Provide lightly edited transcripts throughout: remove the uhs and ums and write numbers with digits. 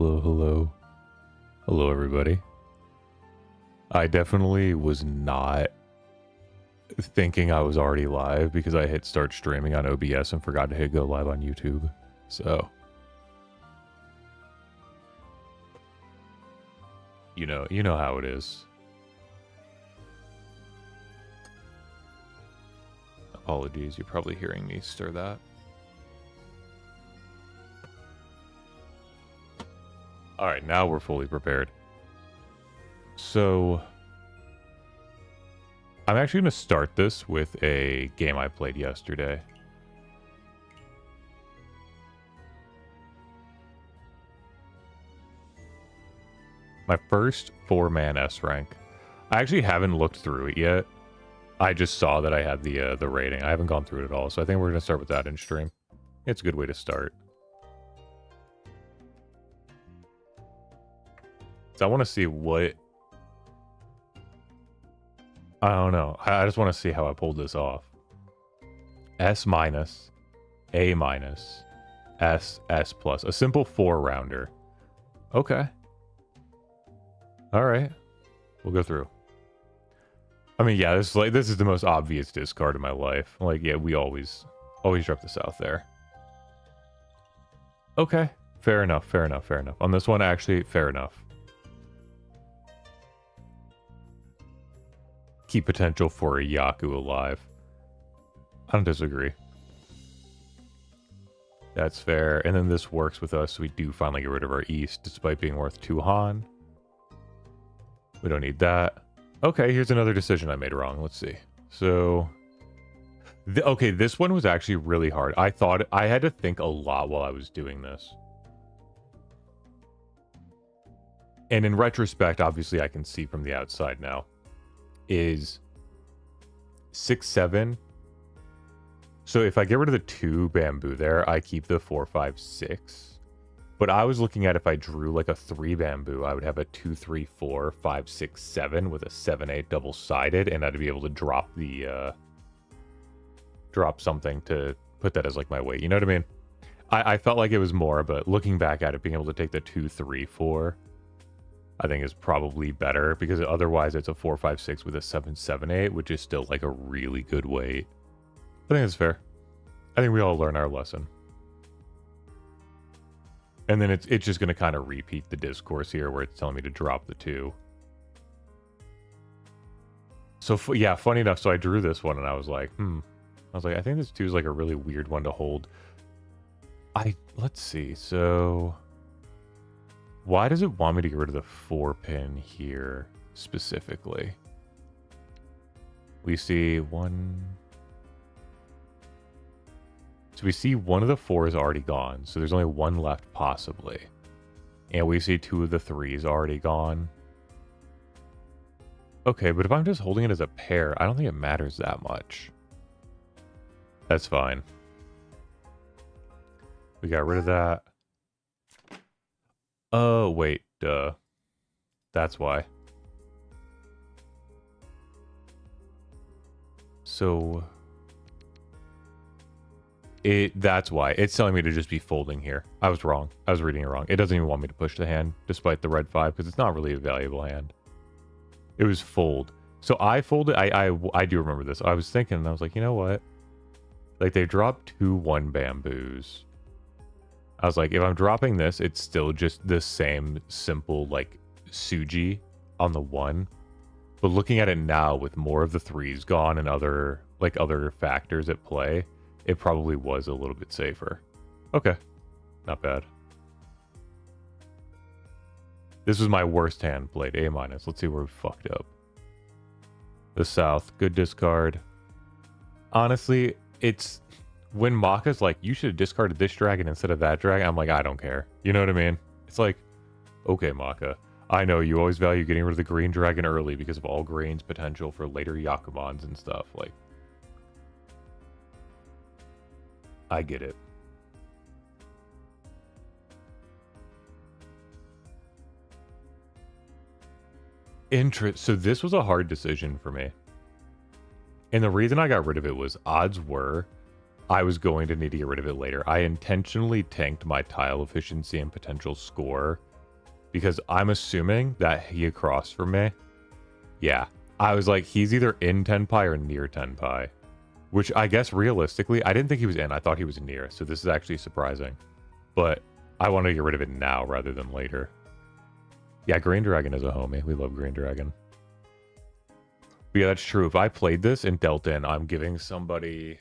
Hello. Hello, everybody. I definitely was not thinking I was already live because I hit start streaming on OBS and forgot to hit go live on YouTube. So, you know how it is. Apologies, you're probably hearing me stir that. All right, now we're fully prepared. So, I'm actually going to start this with a game I played yesterday. My first 4-man S rank. I actually haven't looked through it yet. I just saw that I had the rating. I haven't gone through it at all, so I think we're going to start with that in stream. It's a good way to start. So I want to see what... I don't know. I just want to see how I pulled this off. S minus, A minus, S, S plus. A simple 4-rounder. Okay. All right. We'll go through. I mean, yeah, this is the most obvious discard of my life. Like, yeah, we always drop this out there. Okay. Fair enough. On this one, actually, fair enough. Keep potential for a Yaku alive. I don't disagree. That's fair. And then this works with us. So we do finally get rid of our East, despite being worth 2 Han. We don't need that. Okay, here's another decision I made wrong. Let's see. So, okay, this one was actually really hard. I thought I had to think a lot while I was doing this. And in retrospect, obviously I can see from the outside now. Is 6, 7. So if I get rid of the 2 bamboo there, I keep the 4, 5, 6. But I was looking at if I drew like a 3 bamboo, I would have a 2, 3, 4, 5, 6, 7 with a 7, 8 double-sided, and I'd be able to drop the drop something to put that as like my weight. You know what I mean? I felt like it was more, but looking back at it, being able to take the 2, 3, 4. I think is probably better because otherwise it's a 4, 5, 6 with a 7, 7, 8, which is still like a really good weight. I think it's fair. I think we all learn our lesson. And then it's just going to kind of repeat the discourse here where it's telling me to drop the 2. So yeah, funny enough, so I drew this one and I was like, I think this 2 is like a really weird one to hold. Let's see, so... Why does it want me to get rid of the 4-pin here, specifically? We see one... So we see one of the 4 is already gone, so there's only 1 left, possibly. And we see 2 of the 3s already gone. Okay, but if I'm just holding it as a pair, I don't think it matters that much. That's fine. We got rid of that. Oh, wait, duh. That's why. So... That's why. It's telling me to just be folding here. I was wrong. I was reading it wrong. It doesn't even want me to push the hand, despite the red 5, because it's not really a valuable hand. It was fold. So I folded... I do remember this. I was thinking, and I was like, you know what? Like, they dropped 2 1 bamboos. I was like, if I'm dropping this, it's still just the same simple, like, Suji on the 1. But looking at it now with more of the 3s gone and other factors at play, it probably was a little bit safer. Okay. Not bad. This was my worst hand played, A-. Let's see where we fucked up. The South, good discard. Honestly, it's... When Maka's like, you should have discarded this dragon instead of that dragon, I'm like, I don't care. You know what I mean? It's like, okay, Maka. I know you always value getting rid of the green dragon early because of all green's potential for later Yakumons and stuff. Like, I get it. So this was a hard decision for me. And the reason I got rid of it was odds were I was going to need to get rid of it later. I intentionally tanked my tile efficiency and potential score because I'm assuming that he across from me. Yeah. I was like, he's either in Tenpai or near Tenpai. Which I guess realistically, I didn't think he was in. I thought he was near. So this is actually surprising. But I want to get rid of it now rather than later. Yeah, Green Dragon is a homie. We love Green Dragon. But yeah, that's true. If I played this and dealt in, I'm giving somebody...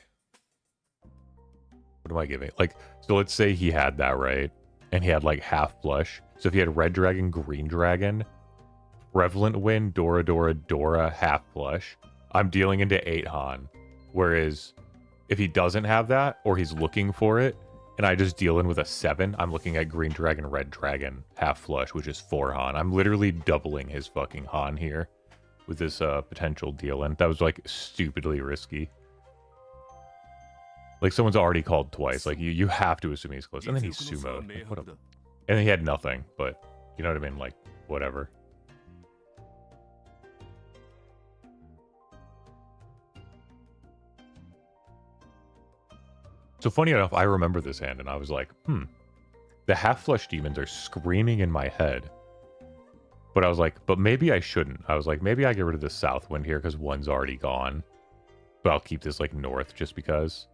What am I giving? Like, so let's say he had that, right? And he had like half flush. So if he had Red Dragon, Green Dragon, Prevalent Wind, Dora, Dora, Dora, half flush, I'm dealing into 8 Han. Whereas if he doesn't have that, or he's looking for it, and I just deal in with a 7, I'm looking at Green Dragon, Red Dragon, half flush, which is 4 Han. I'm literally doubling his fucking Han here with this potential deal in. That was like stupidly risky. Like someone's already called twice. Like you have to assume he's close. And then he sumoed. Like, what a... And then he had nothing, but you know what I mean? Like, whatever. So funny enough, I remember this hand and I was like, the half-flush demons are screaming in my head. But I was like, but maybe I shouldn't. I was like, maybe I get rid of the south wind here because one's already gone. But I'll keep this like north just because.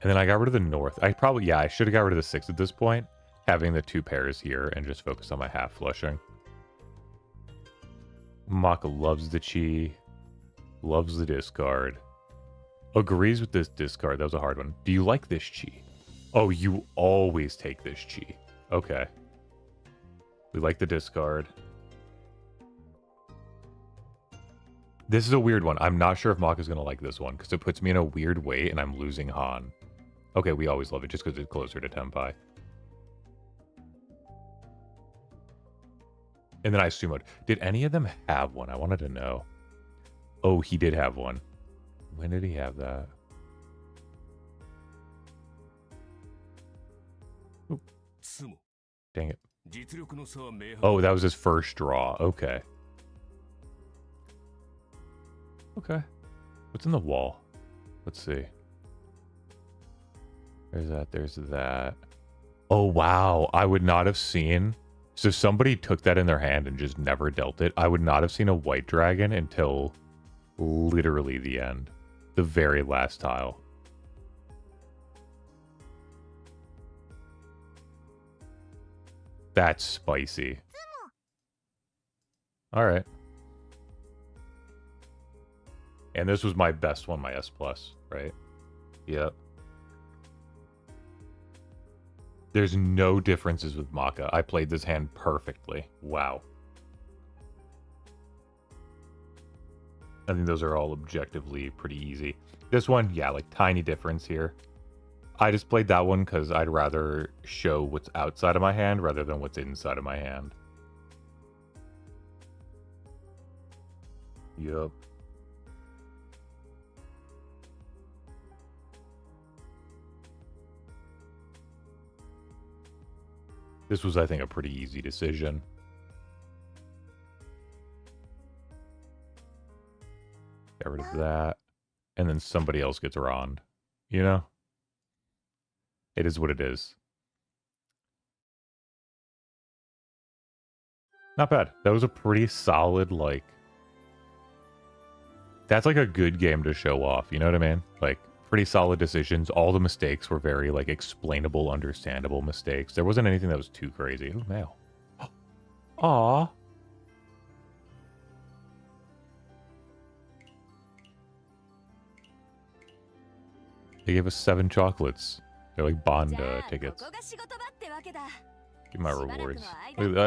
And then I got rid of the north. I should have got rid of the 6 at this point. Having the 2 pairs here and just focus on my half-flushing. Maka loves the chi. Loves the discard. Agrees with this discard. That was a hard one. Do you like this chi? Oh, you always take this chi. Okay. We like the discard. This is a weird one. I'm not sure if Maka's going to like this one because it puts me in a weird way and I'm losing Han. Okay, we always love it just because it's closer to Tenpai. And then I sumoed. Did any of them have one? I wanted to know. Oh, he did have one. When did he have that? Oop. Dang it. Oh, that was his first draw. Okay. Okay. What's in the wall? Let's see. There's that. There's that. Oh, wow. I would not have seen... So somebody took that in their hand and just never dealt it. I would not have seen a white dragon until literally the end. The very last tile. That's spicy. Alright. And this was my best one, my S+, right? Yep. There's no differences with Maka. I played this hand perfectly. Wow. I think those are all objectively pretty easy. This one, yeah, like tiny difference here. I just played that one because I'd rather show what's outside of my hand rather than what's inside of my hand. Yup. This was, I think, a pretty easy decision. Get rid of that. And then somebody else gets around. You know? It is what it is. Not bad. That was a pretty solid, like... That's like a good game to show off, you know what I mean? Like, pretty solid decisions. All the mistakes were very, like, explainable, understandable mistakes. There wasn't anything that was too crazy. Ooh, mail. Aww. They gave us 7 chocolates. They're like Bond tickets. Give my rewards.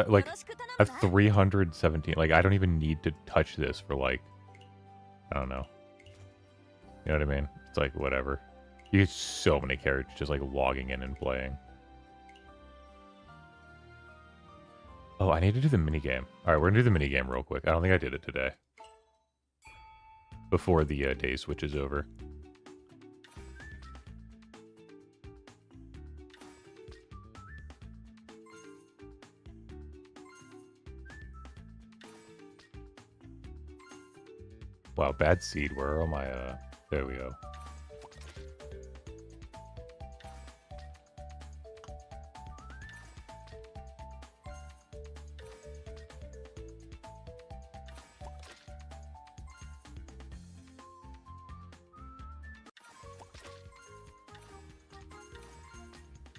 Like, I have 317. Like, I don't even need to touch this for, like, I don't know. You know what I mean? It's like, whatever. You get so many characters just, like, logging in and playing. Oh, I need to do the minigame. Alright, we're gonna do the minigame real quick. I don't think I did it today. Before the day switches over. Wow, bad seed. Where are my, there we go.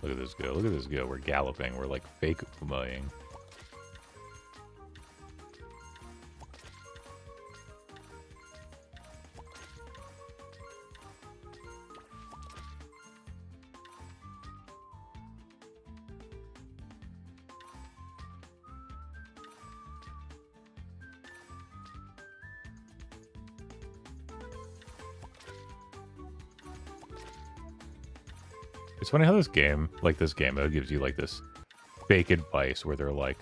Look at this go. Look at this go. We're galloping. We're like fake flying. It's funny how this game mode gives you like this fake advice where they're like,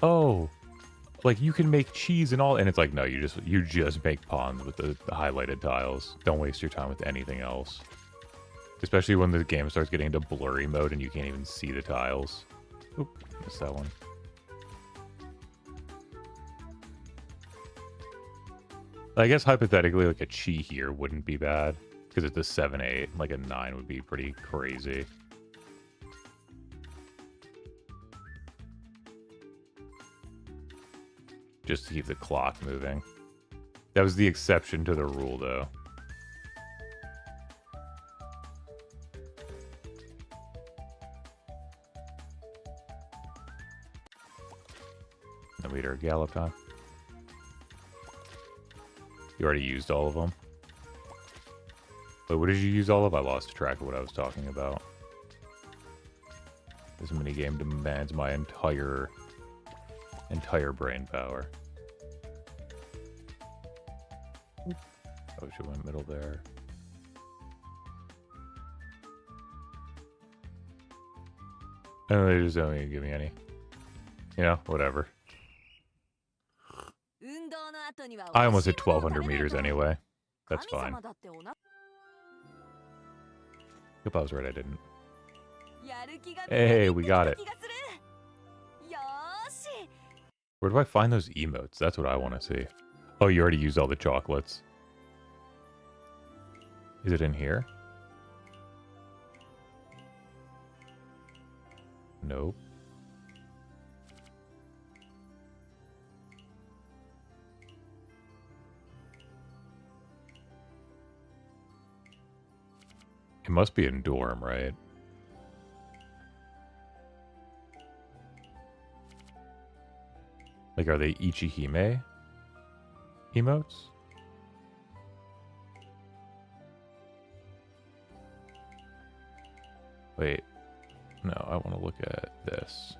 oh, like you can make cheese and all, and it's like, no, you just make pawns with the highlighted tiles. Don't waste your time with anything else. Especially when the game starts getting into blurry mode and you can't even see the tiles. Oop, missed that one. I guess hypothetically, like a chi here wouldn't be bad. Because it's a 7-8, like a 9 would be pretty crazy. Just to keep the clock moving. That was the exception to the rule, though. The meter gallop time. You already used all of them? Wait, what did you use all of? I lost track of what I was talking about. This minigame demands my entire brain power. Oh, she went middle there. And they just don't even give me any. You know, whatever. I almost hit 1,200 meters anyway. That's fine. Yep, I was right, I didn't. Hey, we got it. Where do I find those emotes? That's what I want to see. Oh, you already used all the chocolates. Is it in here? Nope. It must be in dorm, right? Like, are they Ichihime emotes? Wait. No, I want to look at this.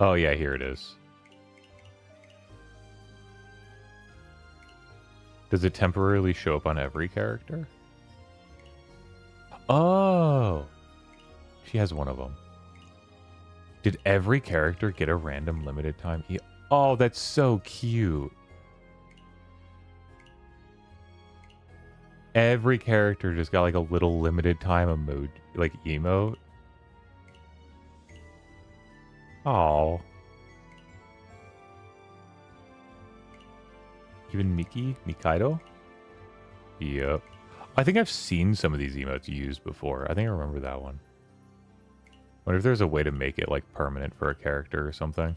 Oh, yeah, here it is. Does it temporarily show up on every character? Oh! She has one of them. Did every character get a random limited time? Oh, that's so cute. Every character just got like a little limited time emoji, like emote. Oh. Even Mikaido? Yep. I think I've seen some of these emotes used before. I think I remember that one. Wonder if there's a way to make it like permanent for a character or something.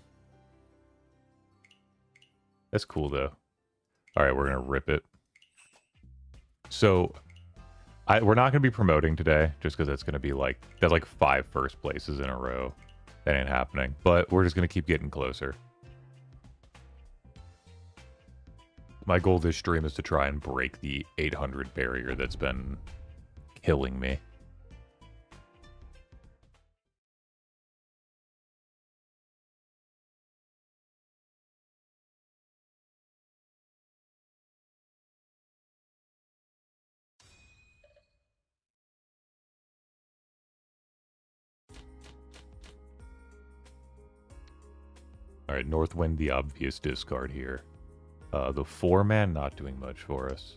That's cool though. Alright, we're gonna rip it. So, we're not going to be promoting today, just because that's going to be like, that's like 5 first places in a row. That ain't happening. But we're just going to keep getting closer. My goal this stream is to try and break the 800 barrier that's been killing me. Alright, Northwind, the obvious discard here. The 4-man not doing much for us.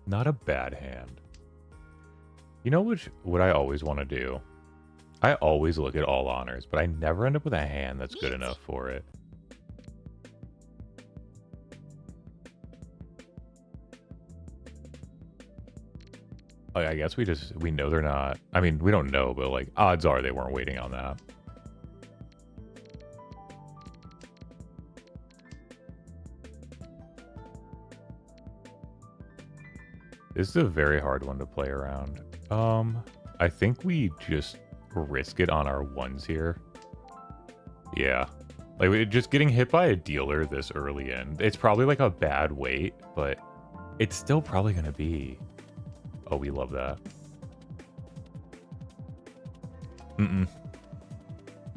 Not a bad hand. You know what I always want to do? I always look at all honors, but I never end up with a hand that's good enough for it. I guess we know they're not. I mean, we don't know, but like odds are they weren't waiting on that. This is a very hard one to play around. I think we just risk it on our ones here. Yeah. Like, just getting hit by a dealer this early in. It's probably like a bad weight, but it's still probably going to be... Oh, we love that.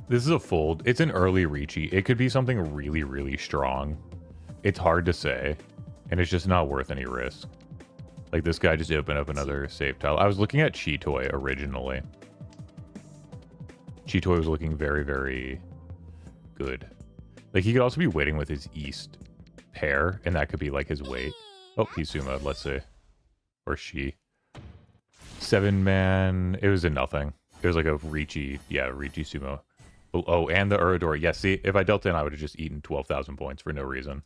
This is a fold. It's an early Riichi. It could be something really, really strong. It's hard to say, and it's just not worth any risk. Like, this guy just opened up another save tile. I was looking at Chitoy originally. Chitoy was looking very, very good. Like, he could also be waiting with his East pair, and that could be, like, his weight. Oh, he's sumoed, let's see. Or she. 7-man. It was a nothing. It was like a Riichi. Yeah, Riichi sumo. Oh, and the Urador. Yeah, see, if I dealt in, I would have just eaten 12,000 points for no reason.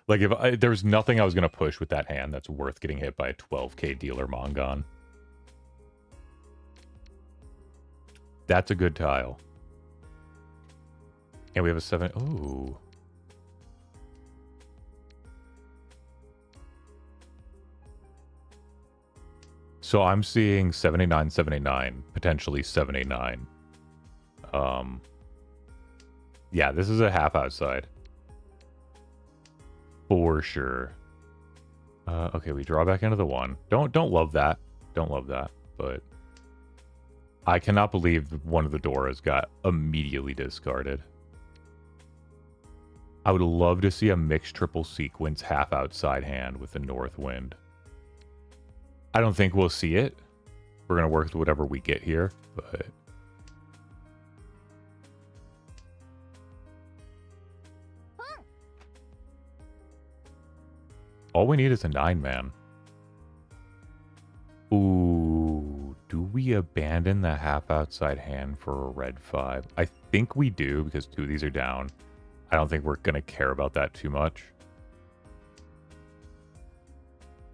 Like, if there was nothing I was going to push with that hand that's worth getting hit by a 12k dealer Mongon. That's a good tile. And we have a 7... Ooh. So I'm seeing 79, 79, potentially 79. Yeah, this is a half outside. For sure. Okay, we draw back into the 1. Don't love that. Don't love that, but I cannot believe one of the Doras got immediately discarded. I would love to see a mixed triple sequence half outside hand with the North Wind. I don't think we'll see it. We're going to work with whatever we get here, but... All we need is a 9-man. Ooh, do we abandon the half outside hand for a red 5? I think we do, because 2 of these are down. I don't think we're going to care about that too much.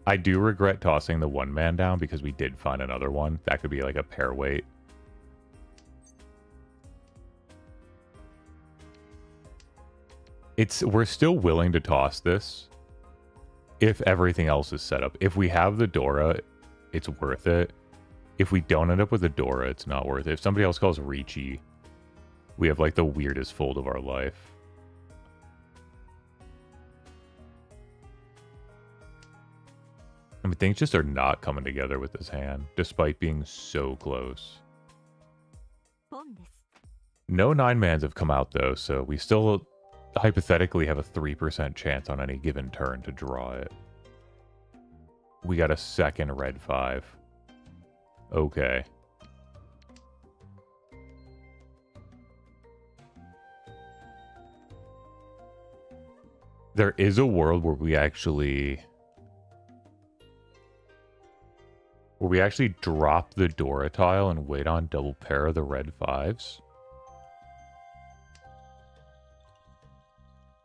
I do regret tossing the 1-man down because we did find another one. That could be like a pair weight. We're still willing to toss this if everything else is set up. If we have the Dora, it's worth it. If we don't end up with a Dora, it's not worth it. If somebody else calls Riichi, we have like the weirdest fold of our life. I mean, things just are not coming together with this hand, despite being so close. No 9-mans have come out, though, so we still hypothetically have a 3% chance on any given turn to draw it. We got a second red 5. Okay. There is a world where we actually drop the Dora tile and wait on double pair of the red 5s.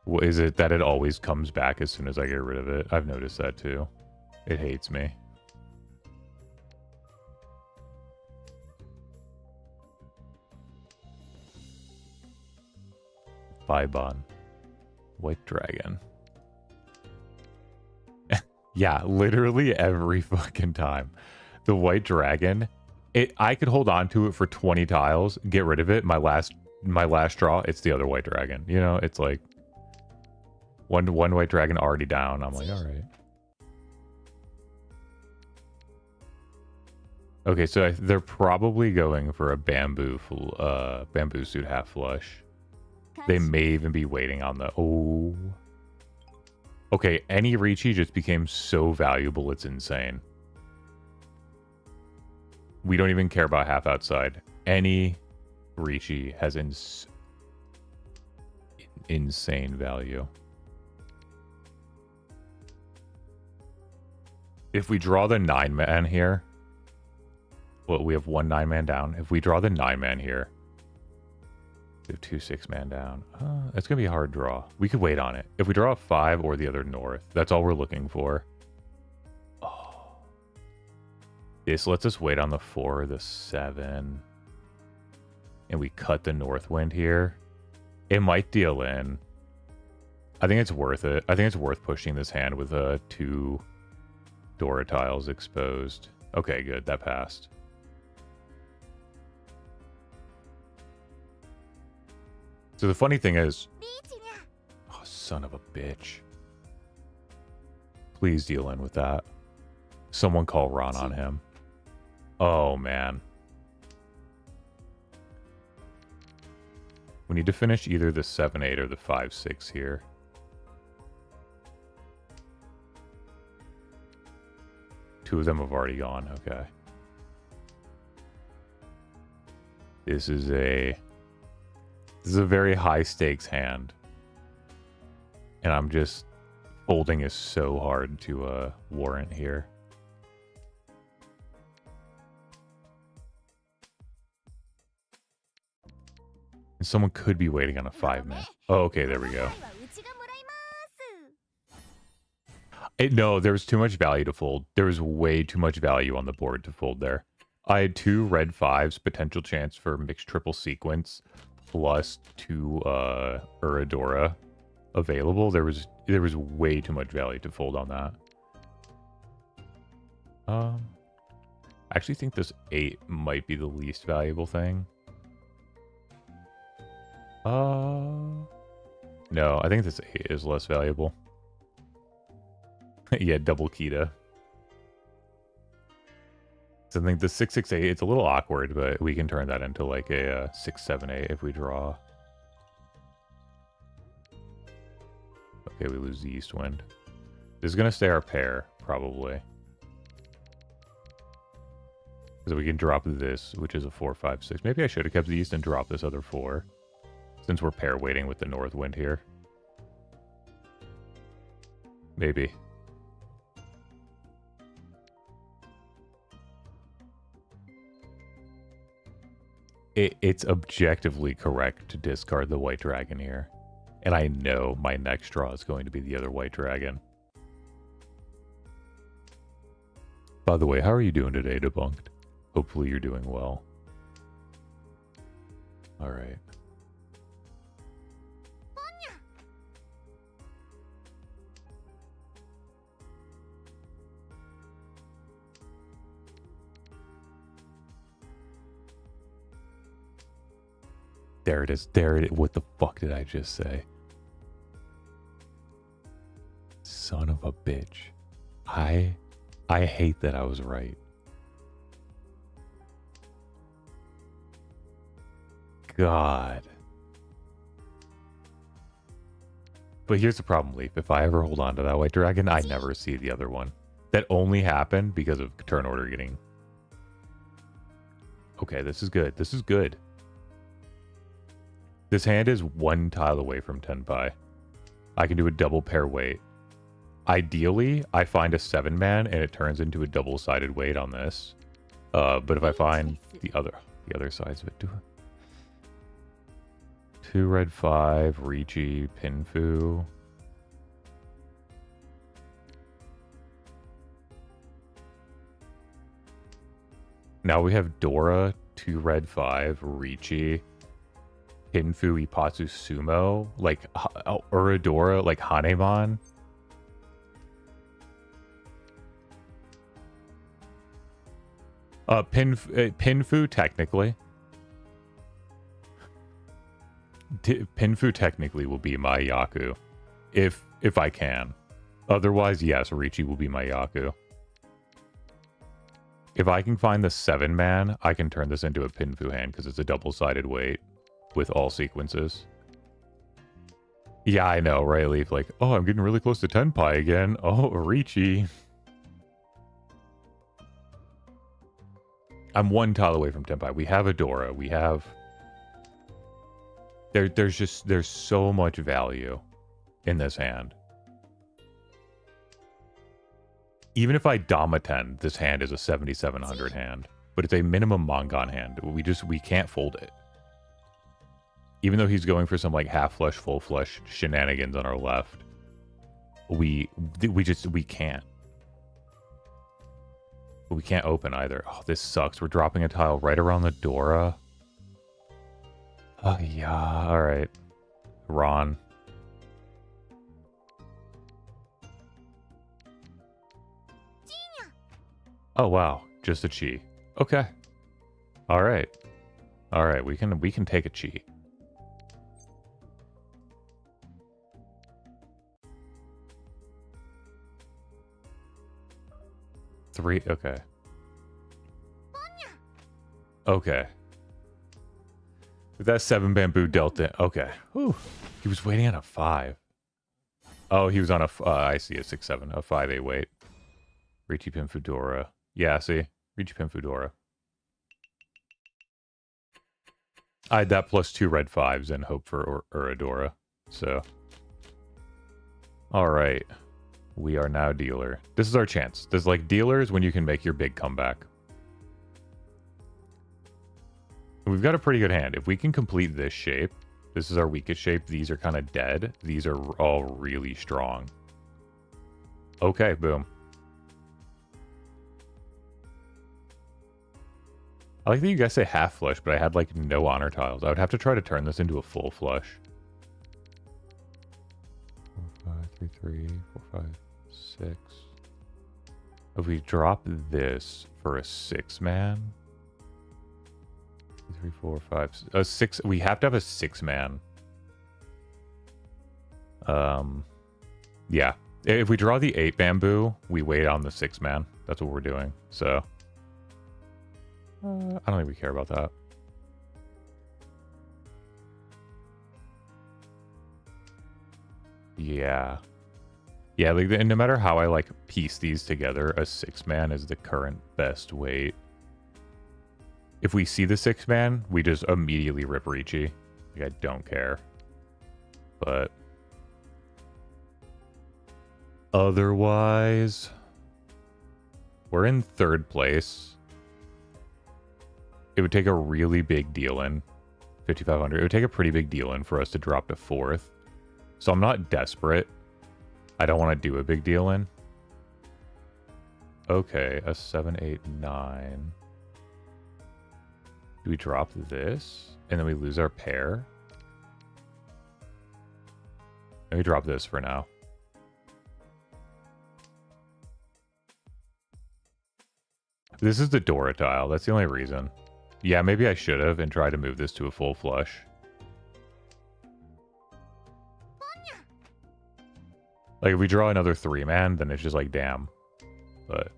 What is it that it always comes back as soon as I get rid of it? I've noticed that too. It hates me. Bybon. White Dragon. Yeah, literally every fucking time. The White Dragon, I could hold on to it for 20 tiles, get rid of it, my last draw, it's the other White Dragon. You know, it's like one White Dragon already down. I'm like, all right. Okay, so they're probably going for a bamboo suit half flush. They may even be waiting on the... Oh. Okay, any Riichi just became so valuable, it's insane. We don't even care about half outside. Any Riichi has insane value. If we draw the 9-man here... Well, we have one 9-man down. If we draw the 9-man here... We have 2 6-man down. That's going to be a hard draw. We could wait on it. If we draw a 5 or the other north, that's all we're looking for. Oh. This lets us wait on the 4 or the 7. And we cut the north wind here. It might deal in. I think it's worth it. I think it's worth pushing this hand with 2 Dora tiles exposed. Okay, good. That passed. So the funny thing is... Oh, son of a bitch. Please deal in with that. Someone call Ron on him. Oh, man. We need to finish either the 7-8 or the 5-6 here. Two of them have already gone. Okay. This is a very high stakes hand. And I'm just folding is so hard to warrant here. And someone could be waiting on a 5-man. Oh, okay, there we go. No, there was too much value to fold. There was way too much value on the board to fold there. I had 2 red 5s, potential chance for mixed triple sequence, plus 2 Uradora available. There was way too much value to fold on that. I actually think this 8 might be the least valuable thing. No, I think this 8 is less valuable. Yeah, double Kita. So I think the 6-6-8, it's a little awkward, but we can turn that into like a 6-7-8 if we draw. Okay, we lose the East Wind. This is going to stay our pair, probably. So we can drop this, which is a 4-5-6. Maybe I should have kept the East and dropped this other 4. Since we're pair waiting with the North Wind here. Maybe. It's objectively correct to discard the White Dragon here. And I know my next draw is going to be the other White Dragon. By the way, how are you doing today, Debunked? Hopefully you're doing well. Alright. There it is. There it is. What the fuck did I just say? Son of a bitch. I hate that I was right. God. But here's the problem, Leaf. If I ever hold on to that White Dragon, I never see the other one. That only happened because of turn order getting... Okay, this is good. This is good. This hand is 1 tile away from Tenpai. I can do a double pair wait. Ideally, I find a 7-man and it turns into a double-sided wait on this. But if I find the other sides of it, 2 red 5, Riichi, Pinfu. Now we have Dora, 2 red 5, Riichi, Pinfu, Ipatsu, Sumo, like Uradora, like Hanemon. Pinfu technically. Pinfu technically will be my Yaku, if I can. Otherwise, yes, Riichi will be my Yaku. If I can find the 7-man, I can turn this into a Pinfu hand because it's a double-sided weight with all sequences. Yeah, I know, right, Leaf? Like, oh, I'm getting really close to Tenpai again. Oh, Riichi. I'm 1 tile away from Tenpai. We have Adora. We have... There's so much value in this hand. Even if I Dama-10, this hand is a 7,700 hand. But it's a minimum Mongon hand. We can't fold it. Even though he's going for some like half flush, full flush shenanigans on our left. We can't. But we can't open either. Oh, this sucks. We're dropping a tile right around the Dora. Oh, yeah. All right. Ron. Oh, wow. Just a chi. Okay. All right. All right. We can take a chi. Three. Okay. Okay. With that 7 bamboo delta. Okay. Whew. He was waiting on a 5. Oh, he was on a... I see a 6-7. A 5-8 wait. Riichi Pin Fudora. Yeah, see? Riichi Pin Fudora. I had that plus 2 red 5s and hope for Uradora. So. Alright. We are now dealer. This is our chance. This is like dealers when you can make your big comeback. We've got a pretty good hand. If we can complete this shape, this is our weakest shape. These are kind of dead. These are all really strong. Okay, boom. I like that you guys say half flush, but I had like no honor tiles. I would have to try to turn this into a full flush. 4, 5, 3, 3, 4, 5, 6. If we drop this for a 6-man... 3, 4, 5, a 6. We have to have a 6-man. Yeah. If we draw the 8 bamboo, we wait on the 6-man. That's what we're doing. So, I don't think we care about that. Yeah. Yeah, like, no matter how I, like, piece these together, a 6-man is the current best weight. If we see the 6-man, we just immediately rip Riichi. Like, I don't care. But... otherwise... we're in 3rd place. It would take a really big deal in. 5,500. It would take a pretty big deal in for us to drop to 4th. So I'm not desperate. I don't want to do a big deal in. Okay, a 7, 8, 9... do we drop this? And then we lose our pair? Let me drop this for now. This is the Dora tile. That's the only reason. Yeah, maybe I should have and tried to move this to a full flush. Like, if we draw another 3-man, then it's just like, damn. But...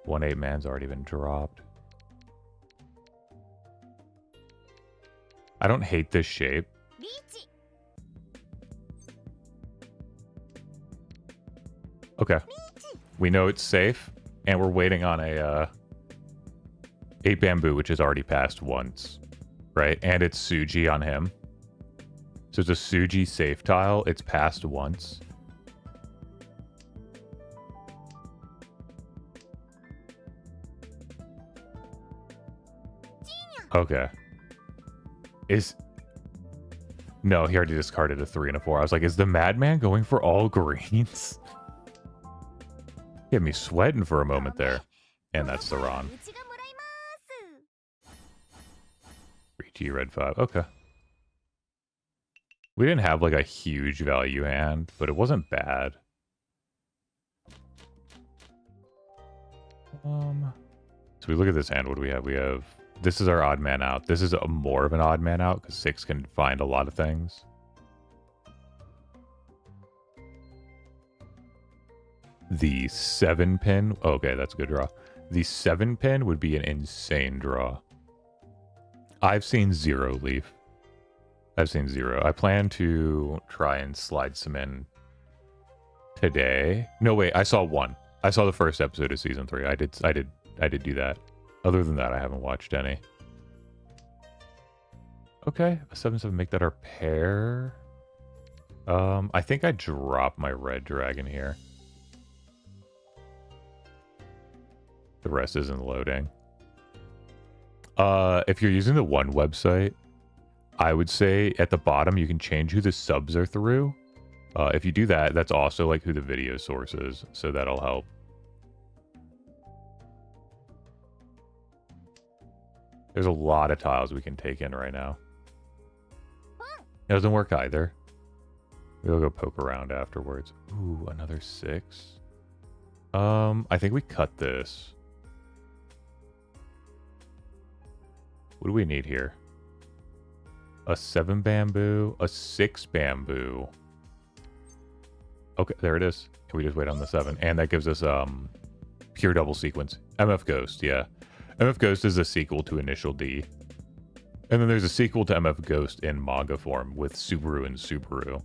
1 8-man's already been dropped. I don't hate this shape. Okay. We know it's safe, and we're waiting on a 8 bamboo, which has already passed once. Right? And it's Suji on him. So it's a Suji safe tile. It's passed once. Okay. No, he already discarded a 3 and a 4. I was like, is the madman going for all greens? He had me sweating for a moment there. And that's the Ron. Riichi red 5. Okay. We didn't have like a huge value hand, but it wasn't bad. So we look at this hand. What do we have? We have... this is our odd man out. This is more of an odd man out because 6 can find a lot of things. The 7-pin. Okay, that's a good draw. The 7-pin would be an insane draw. I've seen 0 leaf. I've seen 0. I plan to try and slide some in today. No, wait. I saw 1. I saw the first episode of season 3. I did do that. Other than that, I haven't watched any. Okay, a 7-7, make that our pair. I think I dropped my red dragon here. The rest isn't loading. If you're using the one website, I would say at the bottom you can change who the subs are through. If you do that, that's also like who the video source is, so that'll help. There's a lot of tiles we can take in right now. It doesn't work either. We'll go poke around afterwards. Ooh, another 6. I think we cut this. What do we need here? A 7 bamboo, a 6 bamboo. Okay, there it is. Can we just wait on the 7? And that gives us pure double sequence. MF Ghost, yeah. MF Ghost is a sequel to Initial D. And then there's a sequel to MF Ghost in manga form with Subaru and Subaru.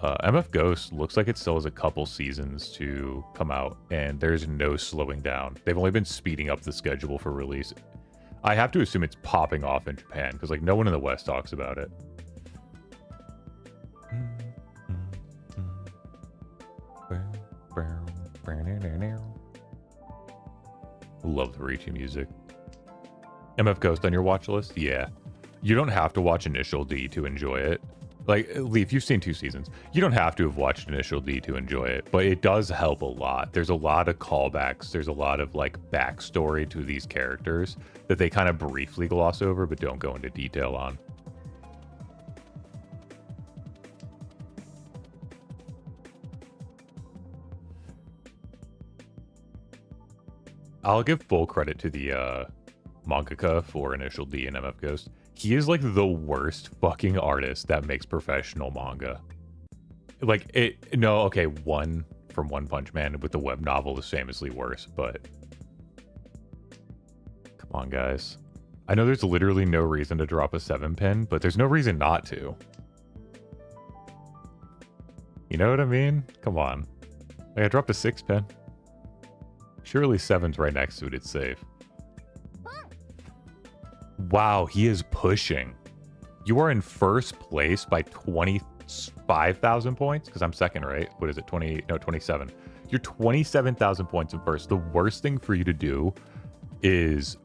MF Ghost looks like it still has a couple seasons to come out, and there's no slowing down. They've only been speeding up the schedule for release. I have to assume it's popping off in Japan, because like no one in the West talks about it. Love the Riichi music. MF Ghost on your watch list? Yeah. You don't have to watch Initial D to enjoy it. Like, Leaf, you've seen 2 seasons. You don't have to have watched Initial D to enjoy it, but it does help a lot. There's a lot of callbacks. There's a lot of, like, backstory to these characters that they kind of briefly gloss over, but don't go into detail on. I'll give full credit to the mangaka for Initial D and MF Ghost. He is like the worst fucking artist that makes professional manga. Like it, no, okay, one from One Punch Man with the web novel is famously worse, but come on, guys. I know there's literally no reason to drop a 7 pin, but there's no reason not to. You know what I mean? Come on. Like, I dropped a 6 pin. Surely 7's right next to it, it's safe. Wow, he is pushing. You are in first place by 25,000 points? Because I'm second, right? What is it? 27. You're 27,000 points in first. The worst thing for you to do is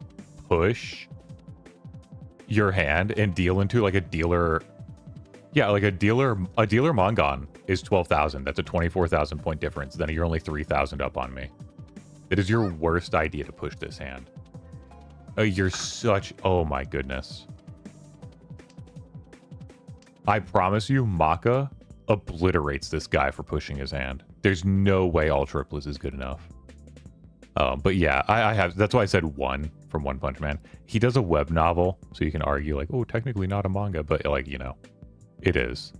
push your hand and deal into like a dealer. Yeah, like a dealer Mongon is 12,000. That's a 24,000 point difference. Then you're only 3,000 up on me. It is your worst idea to push this hand. You're such... Oh my goodness. I promise you, Maka obliterates this guy for pushing his hand. There's no way all triplets is good enough. But yeah, I have... That's why I said 1 from One Punch Man. He does a web novel, so you can argue like, oh, technically not a manga, but like, you know, it is.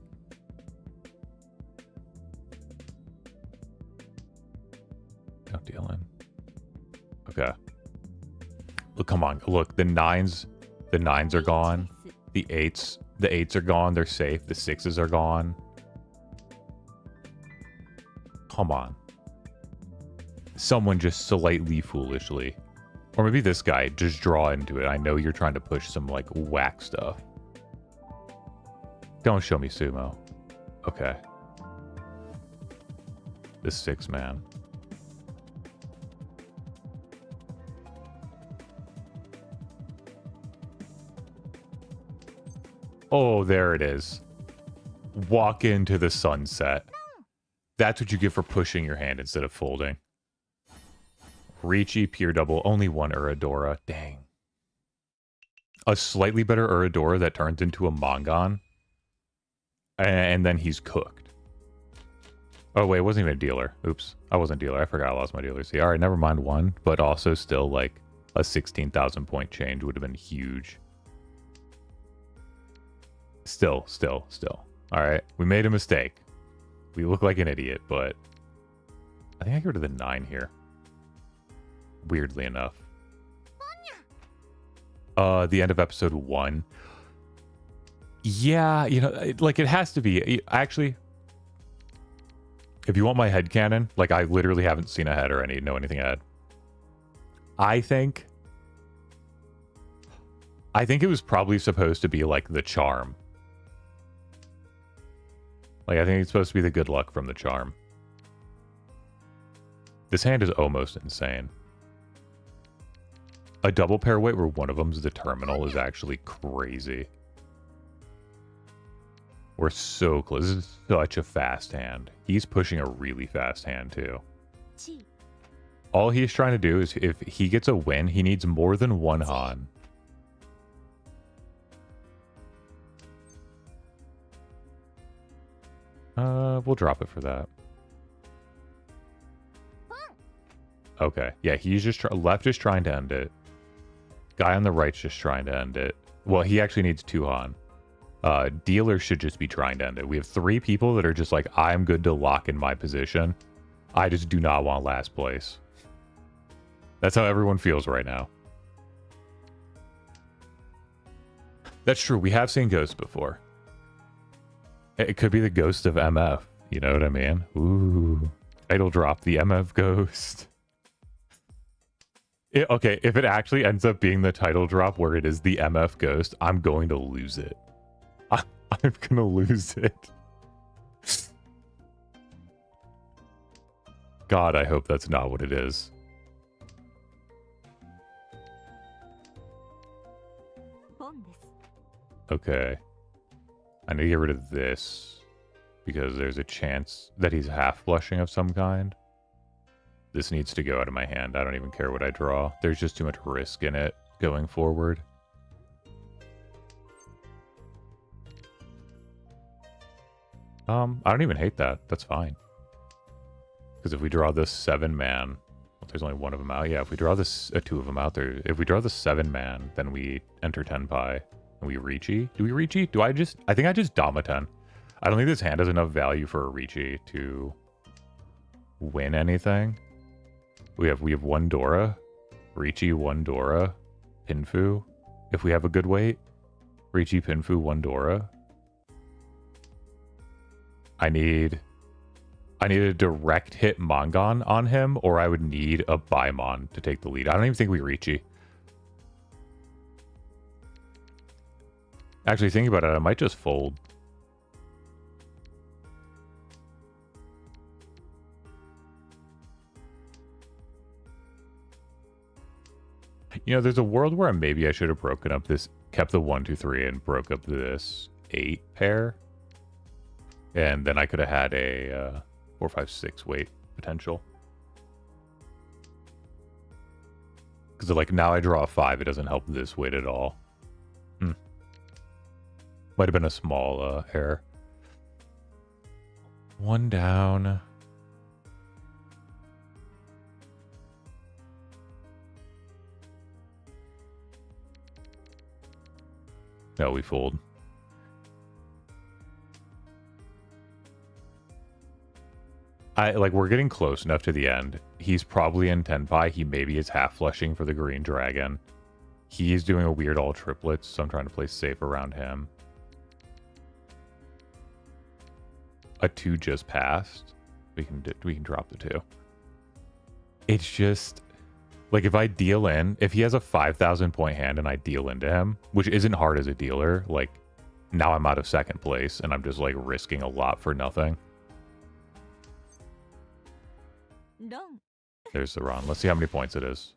No dealing. Okay. Look, come on. Look, the 9s are gone. The 8s are gone. They're safe. The 6s are gone. Come on. Someone just slightly foolishly. Or maybe this guy, just draw into it. I know you're trying to push some, like, whack stuff. Don't show me sumo. Okay. The 6 man. Oh, there it is. Walk into the sunset. That's what you get for pushing your hand instead of folding. Riichi, pure double, only 1 Uradora. Dang. A slightly better Uradora that turns into a Mongon. And then he's cooked. Oh, wait, it wasn't even a dealer. Oops. I wasn't a dealer. I forgot I lost my dealer. See, alright, never mind 1. But also still, like, a 16,000 point change would have been huge. Still. All right, we made a mistake. We look like an idiot, but I think I go to the 9 here. Weirdly enough. The end of episode 1. Yeah, you know, it has to be. Actually, if you want my headcanon, like, I literally haven't seen ahead or know anything ahead. I think it was probably supposed to be like the charm. Like, I think it's supposed to be the good luck from the charm. This hand is almost insane. A double pair weight where one of them's the terminal is actually crazy. We're so close. This is such a fast hand. He's pushing a really fast hand, too. All he's trying to do is, if he gets a win, he needs more than 1 Han. We'll drop it for that. Okay. Yeah, he's just left is trying to end it. Guy on the right's just trying to end it. Well, he actually needs 2 Han. Dealer should just be trying to end it. We have 3 people that are just like, I'm good to lock in my position. I just do not want last place. That's how everyone feels right now. That's true. We have seen ghosts before. It could be the ghost of MF. You know what I mean? Ooh. Title drop, the MF ghost. Okay, if it actually ends up being the title drop where it is the MF ghost, I'm going to lose it. I'm gonna lose it. God, I hope that's not what it is. Okay. I need to get rid of this because there's a chance that he's half flushing of some kind. This needs to go out of my hand. I don't even care what I draw. There's just too much risk in it going forward. I don't even hate that. That's fine. Because if we draw this 7-man... Well, there's only one of them out. Yeah, if we draw this 2 of them out there... If we draw the 7-man, then we enter Tenpai. And we Riichi. Do we Riichi? Do I just... I think I just Damaten. I don't think this hand has enough value for a Riichi to win anything. We have 1 Dora. Riichi, 1 Dora. Pinfu. If we have a good weight. Riichi, Pinfu, 1 Dora. I need a direct hit Mongon on him, or I would need a Baimon to take the lead. I don't even think we Riichi. Actually, thinking about it, I might just fold. You know, there's a world where maybe I should have broken up this, kept the 1, 2, 3, and broke up this 8 pair. And then I could have had a 4, 5, 6 weight potential. Because like now I draw a 5, it doesn't help this weight at all. Might have been a small error. 1 down. No, we fold. We're getting close enough to the end. He's probably in Tenpai. He maybe is half flushing for the green dragon. He's doing a weird all triplets, so I'm trying to play safe around him. A 2 just passed. We can drop the 2. It's just like if I deal in, if he has a 5,000 point hand and I deal into him, which isn't hard as a dealer, like now I'm out of second place and I'm just like risking a lot for nothing. There's the run. Let's see how many points it is.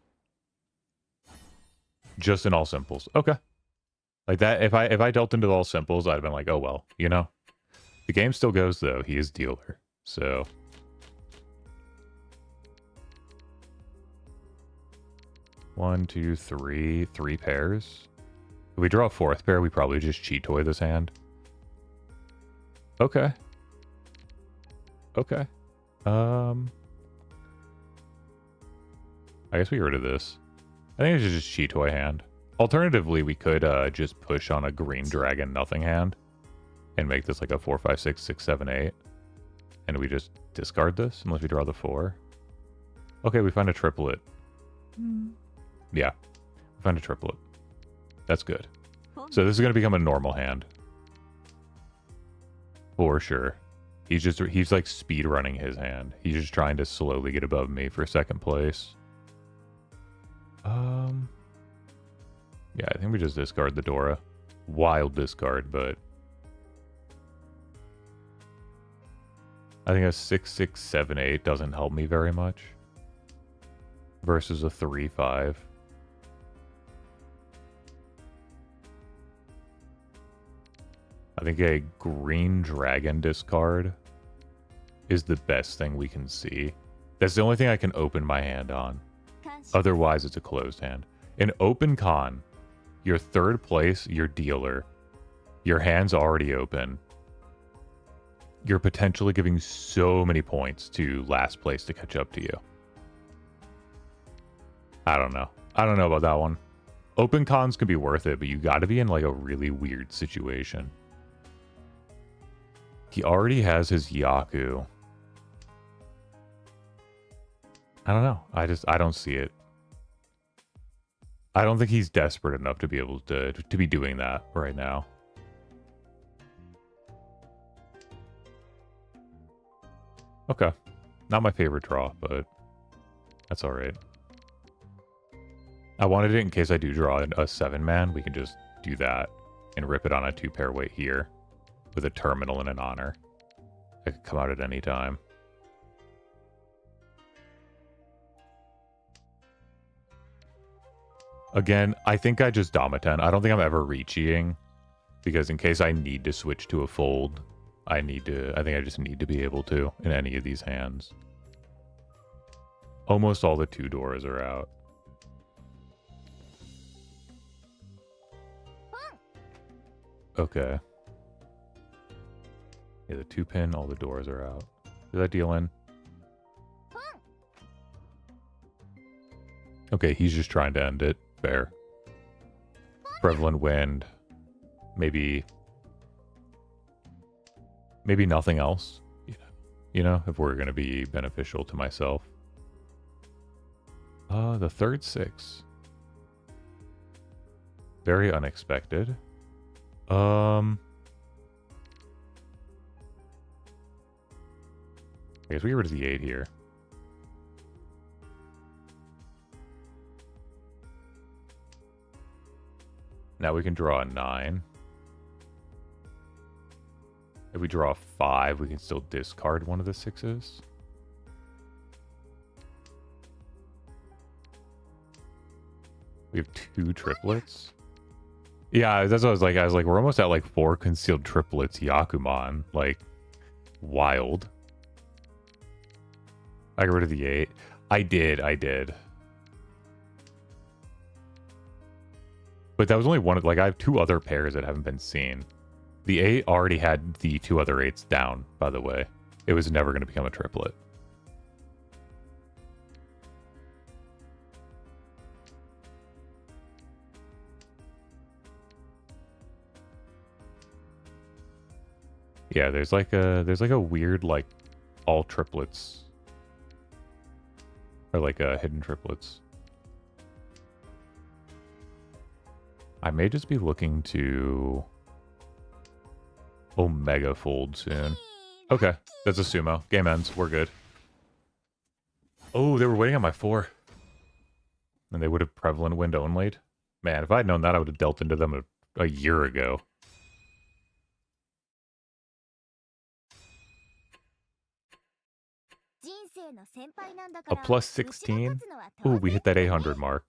Just in all simples. Okay. Like that, if I dealt into all simples, I'd have been like, oh well, you know. The game still goes though. He is dealer. So 1, 2, 3, 3 pairs. If we draw a 4th pair, we probably just cheat toy this hand. Okay. Okay. I guess we get rid of this. I think it's just cheat toy hand. Alternatively, we could just push on a green dragon nothing hand and make this like a 4, 5, 6, 6, 7, 8. And we just discard this unless we draw the 4. Okay, we find a triplet. Yeah, we find a triplet. That's good. So this is going to become a normal hand. For sure. He's like speed running his hand. He's just trying to slowly get above me for second place. Yeah, I think we just discard the Dora. Wild discard, but I think a 6, 6, 7, 8 doesn't help me very much. Versus a 3, 5. I think a green dragon discard is the best thing we can see. That's the only thing I can open my hand on. Otherwise, it's a closed hand. In open con, your third place, your dealer. Your hand's already open. you're potentially giving so many points to last place to catch up to you. I don't know. I don't know about that one. Open cons can be worth it, but you got to be in like a really weird situation. He already has his Yaku. I don't know. I don't see it. I don't think he's desperate enough to be able to be doing that right now. Okay. Not my favorite draw, but that's all right. I wanted it in case I do draw a 7-man. We can just do that and rip it on a 2-pair weight here with a terminal and an honor. I could come out at any time. Again, I think I just Dama-10. I don't think I'm ever Riichiing, because in case I need to switch to a fold, I think I just need to be able to in any of these hands. Almost all the 2 doors are out. Okay. Yeah, the 2-pin, all the doors are out. Did that deal in? Okay, he's just trying to end it. Fair. Prevalent Wind. Maybe nothing else. You know, if we're going to be beneficial to myself. The third 6. Very unexpected. I guess we get rid of the 8 here. Now we can draw a 9. If we draw a 5, we can still discard one of the 6s. We have 2 triplets. Yeah, that's what I was like. We're almost at like 4 concealed triplets Yakuman. Like, wild. I got rid of the 8. I did. But that was only one of, like, I have 2 other pairs that haven't been seen. The 8 already had the 2 other 8s down, by the way. It was never going to become a triplet. Yeah, there's like a weird, like, all triplets. Or like hidden triplets. I may just be looking to Omega fold soon. Okay, that's a sumo. Game ends. We're good. Oh, they were waiting on my 4. And they would have Prevalent Wind only'd. Man, if I'd known that, I would have dealt into them a year ago. A plus 16? Ooh, we hit that 800 mark.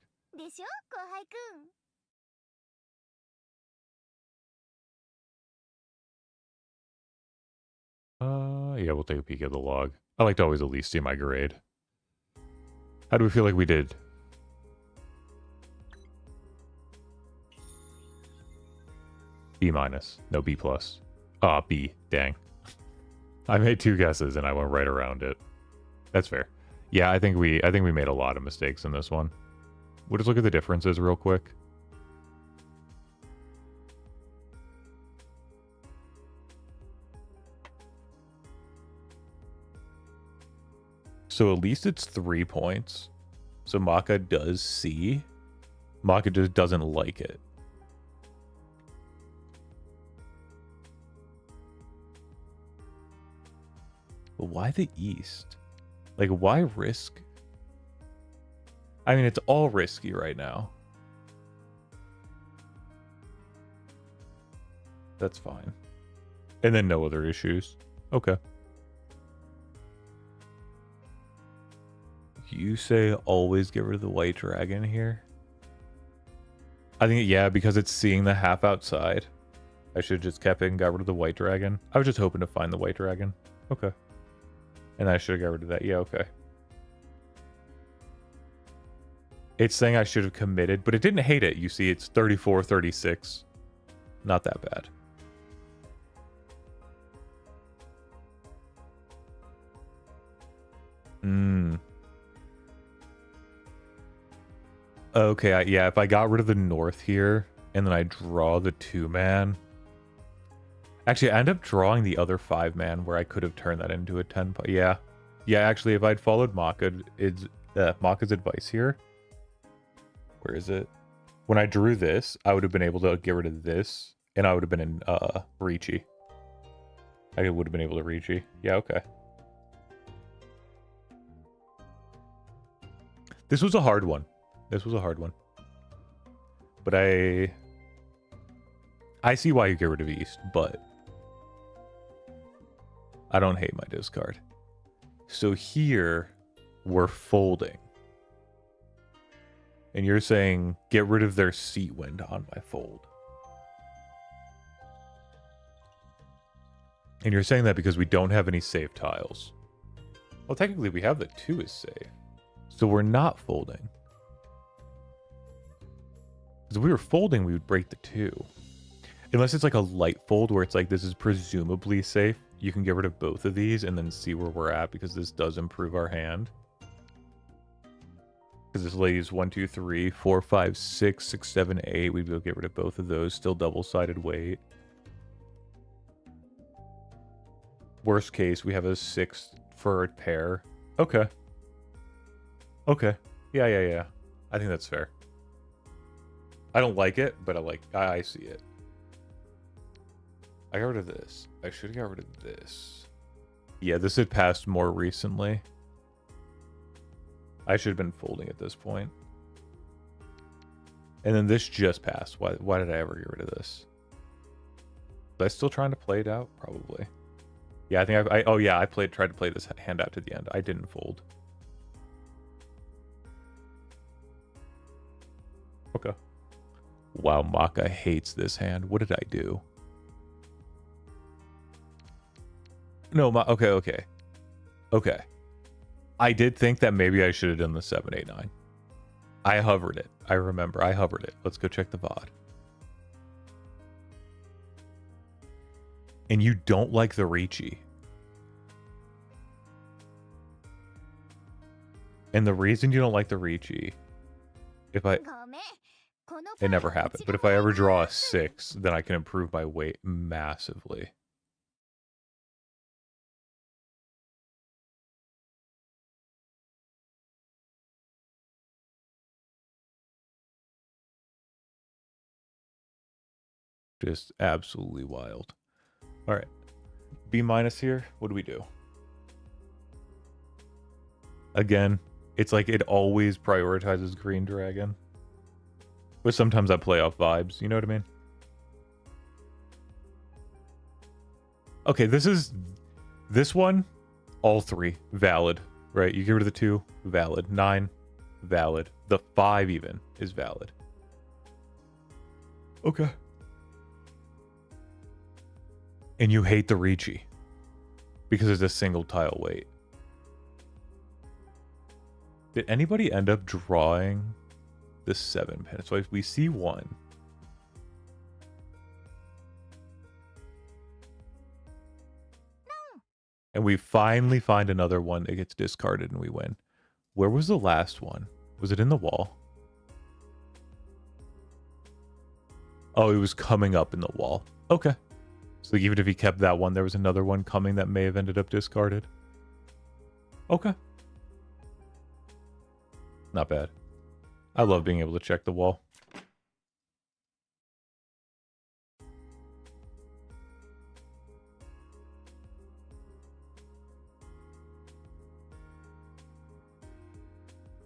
Yeah, we'll take a peek at the log. I like to always at least see my grade. How do we feel like we did? B minus. No, B plus. Ah, B. Dang. I made 2 guesses and I went right around it. That's fair. Yeah, I think we made a lot of mistakes in this one. We'll just look at the differences real quick. So at least it's 3 points. So Maka does see. Maka just doesn't like it. But why the East? Like, why risk? I mean, it's all risky right now. That's fine. And then no other issues. Okay. You say always get rid of the white dragon here? I think, yeah, because it's seeing the half outside. I should have just kept it and got rid of the white dragon. I was just hoping to find the white dragon. Okay. And I should have got rid of that. Yeah, okay. It's saying I should have committed, but it didn't hate it. You see, it's 34, 36. Not that bad. Mm. Okay, yeah, if I got rid of the north here, and then I draw the 2-man... Actually, I end up drawing the other 5-man where I could have turned that into a 10... Yeah. Yeah, actually, if I'd followed Maka's advice here... Where is it? When I drew this, I would have been able to get rid of this, and I would have been in Riichi. I would have been able to Riichi. Yeah, okay. This was a hard one. This was a hard one. But I see why you get rid of East, but I don't hate my discard. So here, we're folding. And you're saying, get rid of their seat wind on my fold. And you're saying that because we don't have any safe tiles. Well, technically we have the 2 is safe. So we're not folding. Because if we were folding, we would break the 2. Unless it's like a light fold where it's like, this is presumably safe. You can get rid of both of these and then see where we're at because this does improve our hand. Because this leaves 1, 2, 3, 4, 5, 6, 6, 7, 8. We'd be able to get rid of both of those. Still double-sided weight. Worst case, we have a 6 for a pair. Okay. Okay. Yeah. I think that's fair. I don't like it, but I see it. I got rid of this. I should have got rid of this. Yeah, this had passed more recently. I should have been folding at this point. And then this just passed. Why did I ever get rid of this? Was I still trying to play it out? Probably. Yeah, I think I tried to play this hand out to the end. I didn't fold. Okay. Wow, Maka hates this hand. What did I do? No, okay. I did think that maybe I should have done the 7, 8, 9. I hovered it. I remember. I hovered it. Let's go check the VOD. And you don't like the Riichi. And the reason you don't like the Riichi, it never happened. But if I ever draw a 6, then I can improve my weight massively. Just absolutely wild. All right. B- here. What do we do? Again, it's like it always prioritizes Green Dragon. But sometimes I play off vibes. You know what I mean? Okay, this one, all 3, valid. Right? You get rid of the 2, valid. 9, valid. The 5 even is valid. Okay. And you hate the Riichi because it's a single tile weight. Did anybody end up drawing the 7 pin? So if we see 1. And we finally find another one that gets discarded and we win. Where was the last one? Was it in the wall? Oh, it was coming up in the wall. Okay. So even if he kept that one, there was another one coming that may have ended up discarded. Okay. Not bad. I love being able to check the wall.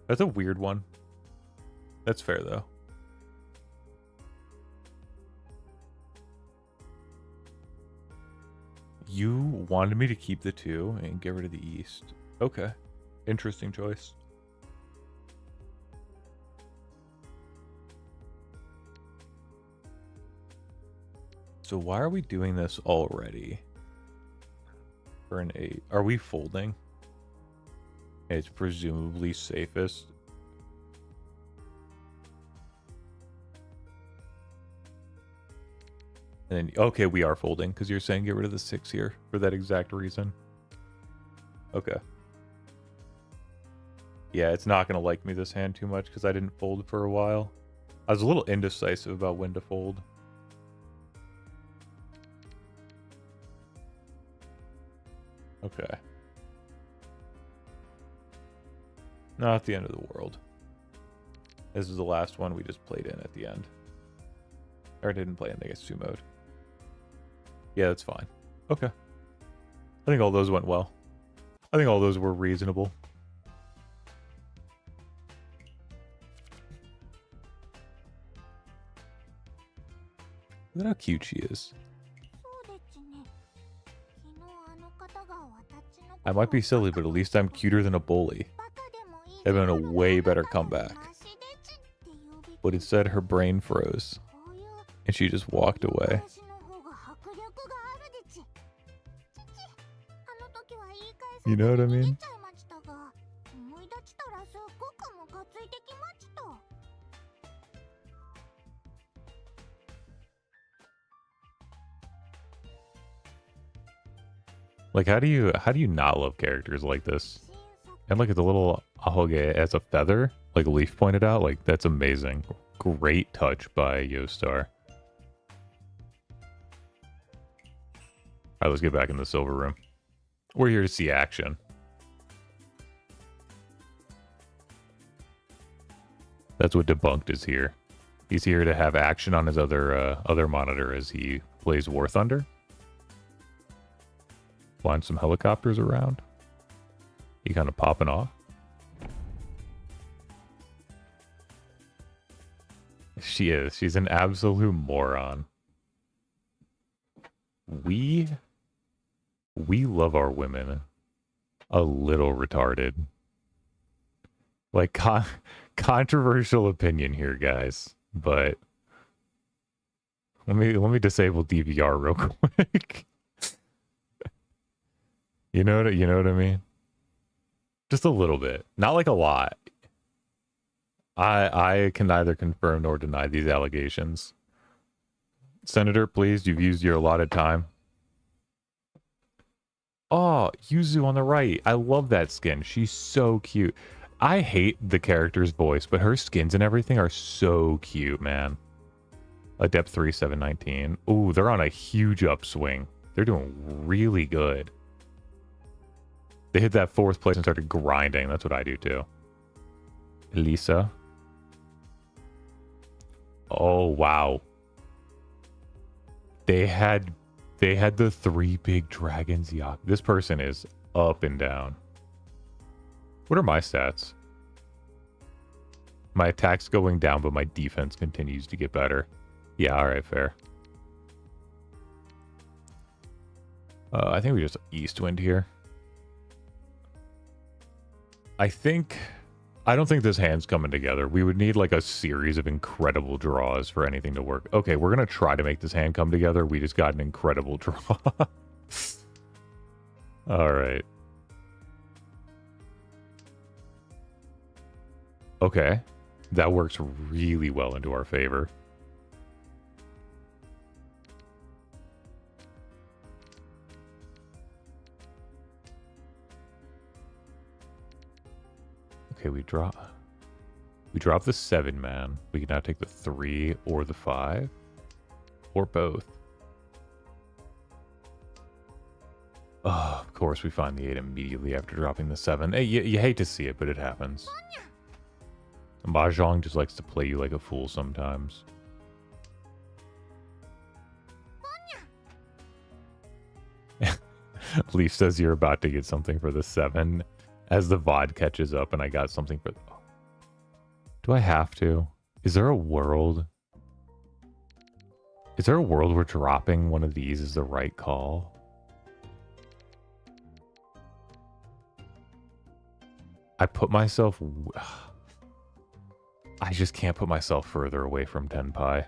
That's a weird one. That's fair, though. You wanted me to keep the 2 and get rid of the East. Okay. Interesting choice. So why are we doing this already? For an 8. Are we folding? It's presumably safest. And then, okay, we are folding because you're saying get rid of the 6 here for that exact reason. Okay. Yeah, it's not going to like me this hand too much because I didn't fold for a while. I was a little indecisive about when to fold. Okay. Not the end of the world. This is the last one we just played in at the end. Or didn't play in the Getsu mode. Yeah, that's fine. Okay. I think all those went well. I think all those were reasonable. Look at how cute she is. I might be silly, but at least I'm cuter than a bully. I've been a way better comeback. But instead, her brain froze. And she just walked away. You know what I mean? Like, how do you not love characters like this? And look at the little ahoge as a feather, like Leaf pointed out. Like, that's amazing. Great touch by Yostar. Alright, let's get back in the silver room. We're here to see action. That's what Debunked is here. He's here to have action on his other monitor as he plays War Thunder. Flying some helicopters around. He kind of popping off. She is. She's an absolute moron. We love our women a little retarded. Like, controversial opinion here, guys. But let me disable DVR real quick. You know what I mean? Just a little bit, not like a lot. I can neither confirm nor deny these allegations. Senator, please, you've used your allotted time. Oh, Yuzu on the right. I love that skin. She's so cute. I hate the character's voice, but her skins and everything are so cute, man. Adept 3719. Ooh, they're on a huge upswing. They're doing really good. They hit that 4th place and started grinding. That's what I do too. Elisa. Oh, wow. They had the 3 big dragons. Yeah, this person is up and down. What are my stats? My attack's going down, but my defense continues to get better. Yeah, alright, fair. I think we just Eastwind here. I don't think this hand's coming together. We would need like a series of incredible draws for anything to work. Okay, we're going to try to make this hand come together. We just got an incredible draw. All right. Okay. That works really well into our favor. Okay, we drop the 7 man. We can now take the 3 or the 5 or both. Oh, of course we find the 8 immediately after dropping the 7. Hey, you hate to see it, but it happens. Mahjong just likes to play you like a fool sometimes. Leaf says you're about to get something for the 7 as the VOD catches up and I got something for... Do I have to? Is there a world? Is there a world where dropping one of these is the right call? I put myself... I just can't put myself further away from Tenpai.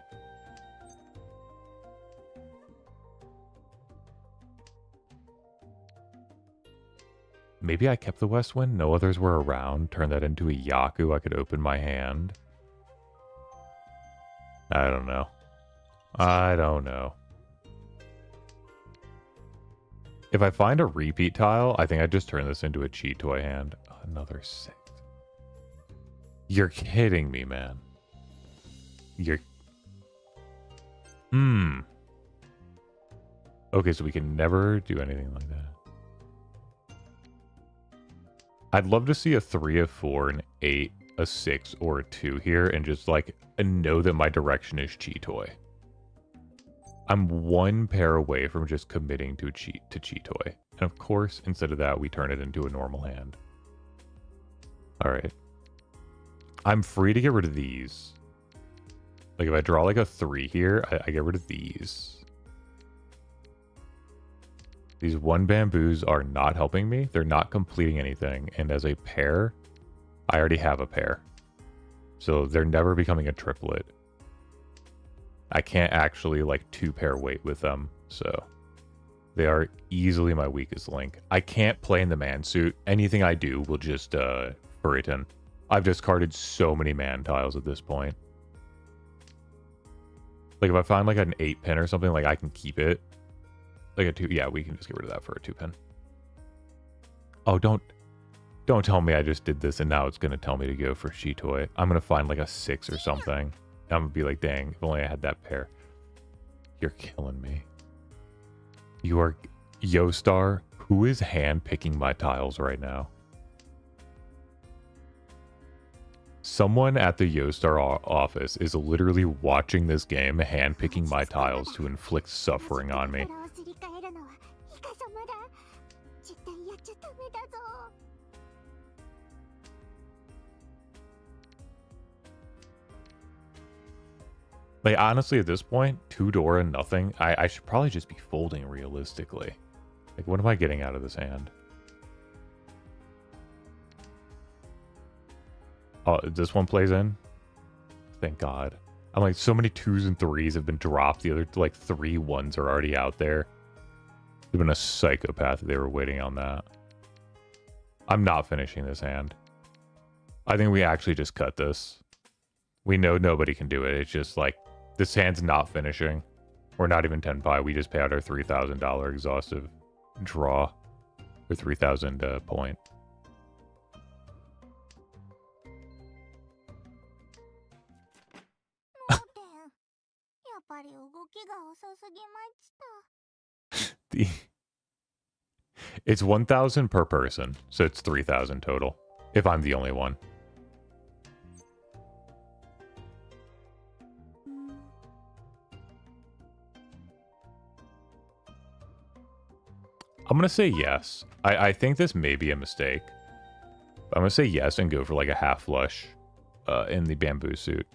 Maybe I kept the West Wind, no others were around, turn that into a Yaku, I could open my hand. I don't know. I don't know. If I find a repeat tile, I think I just turn this into a cheat toy hand. Another 6. You're kidding me, man. You're... Okay, so we can never do anything like that. I'd love to see a 3, a 4, an 8, a 6, or a 2 here, and just, like, know that my direction is Cheetoy. I'm one pair away from just committing to Cheetoy. And of course, instead of that, we turn it into a normal hand. Alright. I'm free to get rid of these. Like, if I draw, like, a 3 here, I get rid of these. These 1 bamboos are not helping me. They're not completing anything. And as a pair, I already have a pair. So they're never becoming a triplet. I can't actually, like, 2-pair weight with them. So they are easily my weakest link. I can't play in the man suit. Anything I do will just Furiton. I've discarded so many man tiles at this point. Like, if I find, like, an 8-pin or something, like, I can keep it. Like a 2... Yeah, we can just get rid of that for a 2-pin. Oh, don't tell me I just did this and now it's going to tell me to go for Cheetoy. I'm going to find, like, a 6 or something. I'm going to be like, dang, if only I had that pair. You're killing me. You are... Yostar, who is hand-picking my tiles right now? Someone at the Yostar office is literally watching this game, hand-picking my tiles to inflict suffering on me. Like, honestly, at this point, 2-door and nothing, I should probably just be folding realistically. Like, what am I getting out of this hand? Oh, this one plays in? Thank God. I'm like, so many 2s and 3s have been dropped. The other, like, 3 1s are already out there. They've been a psychopath if they were waiting on that. I'm not finishing this hand. I think we actually just cut this. We know nobody can do it. It's just like, this hand's not finishing. We're not even 10-5. We just pay out our $3,000 exhaustive draw. Or 3,000 point. It's 1,000 per person, so it's 3,000 total. If I'm the only one. I'm gonna say yes. I think this may be a mistake. I'm gonna say yes and go for like a half flush in the bamboo suit.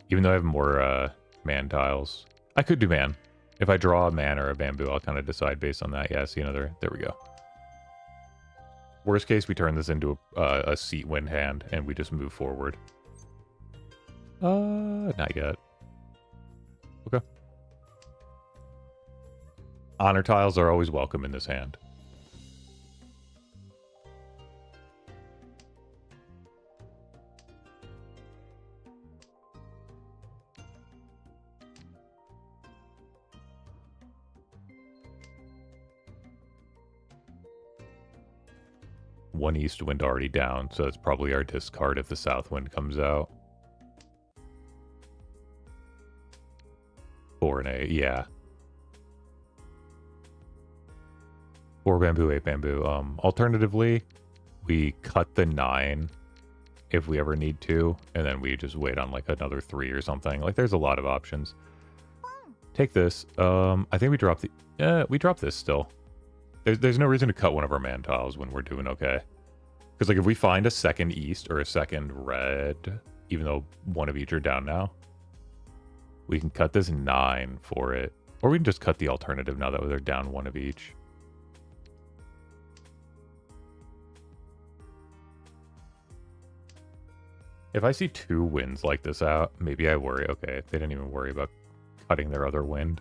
Even though I have more man tiles. I could do man. If I draw a man or a bamboo, I'll kind of decide based on that. Yeah, see another. There we go. Worst case, we turn this into a seat wind hand and we just move forward. Not yet. Okay. Honor tiles are always welcome in this hand. One east wind already down, so that's probably our discard if the south wind comes out. 4 and 8, yeah. 4 bamboo, 8 bamboo. Alternatively, we cut the 9 if we ever need to, and then we just wait on like another 3 or something. Like, there's a lot of options. Take this. I think we drop the... we drop this still. There's no reason to cut one of our man tiles when we're doing okay. Because, like, if we find a second east or a second red, even though one of each are down now, we can cut this 9 for it. Or we can just cut the alternative now that they're down one of each. If I see 2 winds like this out, maybe I worry. Okay, they didn't even worry about cutting their other wind.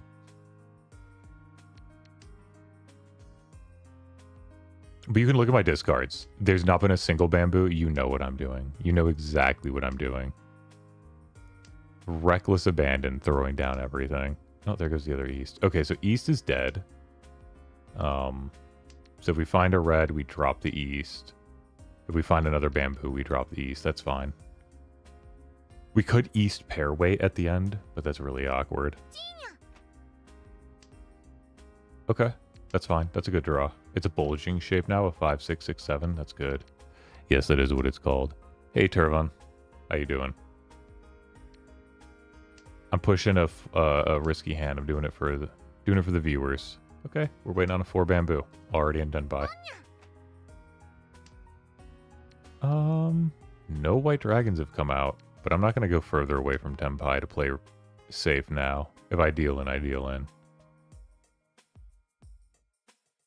But you can look at my discards. There's not been a single bamboo. You know what I'm doing. You know exactly what I'm doing. Reckless abandon, throwing down everything. Oh, there goes the other east. Okay, so east is dead. So if we find a red, we drop the east. If we find another bamboo, we drop the east. That's fine. We could east pair weight at the end, but that's really awkward. Okay, that's fine. That's a good draw. It's a bulging shape now, a 5, 6, 6, 7. That's good. Yes, that is what it's called. Hey, Turvan. How you doing? I'm pushing a risky hand. I'm doing it for the viewers. Okay, we're waiting on a 4 bamboo. Already in Denpai. No white dragons have come out, but I'm not going to go further away from Tenpai to play safe now. If I deal in, I deal in.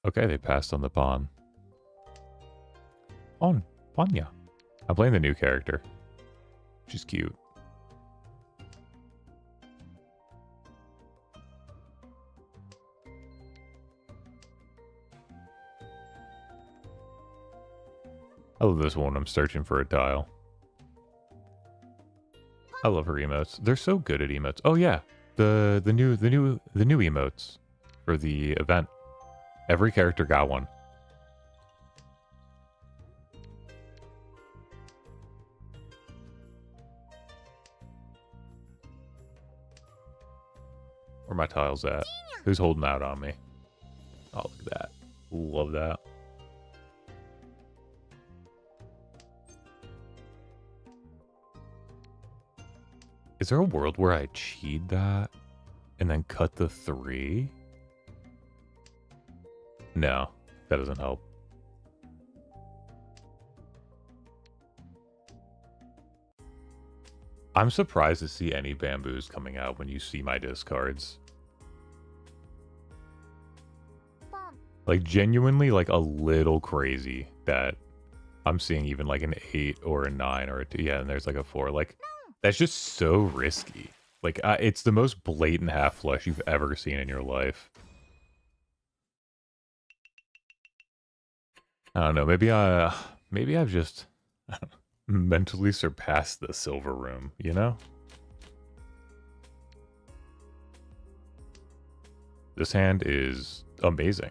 Okay, they passed on the pawn. Panya. I'm playing the new character. She's cute. I love this one. I'm searching for a tile. I love her emotes. They're so good at emotes. Oh yeah, the new emotes for the event. Every character got one. Where my tiles at? Who's holding out on me? Oh, look at that. Love that. Is there a world where I cheat that and then cut the 3? No, that doesn't help. I'm surprised to see any bamboos coming out when you see my discards. Like, genuinely, like, a little crazy that I'm seeing even, like, an 8 or a 9 or a 2. Yeah, and there's, like, a 4. Like, that's just so risky. Like, it's the most blatant half flush you've ever seen in your life. I don't know. Maybe I've just mentally surpassed the silver room, you know? This hand is amazing.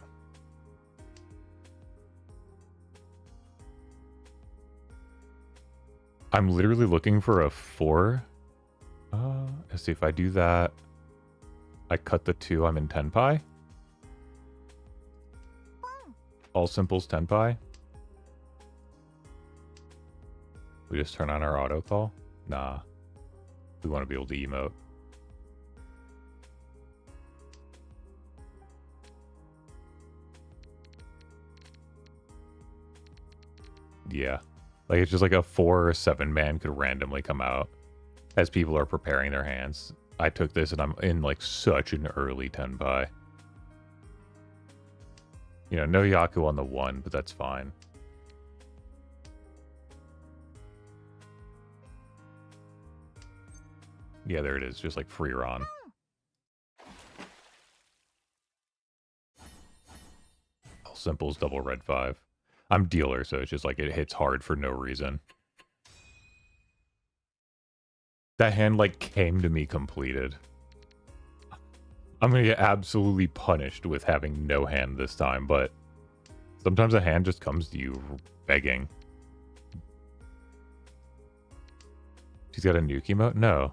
I'm literally looking for a 4. Let's see if I do that. I cut the 2. I'm in Tenpai. All simples Tenpai. We just turn on our auto call? Nah. We want to be able to emote. Yeah. Like, it's just like a 4 or 7 man could randomly come out as people are preparing their hands. I took this and I'm in, like, such an early Tenpai. You know, no Yaku on the 1, but that's fine. Yeah, there it is. Just like free Ron. All simples, double red 5. I'm dealer, so it's just like it hits hard for no reason. That hand, like, came to me completed. I'm gonna get absolutely punished with having no hand this time, but sometimes a hand just comes to you begging. She's got a nuke emote? No.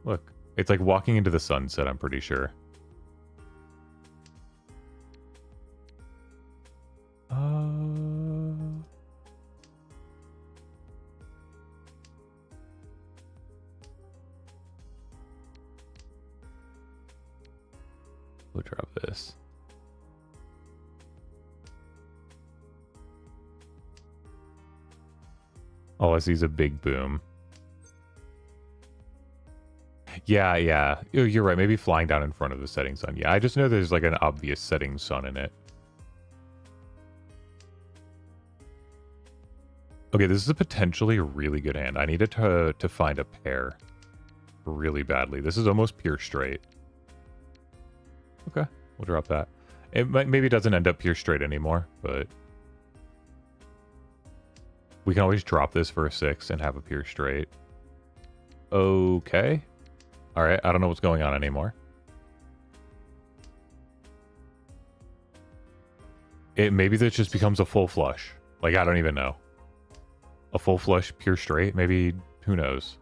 Look, it's like walking into the sunset, I'm pretty sure. We'll drop this. All I see is a big boom. Yeah, yeah. You're right. Maybe flying down in front of the setting sun. Yeah, I just know there's like an obvious setting sun in it. Okay, this is a potentially really good hand. I needed to find a pair really badly. This is almost pure straight. Okay, we'll drop that. It maybe doesn't end up pure straight anymore, but we can always drop this for a 6 and have a pure straight. Okay. All right, I don't know what's going on anymore. Maybe this just becomes a full flush. Like, I don't even know. A full flush pure straight? Maybe, who knows?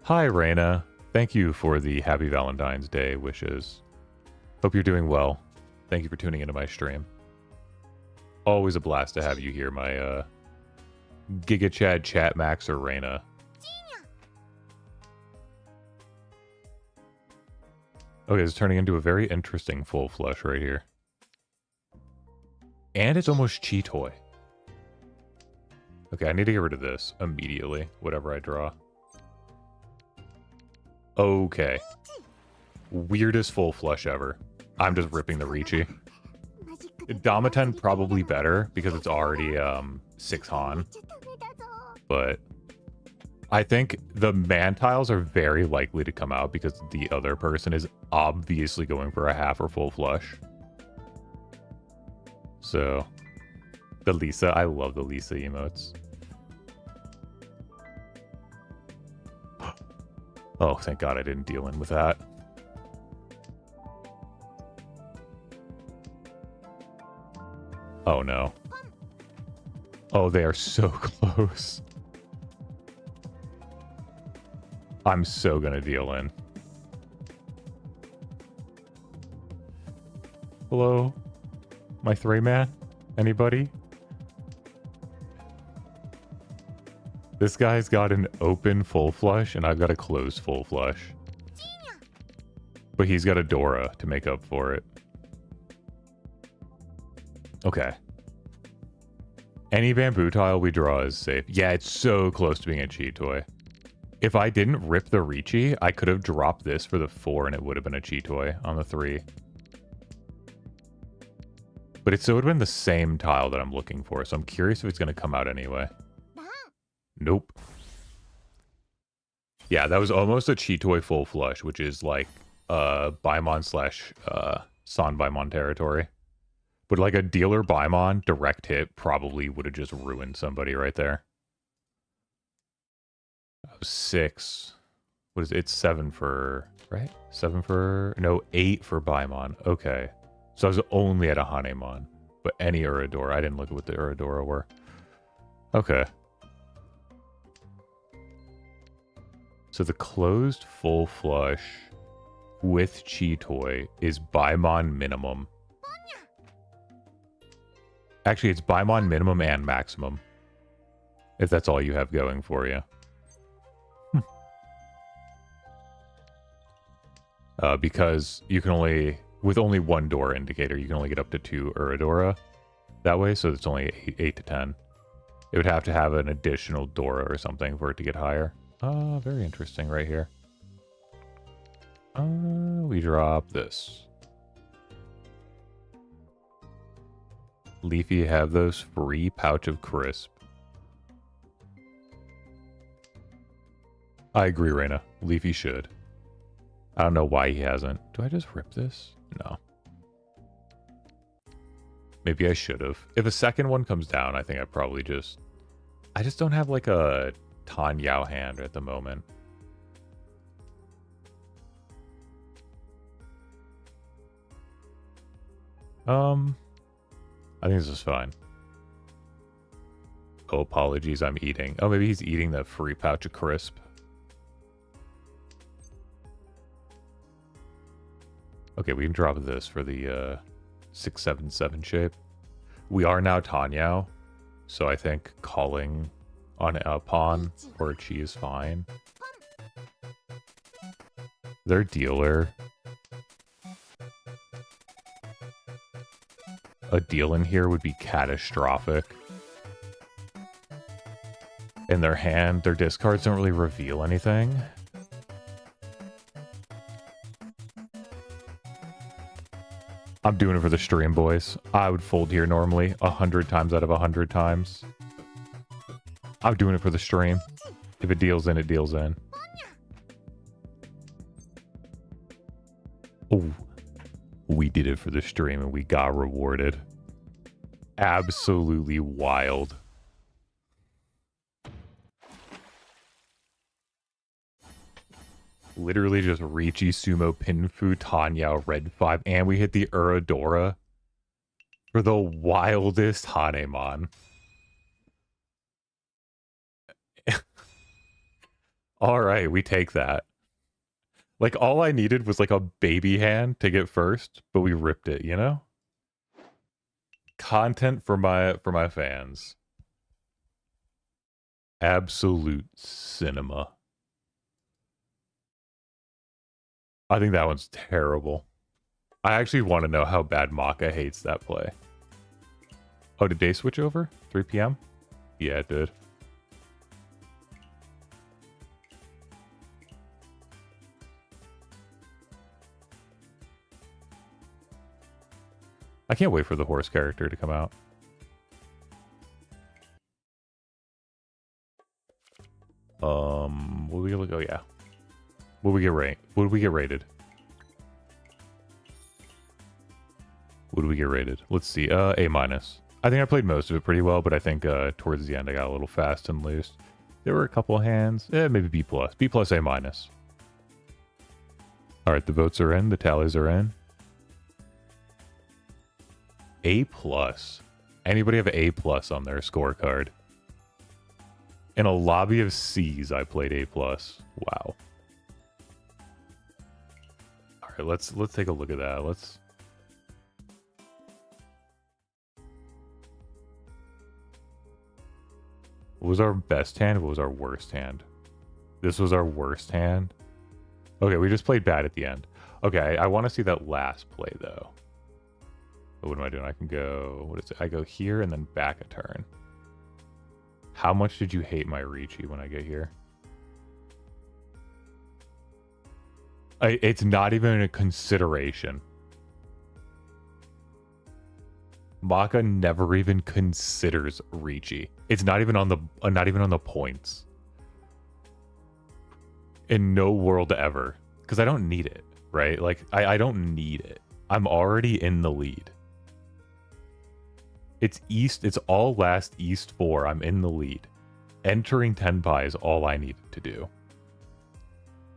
Hi, Raina. Thank you for the happy Valentine's Day wishes. Hope you're doing well. Thank you for tuning into my stream. Always a blast to have you here, my Giga Chad, Chat Max, or Raina. Okay, it's turning into a very interesting full flush right here. And it's almost Chi Toy. Okay, I need to get rid of this immediately, whatever I draw. Okay. Weirdest full flush ever. I'm just ripping the Riichi. Damaten probably better because it's already 6 Han. But I think the man tiles are very likely to come out because the other person is obviously going for a half or full flush. So, the Lisa, I love the Lisa emotes. Oh, thank God I didn't deal in with that. Oh no. Oh, they are so close. I'm so gonna deal in. Hello? My 3-man? Anybody? This guy's got an open full flush, and I've got a closed full flush. But he's got a Dora to make up for it. Okay. Any bamboo tile we draw is safe. Yeah, it's so close to being a Chi Toy. If I didn't rip the Riichi, I could have dropped this for the 4 and it would have been a Chi Toy on the 3. But it still would have been the same tile that I'm looking for, so I'm curious if it's going to come out anyway. Nope. Yeah, that was almost a Chi Toy full flush, which is like Baimon slash San Baimon territory. But like a dealer Baimon direct hit probably would have just ruined somebody right there. 6. What is it? It's 7 for, right? 7 for, no, 8 for Baimon. Okay. So I was only at a Hanemon. But any Uradora. I didn't look at what the Uradora were. Okay. So the closed full flush with Chi Toy is Baimon minimum. Actually, it's Baimon minimum and maximum. If that's all you have going for you. Because you can only, with only 1 Dora indicator, you can only get up to 2 Uradora that way, so it's only 8 to 10. It would have to have an additional Dora or something for it to get higher. Very interesting right here. We drop this. Leafy have those free pouch of crisp. I agree, Raina. Leafy should. I don't know why he hasn't. Do I just rip this? No. Maybe I should have. If a second one comes down, I think I probably just... I just don't have like a Tan Yao hand at the moment. I think this is fine. Oh, apologies, I'm eating. Oh, maybe he's eating the free pouch of crisp. Okay, we can drop this for the 677 shape. We are now Tanyao, so I think calling on a pawn or a Chi is fine. Their dealer. A deal in here would be catastrophic. In their hand, their discards don't really reveal anything. I'm doing it for the stream, boys. I would fold here normally 100 times out of 100 times. I'm doing it for the stream. If it deals in, it deals in. Oh, we did it for the stream and we got rewarded. Absolutely wild. Literally just Riichi, Sumo, Pinfu, Tanya, Red 5, and we hit the Uradora for the wildest Hanemon. All right, we take that. Like, all I needed was like a baby hand to get first, but we ripped it, you know? Content for my fans. Absolute cinema. I think that one's terrible. I actually want to know how bad Maka hates that play. Oh, did day switch over? 3 p.m.? Yeah, it did. I can't wait for the horse character to come out. What we look? Oh yeah. What we get ranked? What did we get rated? What did we get rated? Let's see. A minus. I think I played most of it pretty well, but I think towards the end I got a little fast and loose. There were a couple of hands. Maybe B plus. B plus, A minus. All right, the votes are in. The tallies are in. A plus. Anybody have A plus on their scorecard? In a lobby of C's, I played A plus. Wow. All right, let's take a look at that. What was our best hand? What was our worst hand? This was our worst hand. Okay, we just played bad at the end. Okay, I want to see that last play though. What am I doing? I can go, what is it? I go here and then back a turn. How much did you hate my Riichi when I get here? It's not even a consideration. Maka never even considers Riichi. It's not even on the points. In no world ever. Because I don't need it, right? Like, I don't need it. I'm already in the lead. It's East. It's all last East 4. I'm in the lead. Entering Tenpai is all I needed to do.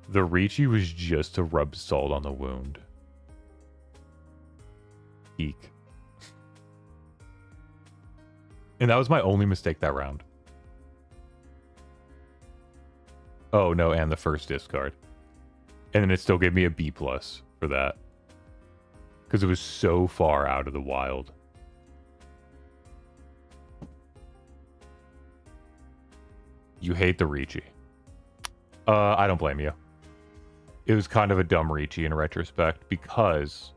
The Riichi was just to rub salt on the wound. Eek. And that was my only mistake that round. Oh, no, and the first discard. And then it still gave me a B plus for that. Because it was so far out of the wild. You hate the Riichi. I don't blame you. It was kind of a dumb Riichi in retrospect because,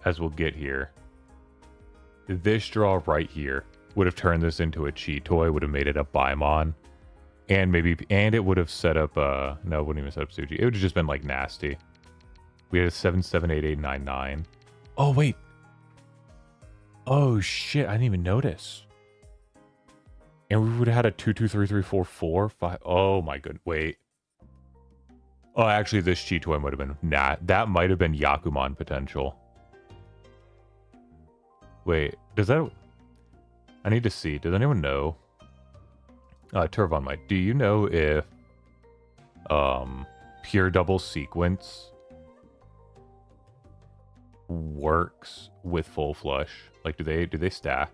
as we'll get here, this draw right here would have turned this into a cheat toy, would have made it a Baimon, and it would have set up, no, it wouldn't even set up Suji. It would have just been like nasty. We had a 7, 7, 8, 8, 9, 9. Oh, wait. Oh, shit. I didn't even notice. And we would have had a 2, 2, 3, 3, 4, 4, 5. Oh, my goodness. Wait. Oh, actually, this cheat toy would have been... Nah, that might have been Yakuman potential. Wait, does that... I need to see. Does anyone know? Turvon might. Do you know if... pure double sequence... works with full flush? Like, do they stack?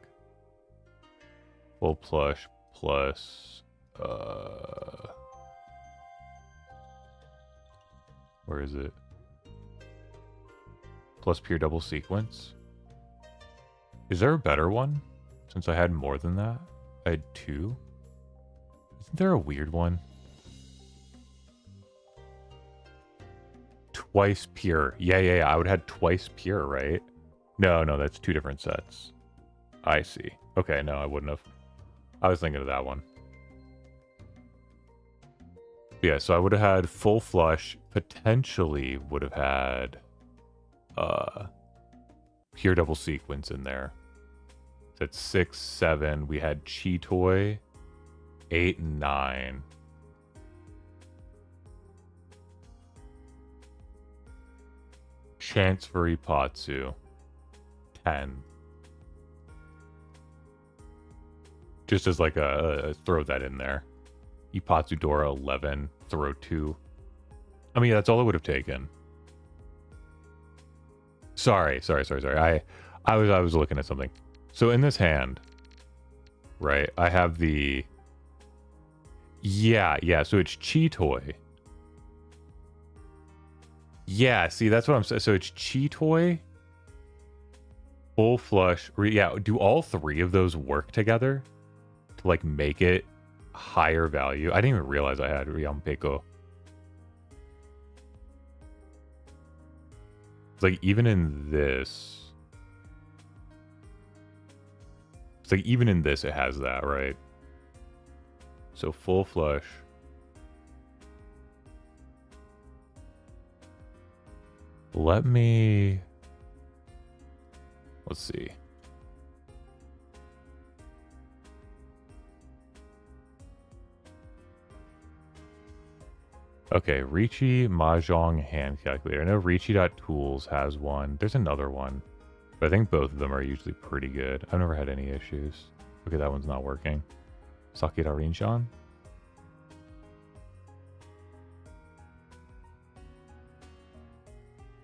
Full flush plus... where is it? Plus pure double sequence? Is there a better one? Since I had more than that? I had 2? Isn't there a weird one? Twice pure. Yeah. I would have had twice pure, right? No, that's 2 different sets. I see. Okay, no, I wouldn't have. I was thinking of that one. Yeah, so I would have had full flush, potentially would have had pure double sequence in there. So that's 6, 7. We had Chi Toy, 8, 9. Chance for Ipatsu, 10. Just as like a throw that in there. Ipatsu Dora, 11. Throw 2. I mean, that's all it would have taken. Sorry. I was looking at something. So in this hand, right, I have the... Yeah, yeah. So it's chi toy. Yeah, see, that's what I'm saying. So it's chi toy, full flush. Yeah, do all three of those work together to like make it higher value? I didn't even realize I had Riampeko. It's like even in this. It's like even in this it has that, right? So full flush. Let's see. Okay, Riichi Mahjong hand calculator. I know Riichi.tools has one. There's another one. But I think both of them are usually pretty good. I've never had any issues. Okay, that one's not working. Sakura Rinshan?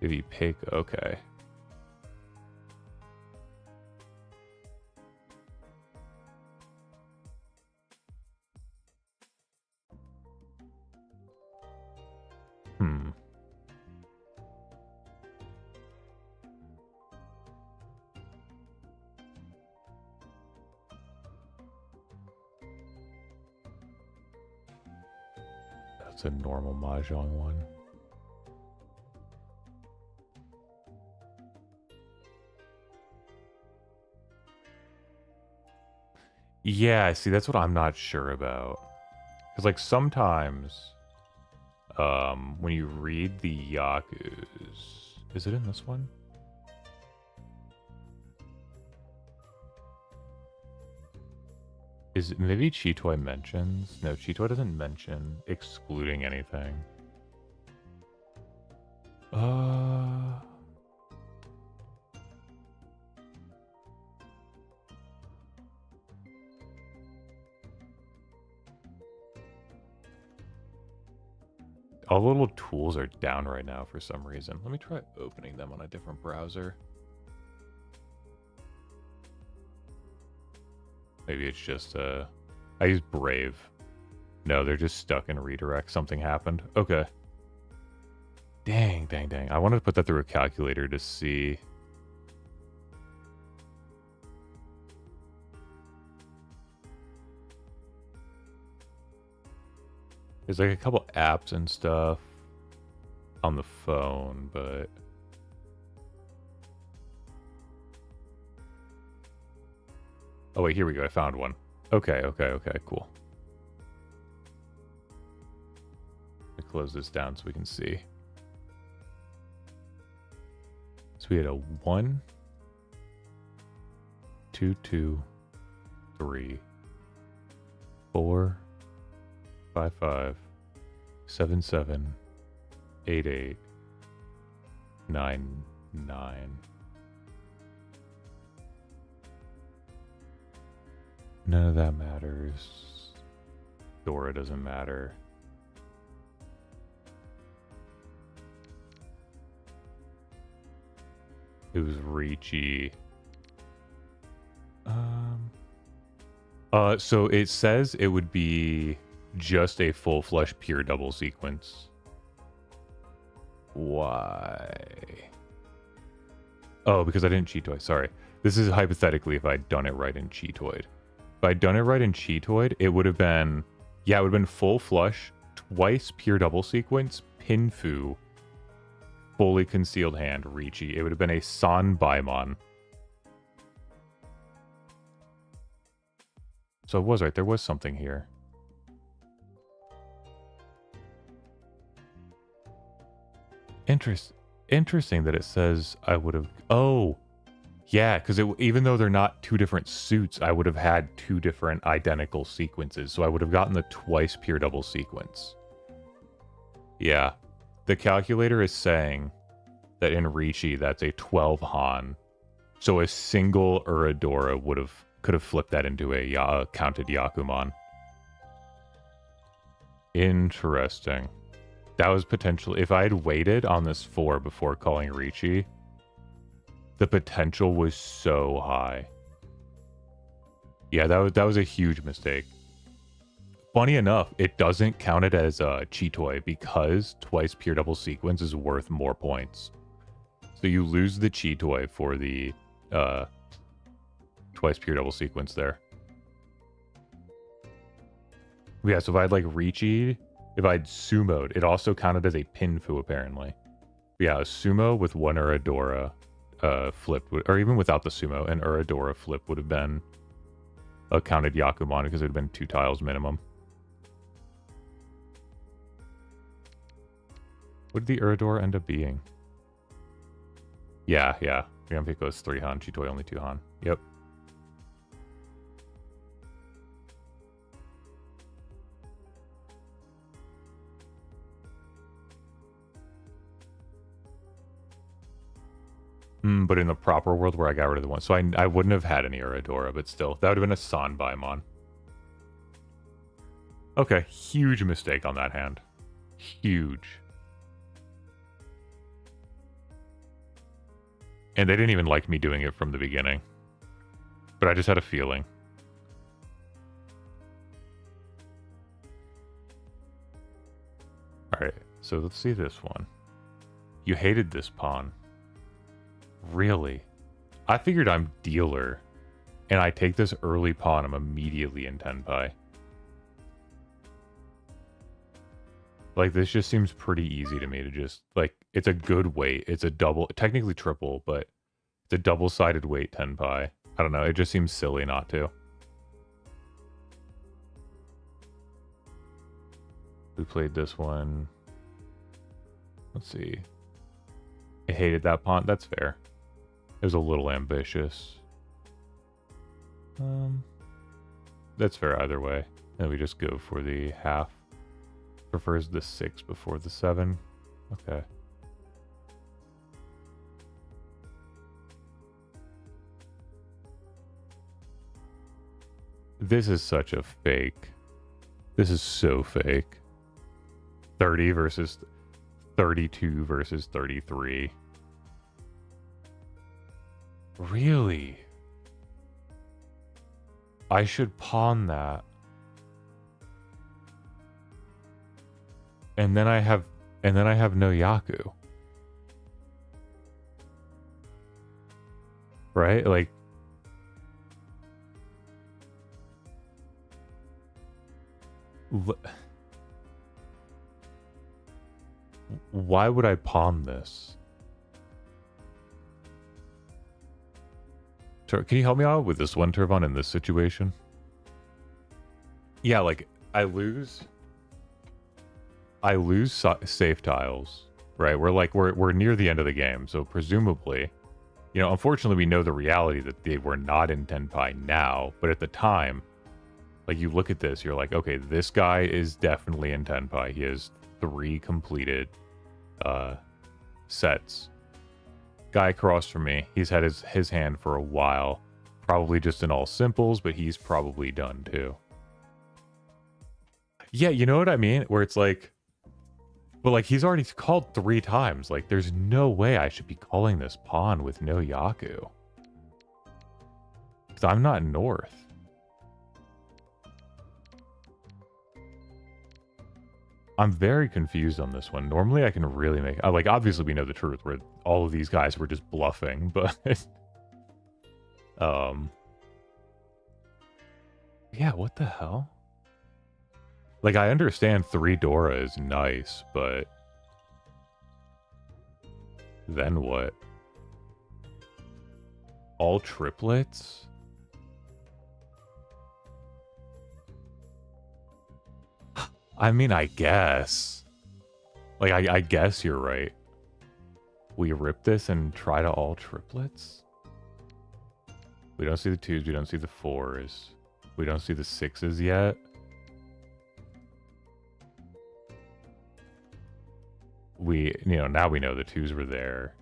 If you pick, okay. That's a normal Mahjong one. Yeah, see, that's what I'm not sure about. Because, like, sometimes, when you read the Yakus... Is it in this one? Is maybe Chitoi mentions? No, Chitoi doesn't mention excluding anything. All the little tools are down right now for some reason. Let me try opening them on a different browser. Maybe it's just, I use Brave. No, they're just stuck in redirect. Something happened. Okay. Dang, dang, dang. I wanted to put that through a calculator to see. There's like a couple apps and stuff on the phone, but... Oh, wait, here we go. I found one. Okay, okay, okay, cool. Let me close this down so we can see. So we had a 1, 2, 2, 3, 4, 5, 5, 7, 7, 8, 8, 9, 9. None of that matters. Dora doesn't matter. It was Riichi. So it says it would be just a full flush pure double sequence. Why? Oh, because I didn't cheatoid. Sorry. This is hypothetically if I'd done it right in cheatoid. If I'd done it right in cheatoid, it would have been... Yeah, it would have been full flush, twice pure double sequence, Pinfu, fully concealed hand, Riichi. It would have been a San Baimon. So I was right. There was something here. Interesting that it says I would have... Oh, yeah, because even though they're not two different suits, I would have had two different identical sequences. So I would have gotten the twice pure double sequence. Yeah. The calculator is saying that in Riichi, that's a 12 Han. So a single Uradora could have flipped that into a counted Yakuman. Interesting. That was potentially... If I had waited on this 4 before calling Riichi, the potential was so high. Yeah, that was a huge mistake. Funny enough, it doesn't count it as a Chitoi because twice pure double sequence is worth more points. So you lose the Chitoi for the twice pure double sequence there. Yeah, so if I had like Riichi, if I had sumoed, it also counted as a Pinfu apparently. But yeah, a sumo with one Uradora flip, or even without the sumo, an Uradora flip would have been a counted Yakuman because it would have been 2 tiles minimum. What did the Uradora end up being? Yeah. Yampiko is 3 Han, Chitoi only 2 Han. Yep. But in the proper world where I got rid of the one. So I wouldn't have had any Uradora, but still. That would have been a Sanbaimon. Okay, huge mistake on that hand. Huge. And they didn't even like me doing it from the beginning. But I just had a feeling. Alright, so let's see this one. You hated this pawn. Really? I figured I'm dealer. And I take this early pawn, I'm immediately in Tenpai. Like, this just seems pretty easy to me to just, like, it's a good weight. It's a double, technically triple, but it's a double-sided weight Tenpai. I don't know, it just seems silly not to. We played this one. Let's see. I hated that pawn, that's fair. It was a little ambitious. That's fair either way. And we just go for the half. Prefers the 6 before the 7. Okay. This is such a fake. This is so fake. 30 versus 32 versus 33. Really? I should pawn that. And then I have no Yaku. Right? Like, why would I pawn this? Can you help me out with this one, Turvan, in this situation? Yeah, like, I lose safe tiles, right? We're near the end of the game, so presumably, you know, unfortunately we know the reality that they were not in Tenpai now, but at the time, like, you look at this, you're like, okay, this guy is definitely in Tenpai. He has 3 completed sets. Guy across from me, he's had his hand for a while. Probably just in all simples, but he's probably done too. Yeah, you know what I mean? Where it's like, but like, he's already called 3 times. Like, there's no way I should be calling this pawn with no Yaku. Because I'm not north. I'm very confused on this one. Normally I can really make... like, obviously we know the truth, where all of these guys were just bluffing, but... yeah, what the hell? Like, I understand 3 Dora is nice, but... then what? All triplets? I mean, I guess. Like, I guess you're right. We rip this and try to all triplets? We don't see the 2s, we don't see the 4s. We don't see the 6s yet. You know, now we know the 2s were there.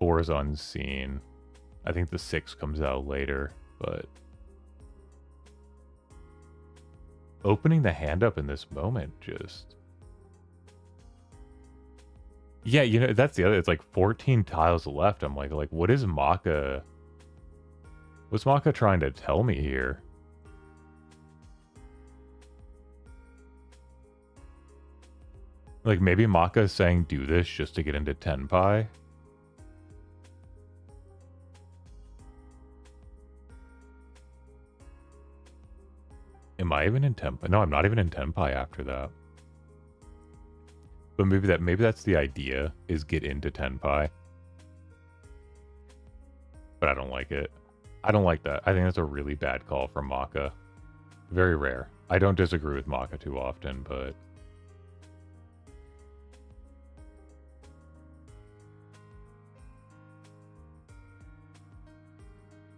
4's unseen. I think the 6 comes out later, but... opening the hand up in this moment just... yeah, you know, that's the other... it's like 14 tiles left. I'm like, what is Maka... what's Maka trying to tell me here? Like, maybe Maka is saying do this just to get into Tenpai. Am I even in Tenpai? No, I'm not even in Tenpai after that. But maybe that's the idea, is get into Tenpai. But I don't like it. I don't like that. I think that's a really bad call from Maka. Very rare. I don't disagree with Maka too often, but...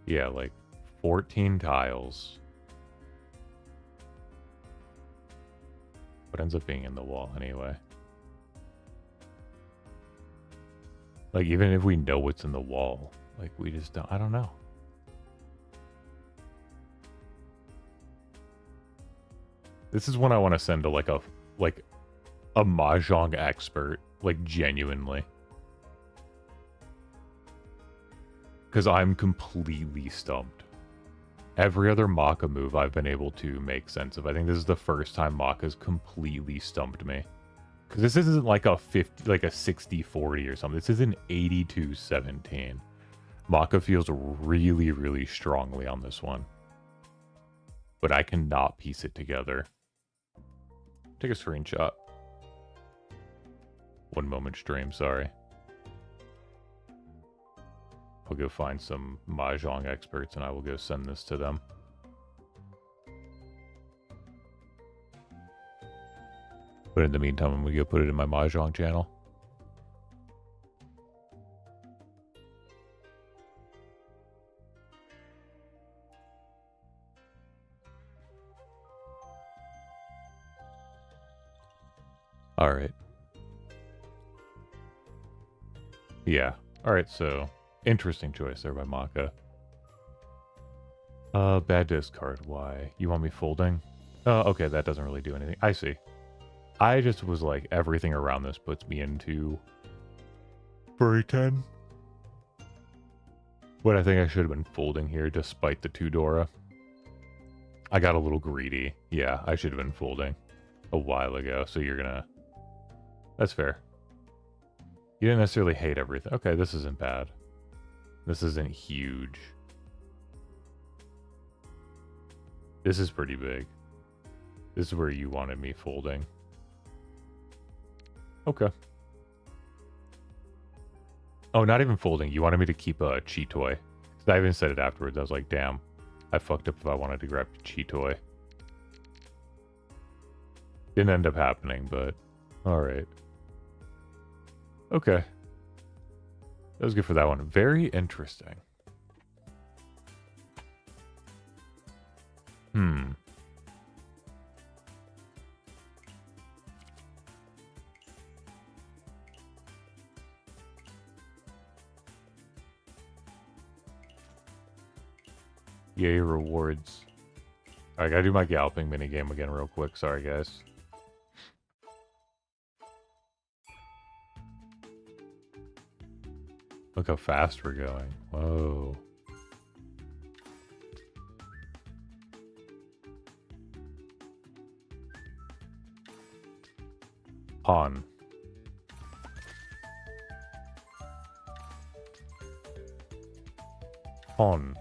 yeah, like 14 tiles. What ends up being in the wall anyway? Like, even if we know what's in the wall, like, we just don't... I don't know. This is one I want to send to, like a Mahjong expert. Like, genuinely. Because I'm completely stumped. Every other Maka move I've been able to make sense of. I think this is the first time Maka's completely stumped me. Because this isn't like a 60-40 or something. This is an 82-17. Maka feels really, really strongly on this one. But I cannot piece it together. Take a screenshot. 1 moment stream, sorry. I'll go find some Mahjong experts and I will go send this to them. But in the meantime, I'm going to go put it in my Mahjong channel. Alright. Yeah. Alright, so... interesting choice there by Maka. Bad discard. Why? You want me folding? Okay, that doesn't really do anything. I see. I just was like, everything around this puts me into... furry 10. But I think I should have been folding here, despite the 2 Dora. I got a little greedy. Yeah, I should have been folding a while ago, so you're gonna... that's fair. You didn't necessarily hate everything. Okay, this isn't bad. This isn't huge. This is pretty big. This is where you wanted me folding. Okay. Oh, not even folding. You wanted me to keep a Chi Toy. I even said it afterwards. I was like, damn. I fucked up if I wanted to grab Chi Toy. Didn't end up happening, but... alright. Okay. That was good for that one. Very interesting. Yay, rewards. Alright, gotta do my galloping minigame again real quick. Sorry, guys. Look how fast we're going. Whoa. Pawn. Pawn.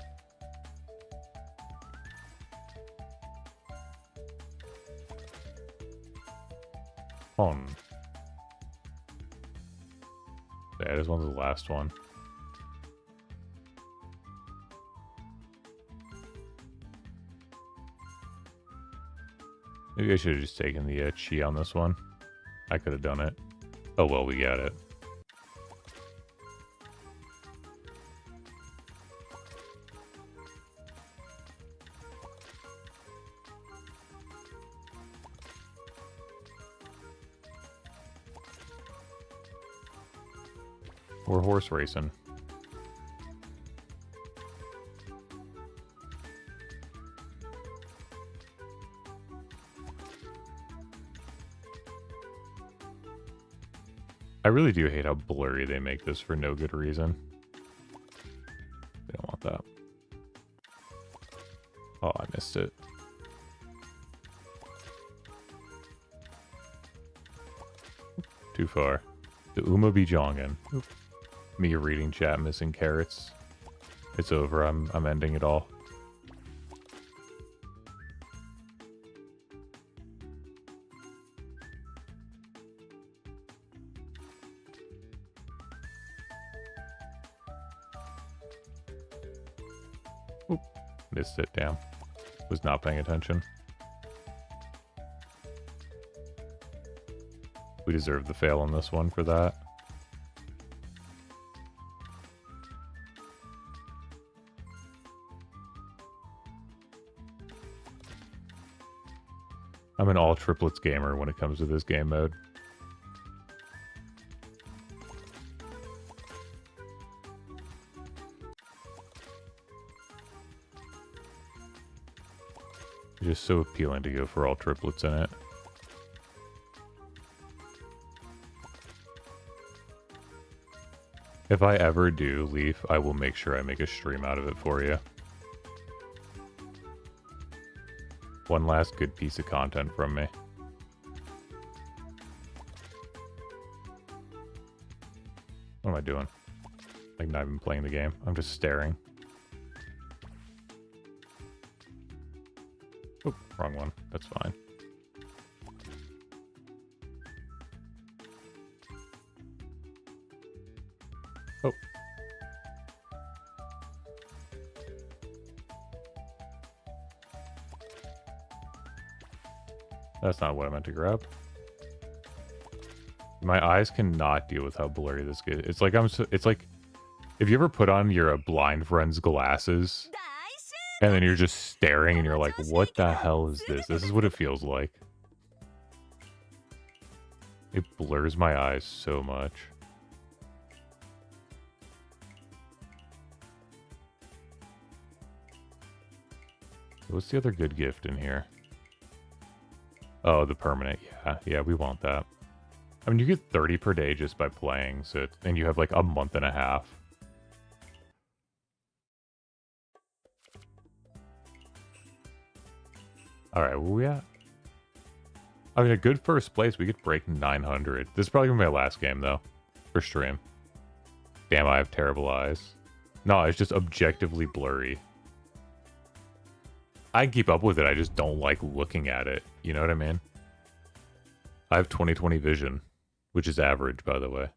Pawn. Yeah, this one's the last one. Maybe I should have just taken the Chi on this one. I could have done it. Oh well, we got it. We're horse racing. I really do hate how blurry they make this for no good reason. They don't want that. Oh, I missed it. Too far. The Uma be jongin. Me reading chat, missing carrots. It's over. I'm ending it all. Oop. Missed it, damn. Was not paying attention. We deserve the fail on this one for that. I'm an all triplets gamer when it comes to this game mode. It's just so appealing to go for all triplets in it. If I ever do Leaf, I will make sure I make a stream out of it for you. One last good piece of content from me. What am I doing? Like, not even playing the game. I'm just staring. Oh, wrong one. That's fine. Oh. That's not what I meant to grab. My eyes cannot deal with how blurry this is. It's like it's like if you ever put on your blind friend's glasses and then you're just staring and you're like, what the hell is this? This is what it feels like. It blurs my eyes so much. What's the other good gift in here? Oh, the permanent. Yeah, we want that. I mean, you get 30 per day just by playing, so and you have like a month and a half. Alright, where we at? I mean, a good first place, we could break 900. This is probably gonna be my last game, though, for stream. Damn, I have terrible eyes. No, it's just objectively blurry. I can keep up with it, I just don't like looking at it. You know what I mean? I have 20/20 vision, which is average, by the way.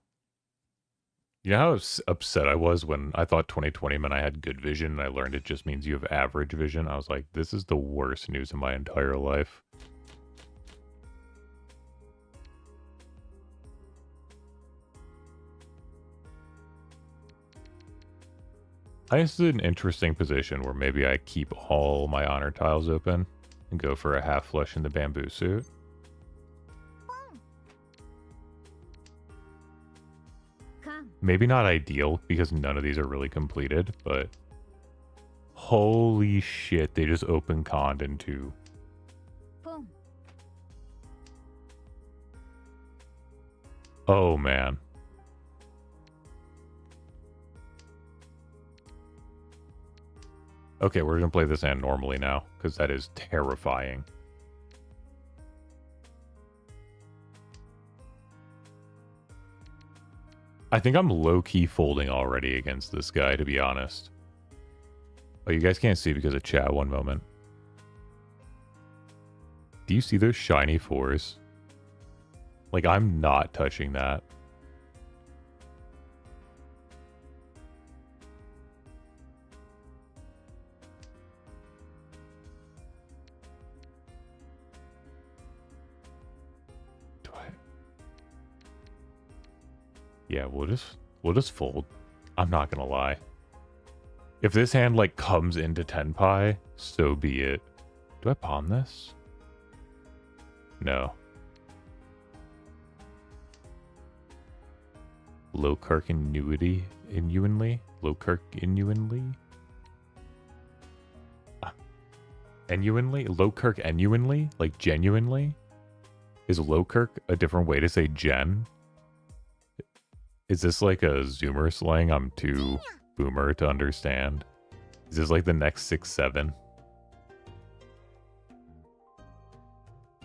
You know how upset I was when I thought 20/20 meant I had good vision, and I learned it just means you have average vision? I was like, this is the worst news in my entire life. I think this is an interesting position where maybe I keep all my honor tiles open and go for a half flush in the bamboo suit. Maybe not ideal because none of these are really completed, but holy shit, they just open conned into. Oh man. Okay, we're gonna play this hand normally now, because that is terrifying. I think I'm low-key folding already against this guy, to be honest. Oh, you guys can't see because of chat. One moment. Do you see those shiny fours? Like, I'm not touching that. Yeah, we'll just fold. I'm not gonna lie. If this hand like comes into 10 pi, so be it. Do I palm this? No. Low Kirk Inuinly? Low Kirk Inuinly? Enuinely? Low Kirk Enuinly? Like genuinely? Is Low Kirk a different way to say gen? Is this like a Zoomer slang I'm too boomer to understand? Is this like the next 6-7?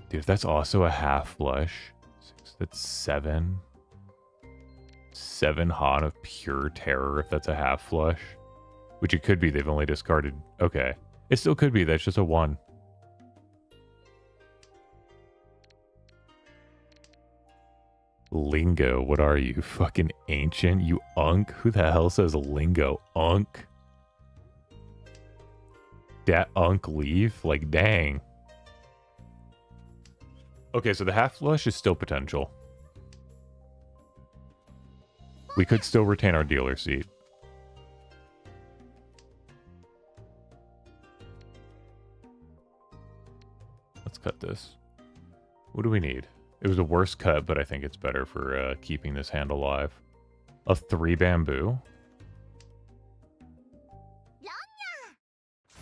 Dude, if that's also a half flush. 6, That's 7. 7 Han of pure terror if that's a half flush. Which it could be. They've only discarded. Okay. It still could be. That's just a 1. Lingo. What are you? Fucking ancient? You unk? Who the hell says lingo? Unk? Dat unk leave? Like, dang. Okay, so the half flush is still potential. We could still retain our dealer seat. Let's cut this. What do we need? It was a worse cut, but I think it's better for keeping this hand alive. A 3 bamboo.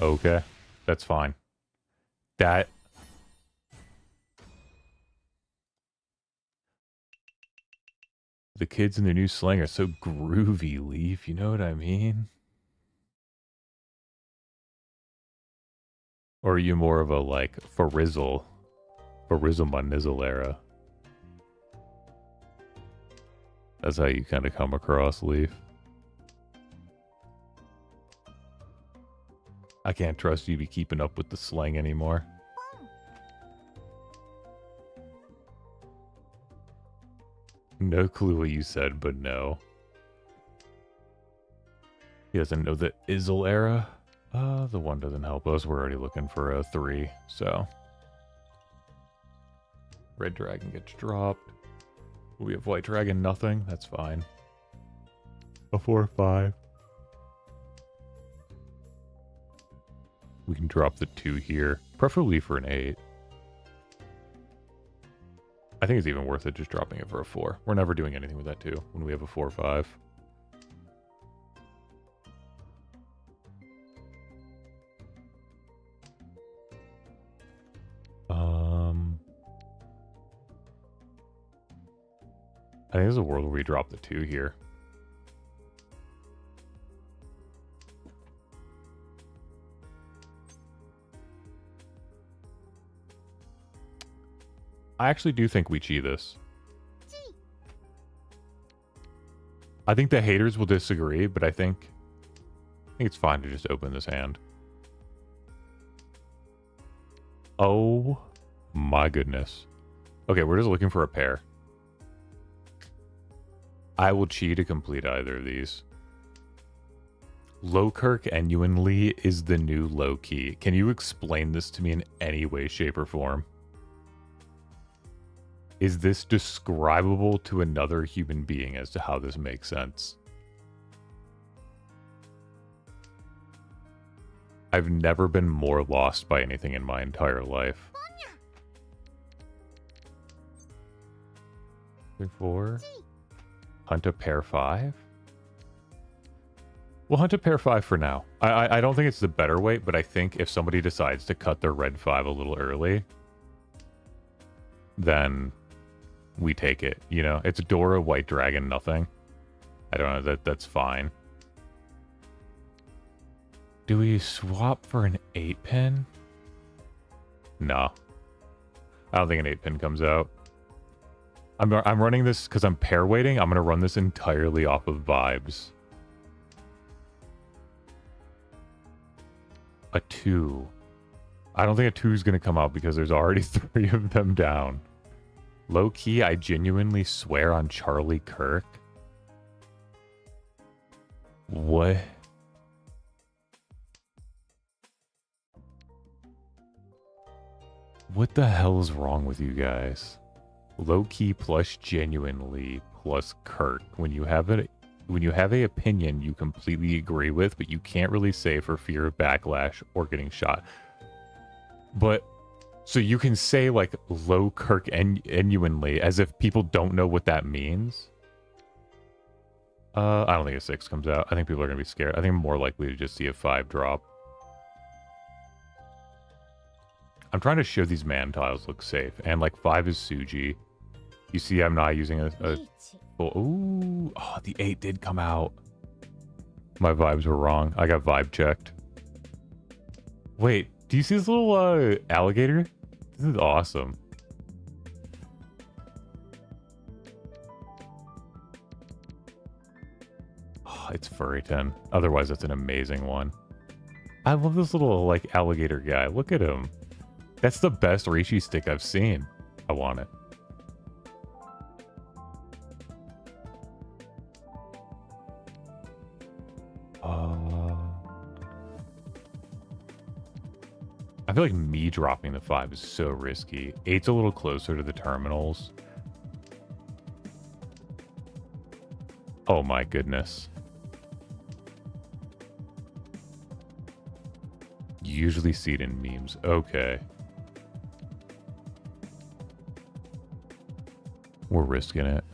Okay, that's fine. That... The kids in the new slang are so groovy, Leaf. You know what I mean? Or are you more of a, like, Farizzle my nizzle era? That's how you kind of come across, Leaf. I can't trust you to be keeping up with the slang anymore. No clue what you said, but no. He doesn't know the Izzle era. The 1 doesn't help us. We're already looking for a 3, so. Red dragon gets dropped. We have white dragon, nothing. That's fine. A 4/5. We can drop the 2 here, preferably for an 8. I think it's even worth it just dropping it for a 4. We're never doing anything with that 2 when we have a 4/5. I think there's a world where we drop the 2 here. I actually do think we cheat this. I think the haters will disagree, but I think it's fine to just open this hand. Oh my goodness. Okay, we're just looking for a pair. I will cheat to complete either of these. Lowkirk genuinely is the new low-key. Can you explain this to me in any way, shape, or form? Is this describable to another human being as to how this makes sense? I've never been more lost by anything in my entire life. 3/4. Hunt a pair 5? We'll hunt a pair 5 for now. I don't think it's the better way, but I think if somebody decides to cut their red 5 a little early, then we take it. You know, it's Dora, white dragon, nothing. I don't know, that's fine. Do we swap for an 8-pin? No. I don't think an 8-pin comes out. I'm running this because I'm pair waiting. I'm going to run this entirely off of vibes. A 2. I don't think a 2 is going to come out because there's already 3 of them down. Low key, I genuinely swear on Charlie Kirk. What? What the hell is wrong with you guys? Low key plus genuinely plus Kirk. When you have a opinion you completely agree with, but you can't really say for fear of backlash or getting shot. But so you can say like low Kirk genuinely as if people don't know what that means. I don't think a 6 comes out. I think people are gonna be scared. I think I'm more likely to just see a 5 drop. I'm trying to show these man tiles look safe, and like 5 is Suji. You see, I'm not using a ooh, oh, the 8 did come out. My vibes were wrong. I got vibe checked. Wait, do you see this little alligator? This is awesome. Oh, it's Furryton. Otherwise, that's an amazing one. I love this little, like, alligator guy. Look at him. That's the best Riichi stick I've seen. I want it. I feel like me dropping the 5 is so risky. 8's a little closer to the terminals. Oh my goodness. You usually see it in memes. Okay. We're risking it.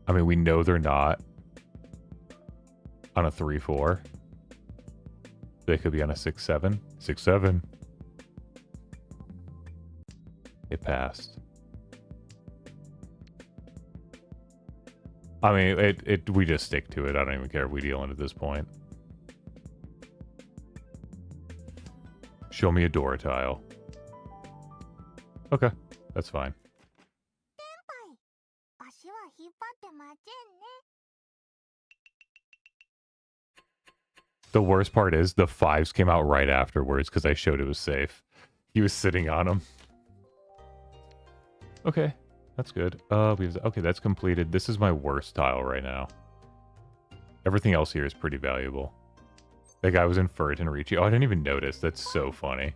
I mean, we know they're not on a 3-4. They could be on a 6-7. 6-7. It passed. I mean, we just stick to it. I don't even care if we deal in at this point. Show me a door tile. Okay, that's fine. The worst part is the 5s came out right afterwards because I showed it was safe. He was sitting on them. Okay, that's good. Okay, that's completed. This is my worst tile right now. Everything else here is pretty valuable. That guy was in Furryton Riichi. Oh, I didn't even notice. That's so funny.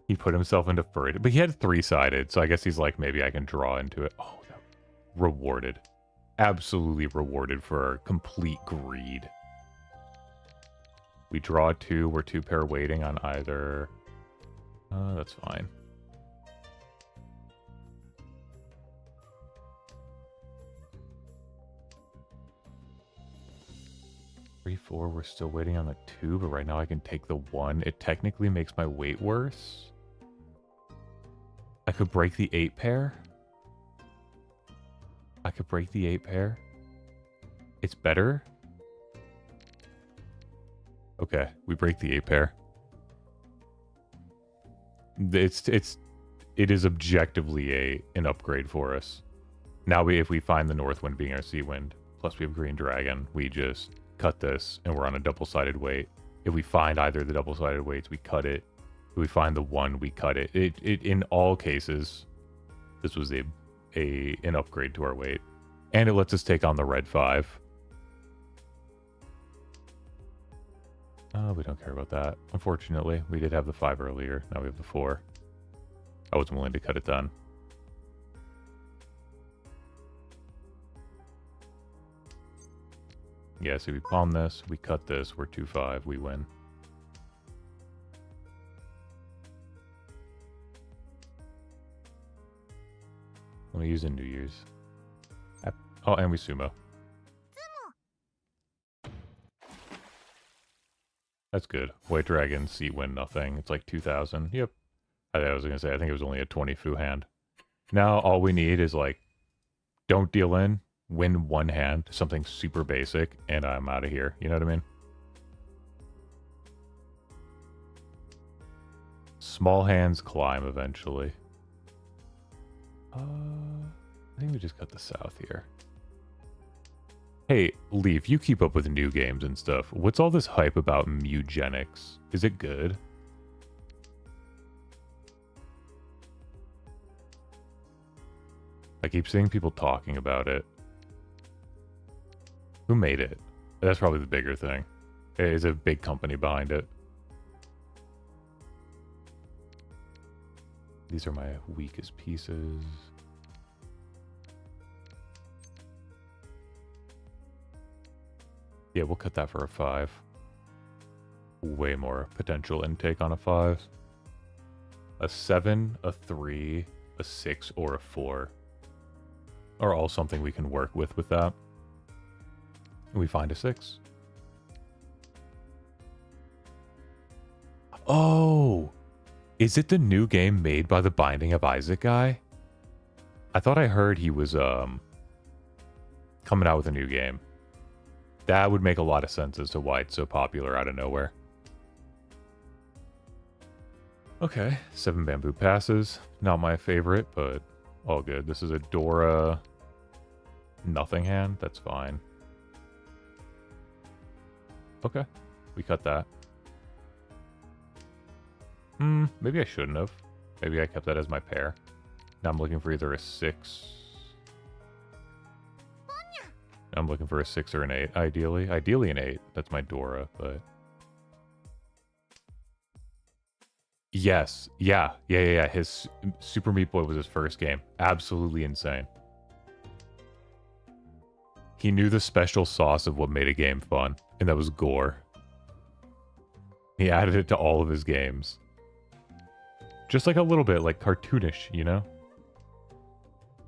He put himself into Furryton. But he had 3-sided, so I guess he's like, maybe I can draw into it. Oh, no. Rewarded. Absolutely rewarded for our complete greed. We draw 2. We're 2-pair waiting on either. That's fine. Three, 4, we're still waiting on the 2, but right now I can take the 1. It technically makes my weight worse. I could break the 8-pair. I could break the 8-pair. It's better. Okay, we break the 8-pair. It is objectively an upgrade for us. Now if we find the North Wind being our Sea Wind, plus we have Green Dragon, we just cut this and we're on a double-sided weight. If we find either of the double-sided weights, we cut it. If we find the 1, we cut it. It in all cases, this was an upgrade to our weight. And it lets us take on the red 5. We don't care about that. Unfortunately, we did have the 5 earlier. Now we have the 4. I wasn't willing to cut it down. Yeah, so we palm this, we cut this, we're 2-5, we win. Let me use a New Year's. Oh, and we sumo. That's good. White Dragon, seat win, nothing. It's like 2,000. Yep. I was going to say, I think it was only a 20 fu hand. Now all we need is like, don't deal in, win 1 hand, something super basic, and I'm out of here. You know what I mean? Small hands climb eventually. I think we just cut the south here. Hey, Leaf, you keep up with new games and stuff. What's all this hype about Mugenics? Is it good? I keep seeing people talking about it. Who made it? That's probably the bigger thing. Is a big company behind it. These are my weakest pieces. Yeah, we'll cut that for a 5. Way more potential intake on a 5. A 7, a 3, a 6, or a 4 are all something we can work with that. And we find a 6. Oh! Is it the new game made by the Binding of Isaac guy? I thought I heard he was coming out with a new game. That would make a lot of sense as to why it's so popular out of nowhere. Okay, 7 bamboo passes. Not my favorite, but all good. This is a Dora nothing hand. That's fine. Okay, we cut that. Maybe I shouldn't have. Maybe I kept that as my pair. Now I'm looking for either a 6. I'm looking for a 6 or an 8, ideally. Ideally an 8. That's my Dora, but... Yes. Yeah. His Super Meat Boy was his first game. Absolutely insane. He knew the special sauce of what made a game fun, and that was gore. He added it to all of his games. Just like a little bit, like cartoonish, you know?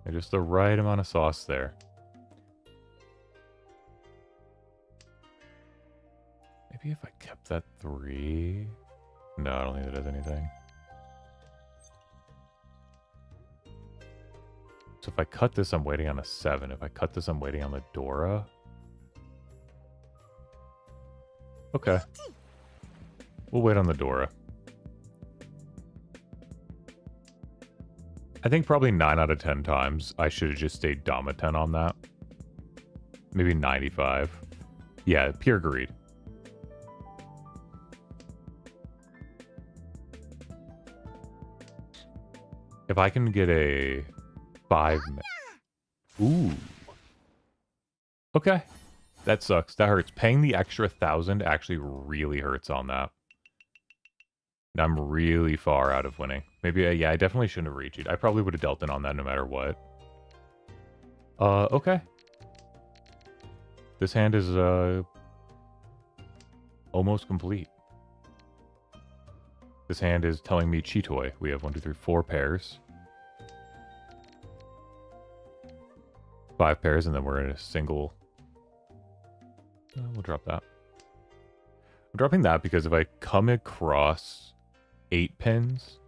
And just the right amount of sauce there. Maybe if I kept that 3... No, I don't think that does anything. So if I cut this, I'm waiting on a 7. If I cut this, I'm waiting on the Dora. Okay. We'll wait on the Dora. I think probably 9 out of 10 times I should have just stayed Dama 10 on that. Maybe 95. Yeah, pure greed. If I can get a 5... Ooh. Okay. That sucks. That hurts. Paying the extra 1,000 actually really hurts on that. And I'm really far out of winning. Maybe, yeah, I definitely shouldn't have reached it. I probably would have dealt in on that no matter what. Okay. This hand is, almost complete. This hand is telling me Chitoy. We have 1, 2, 3, 4 pairs. 5 pairs, and then we're in a single... we'll drop that. I'm dropping that because if I come across 8 pins,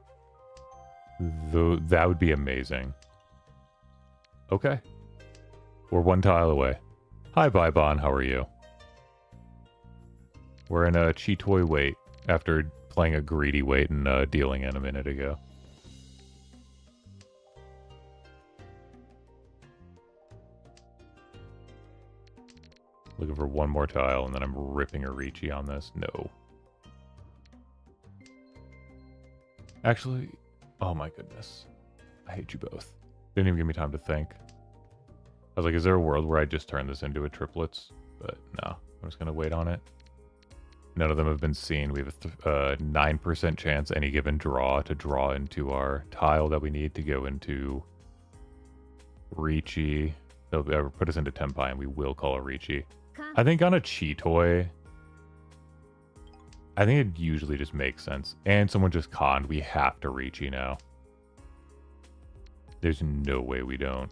that would be amazing. Okay. We're 1 tile away. Hi, Baibon. How are you? We're in a Chitoy wait after playing a greedy wait and dealing in a minute ago. Looking for 1 more tile, and then I'm ripping a Riichi on this. No. Actually, oh my goodness. I hate you both. Didn't even give me time to think. I was like, is there a world where I just turn this into a triplets? But no, I'm just going to wait on it. None of them have been seen. We have a 9% chance any given draw to draw into our tile that we need to go into Riichi. They'll ever put us into Tenpai, and we will call a Riichi. I think on a Chitoy, I think it usually just makes sense. And someone just conned. We have to Riichi now. There's no way we don't.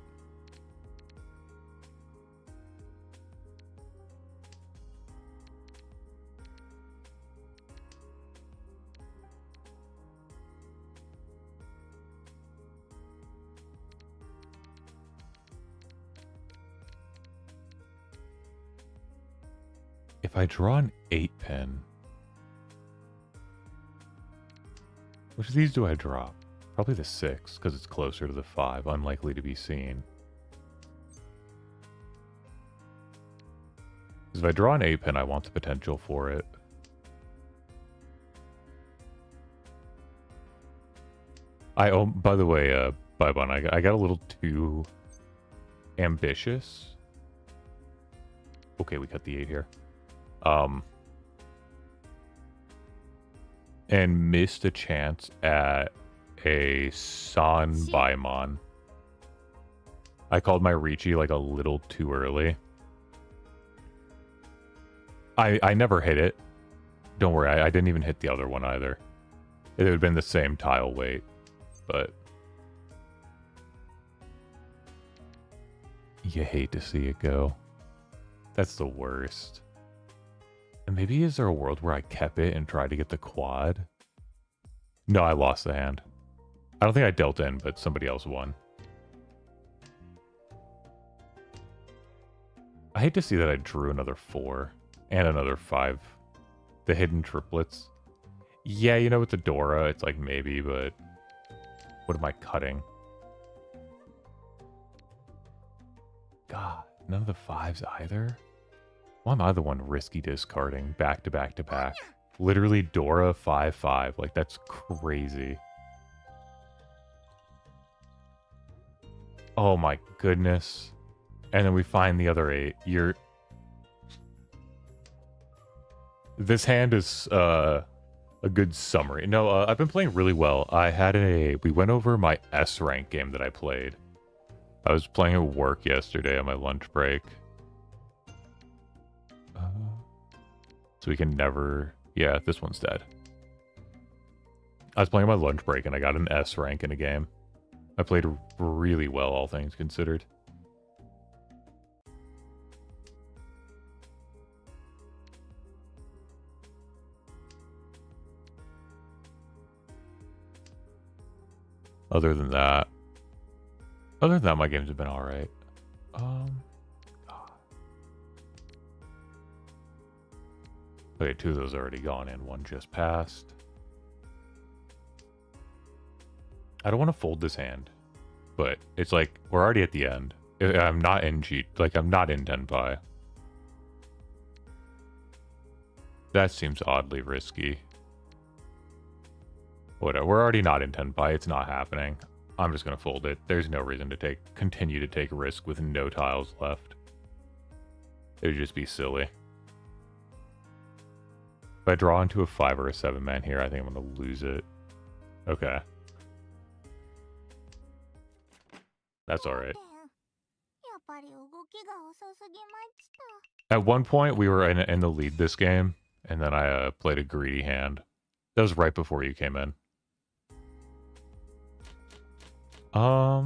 If I draw an 8 pin, which of these do I drop? Probably the 6, because it's closer to the 5, unlikely to be seen. Because if I draw an 8 pin, I want the potential for it. Oh, by the way, Baibon, I got a little too ambitious. Okay, we cut the 8 here. And missed a chance at a San Baimon. I called my Riichi like a little too early. I never hit it. Don't worry, I didn't even hit the other one either. It would have been the same tile weight, but... You hate to see it go. That's the worst. And maybe is there a world where I kept it and tried to get the quad? No, I lost the hand. I don't think I dealt in, but somebody else won. I hate to see that I drew another 4 and another 5. The hidden triplets. Yeah, you know, with the Dora, it's like maybe, but what am I cutting? God, none of the 5s either? Why am I the one risky discarding back to back to back? Literally Dora 5/5. Like, that's crazy. Oh my goodness. And then we find the other 8. This hand is a good summary. No, I've been playing really well. We went over my S rank game that I played. I was playing at work yesterday on my lunch break. So we can never... Yeah, this one's dead. I was playing my lunch break and I got an S rank in a game. I played really well, all things considered. Other than that, my games have been alright. Okay, 2 of those already gone in. 1 just passed. I don't want to fold this hand, but it's like, we're already at the end. I'm not in I'm not in Tenpai. That seems oddly risky. Whatever, we're already not in Tenpai, it's not happening. I'm just gonna fold it. There's no reason to continue to take risk with no tiles left. It would just be silly. If I draw into a 5 or a 7 man here, I think I'm gonna lose it. Okay. That's alright. At one point, we were in the lead this game, and then I played a greedy hand. That was right before you came in. I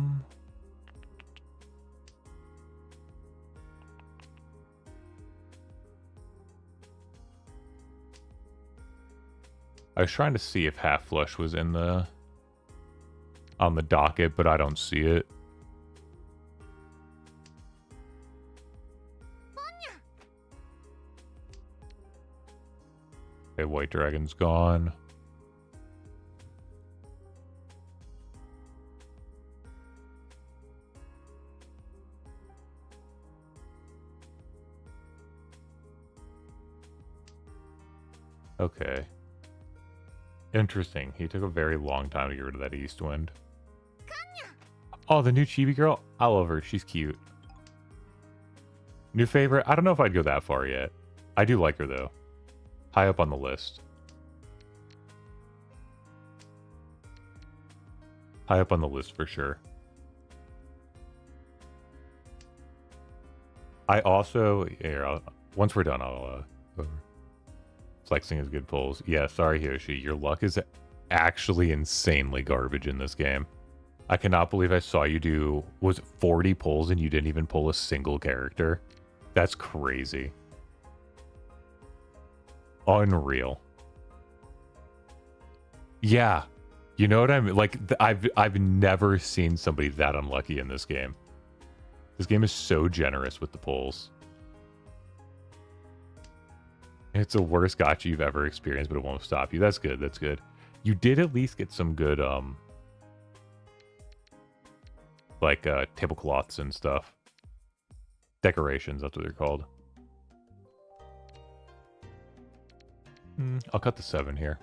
was trying to see if half flush was on the docket, but I don't see it. Okay, white dragon's gone. Okay. Interesting. He took a very long time to get rid of that east wind. Oh, the new chibi girl? I love her. She's cute. New favorite? I don't know if I'd go that far yet. I do like her, though. High up on the list. High up on the list for sure. I also... Here, once we're done, I'll... Flexing his good pulls. Yeah, sorry, Yoshi. Your luck is actually insanely garbage in this game. I cannot believe I saw you do... Was it 40 pulls and you didn't even pull a single character? That's crazy. Unreal. Yeah. You know what I mean? Like, I've never seen somebody that unlucky in this game. This game is so generous with the pulls. It's the worst gacha you've ever experienced, but it won't stop you. That's good. That's good. You did at least get some good, like, tablecloths and stuff. Decorations, that's what they're called. I'll cut the 7 here.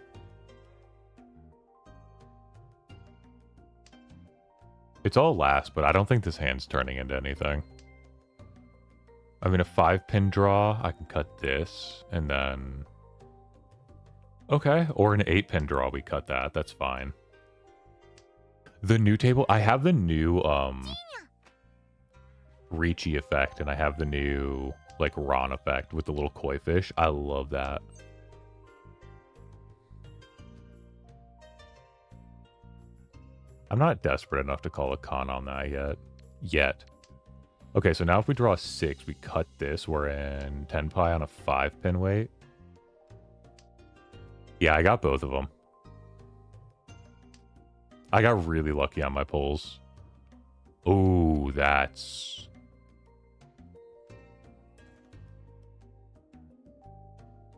It's all last, but I don't think this hand's turning into anything. I mean, a 5-pin draw, I can cut this, and then... Okay, or an 8-pin draw, we cut that. That's fine. The new table... I have the new, Riichi effect, and I have the new, like, Ron effect with the little koi fish. I love that. I'm not desperate enough to call a con on that yet. Okay, so now if we draw a 6, we cut this. We're in Tenpai on a 5-pin weight. Yeah, I got both of them. I got really lucky on my pulls. Ooh, that's...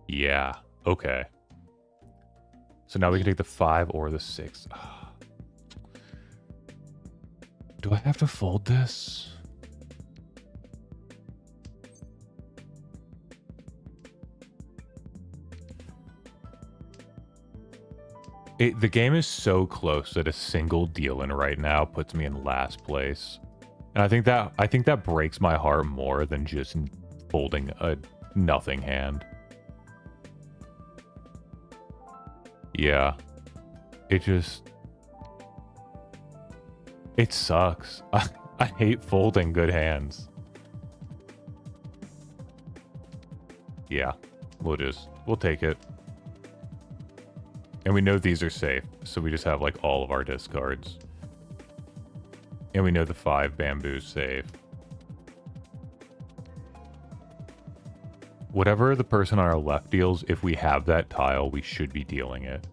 Yeah, okay. So now we can take the 5 or the 6. Do I have to fold this? The game is so close that a single deal in right now puts me in last place. And I think that breaks my heart more than just folding a nothing hand. Yeah. It sucks. I hate folding good hands. Yeah. We'll take it. And we know these are safe, so we just have like all of our discards. And we know the 5 bamboo's safe. Whatever the person on our left deals, if we have that tile, we should be dealing it.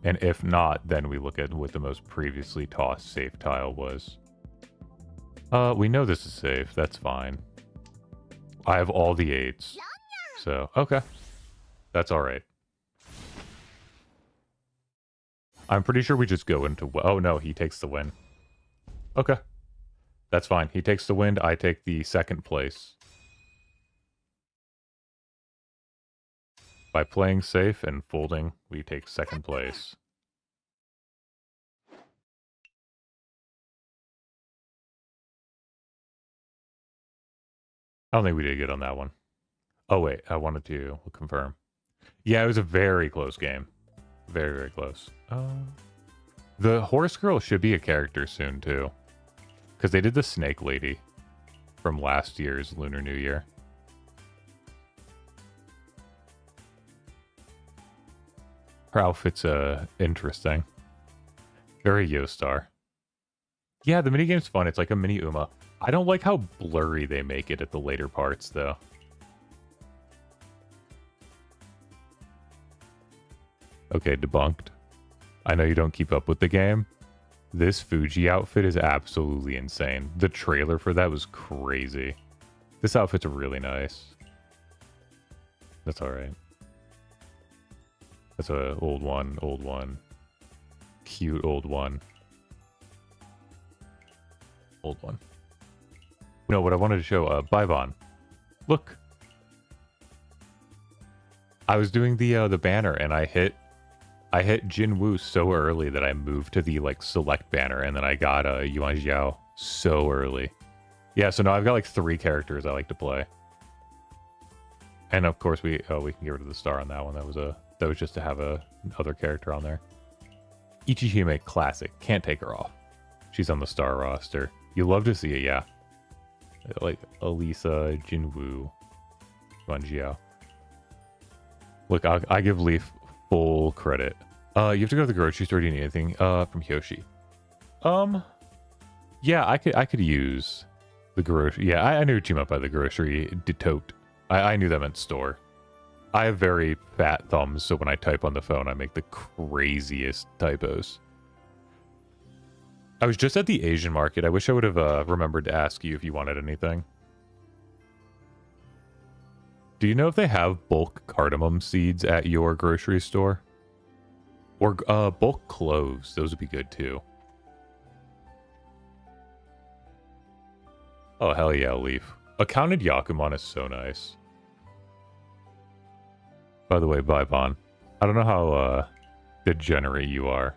And if not, then we look at what the most previously tossed safe tile was. We know this is safe. That's fine. I have all the 8s. So, okay. That's alright. I'm pretty sure we just go into... Oh, no, he takes the win. Okay. That's fine. He takes the win. I take the second place. By playing safe and folding, we take second place. I don't think we did good on that one. Oh, wait. I wanted to confirm. Yeah, it was a very close game. Very, very close. The horse girl should be a character soon, too. Because they did the snake lady from last year's Lunar New Year. Her outfit's interesting. Very Yo-Star. Yeah, the minigame's fun. It's like a mini Uma. I don't like how blurry they make it at the later parts, though. Okay, debunked. I know you don't keep up with the game. This Fuji outfit is absolutely insane. The trailer for that was crazy. This outfit's really nice. That's alright. That's a old one, old one. Cute old one. Old one. No, what I wanted to show, Baibon. Look. I was doing the banner and I hit Jinwoo so early that I moved to the like select banner and then I got Yuan Xiao so early. Yeah, so now I've got like 3 characters I like to play. And of course we can get rid of the star on that one. That was just to have another character on there. Ichihime classic. Can't take her off. She's on the star roster. You love to see it, yeah. Like Elisa, Jinwoo, Yuan Xiao. Look, I give Leaf full credit. You have to go to the grocery store. Do you need anything? From Hyoshi. Yeah, I could use the grocery. Yeah, I knew what you meant by the grocery. Detote. I knew that meant store. I have very fat thumbs, so when I type on the phone, I make the craziest typos. I was just at the Asian market. I wish I would have remembered to ask you if you wanted anything. Do you know if they have bulk cardamom seeds at your grocery store? Or bulk cloves. Those would be good too. Oh, hell yeah, Leaf. Accounted Yakuman is so nice. By the way, Baibon. I don't know how degenerate you are.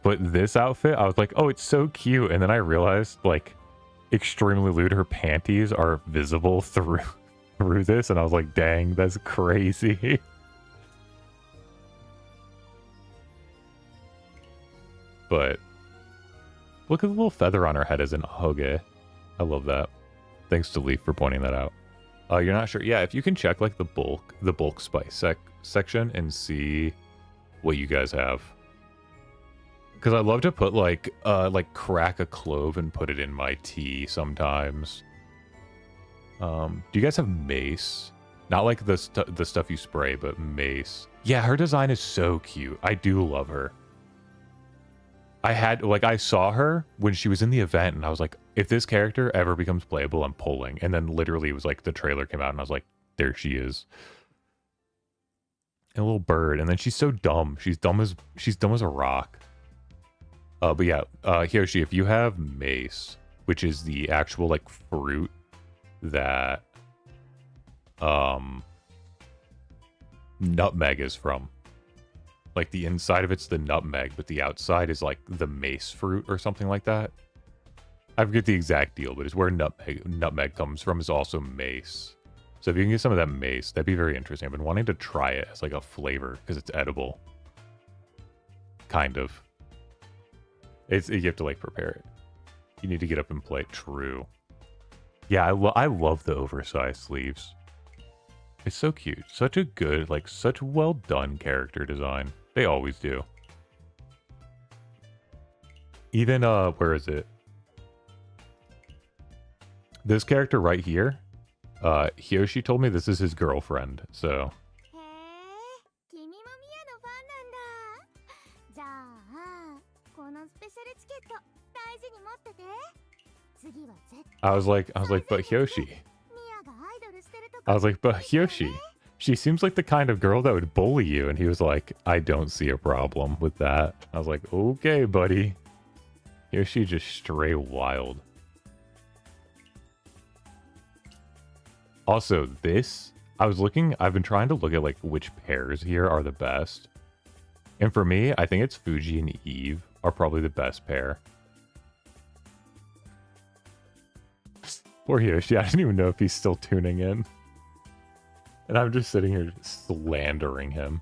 But this outfit, I was like, oh, it's so cute. And then I realized, like, extremely lewd, her panties are visible through this. And I was like, dang, that's crazy. But look at the little feather on her head as an hoge. I love that. Thanks to Leaf for pointing that out. You're not sure? Yeah, if you can check like the bulk spice section and see what you guys have. Because I love to put like crack a clove and put it in my tea sometimes. Do you guys have mace? Not like the stuff you spray, but mace. Yeah, her design is so cute. I do love her. I saw her when she was in the event and I was like, if this character ever becomes playable, I'm pulling. And then literally it was like the trailer came out and I was like, there she is. And a little bird. And then she's so dumb. She's dumb as a rock. But yeah, Hiroshi, if you have mace, which is the actual like fruit that nutmeg is from. Like the inside of it's the nutmeg, but the outside is like the mace fruit or something like that. I forget the exact deal, but it's where nutmeg comes from is also mace. So if you can get some of that mace, that'd be very interesting. I've been wanting to try it as like a flavor because it's edible. Kind of. You have to like prepare it. You need to get up and play it. True. Yeah, I love the oversized sleeves. It's so cute. Such a good, like, such well done character design. They always do. Even, where is it? This character right here, Hiroshi told me this is his girlfriend, so. I was like, but Hiroshi. She seems like the kind of girl that would bully you. And he was like, I don't see a problem with that. I was like, okay, buddy. Hiroshi just stray wild. Also, this, I've been trying to look at like which pairs here are the best. And for me, I think it's Fuji and Eve are probably the best pair. Poor Hiroshi, I don't even know if he's still tuning in. And I'm just sitting here slandering him.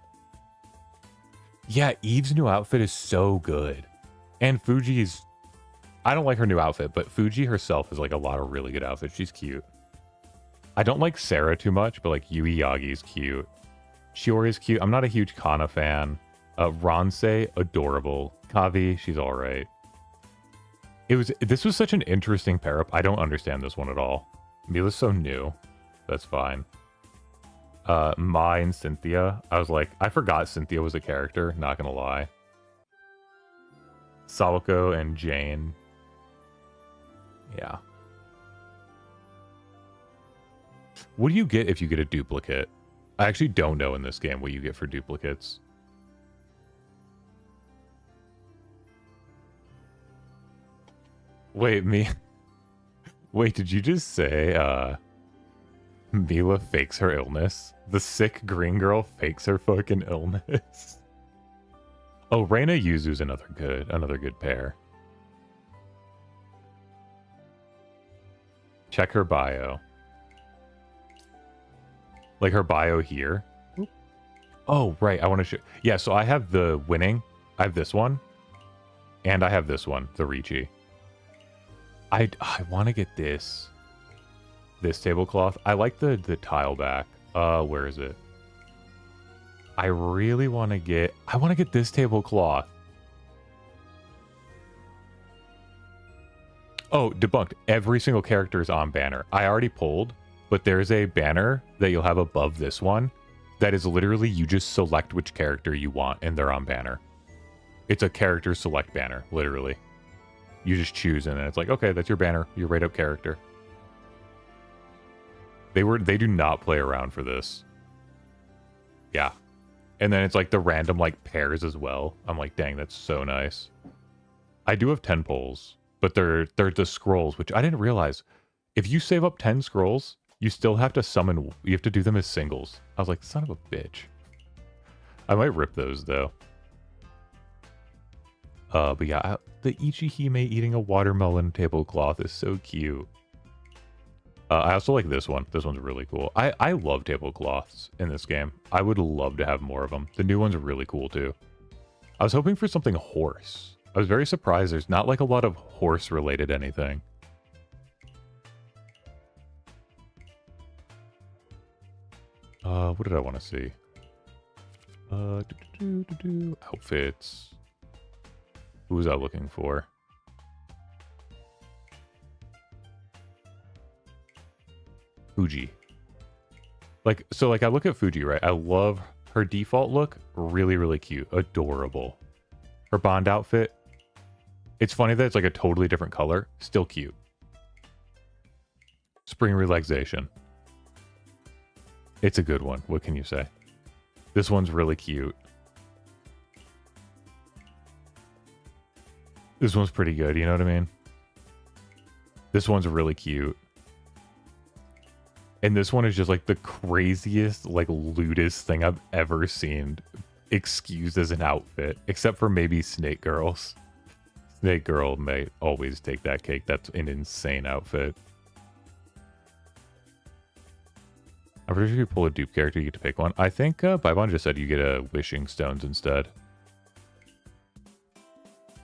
Yeah, Eve's new outfit is so good. And Fuji's, I don't like her new outfit, but Fuji herself has like a lot of really good outfits. She's cute. I don't like Sarah too much, but like Yui Yagi's cute. Shiori's cute. I'm not a huge Kana fan. Ransei, adorable. Kavi, she's alright. This was such an interesting pair up. I don't understand this one at all. Mila's so new. That's fine. Mai and Cynthia. I was like, I forgot Cynthia was a character, not gonna lie. Sawako and Jane. Yeah. What do you get if you get a duplicate? I actually don't know in this game what you get for duplicates. Wait, Wait, did you just say, Mila fakes her illness? The sick green girl fakes her fucking illness? Oh, Reina Yuzu's another good pair. Check her bio. Like her bio here. Oh, right. I want to show. Yeah, so I have the winning. I have this one. And I have this one, the Riichi. I want to get this tablecloth. I like the tile back. Where is it? I really want to get... I want to get this tablecloth. Oh, debunked. Every single character is on banner. I already pulled, but there's a banner that you'll have above this one that is literally you just select which character you want and they're on banner. It's a character select banner, literally. You just choose and then it's like, okay, that's your banner, your rate up character. They do not play around for this. Yeah. And then it's like the random like pairs as well. I'm like, dang, that's so nice. I do have 10 pulls, but they're the scrolls, which I didn't realize. If you save up 10 scrolls, you still have to summon, you have to do them as singles. I was like, son of a bitch. I might rip those though. But yeah, the Ichihime eating a watermelon tablecloth is so cute. I also like this one. This one's really cool. I love tablecloths in this game. I would love to have more of them. The new ones are really cool too. I was hoping for something horse. I was very surprised there's not like a lot of horse related anything. What did I want to see? Outfits. Who was I looking for? Fuji. Like, so like I look at Fuji, right? I love her default look. Really, really cute. Adorable. Her Bond outfit. It's funny that it's like a totally different color. Still cute. Spring relaxation. It's a good one. What can you say? This one's really cute. This one's pretty good, you know what I mean? This one's really cute. And this one is just like the craziest, like lewdest thing I've ever seen excused as an outfit, except for maybe Snake Girls. Snake Girl may always take that cake. That's an insane outfit. I'm pretty sure you pull a dupe character, you get to pick one. I think Bybon just said you get a Wishing Stones instead.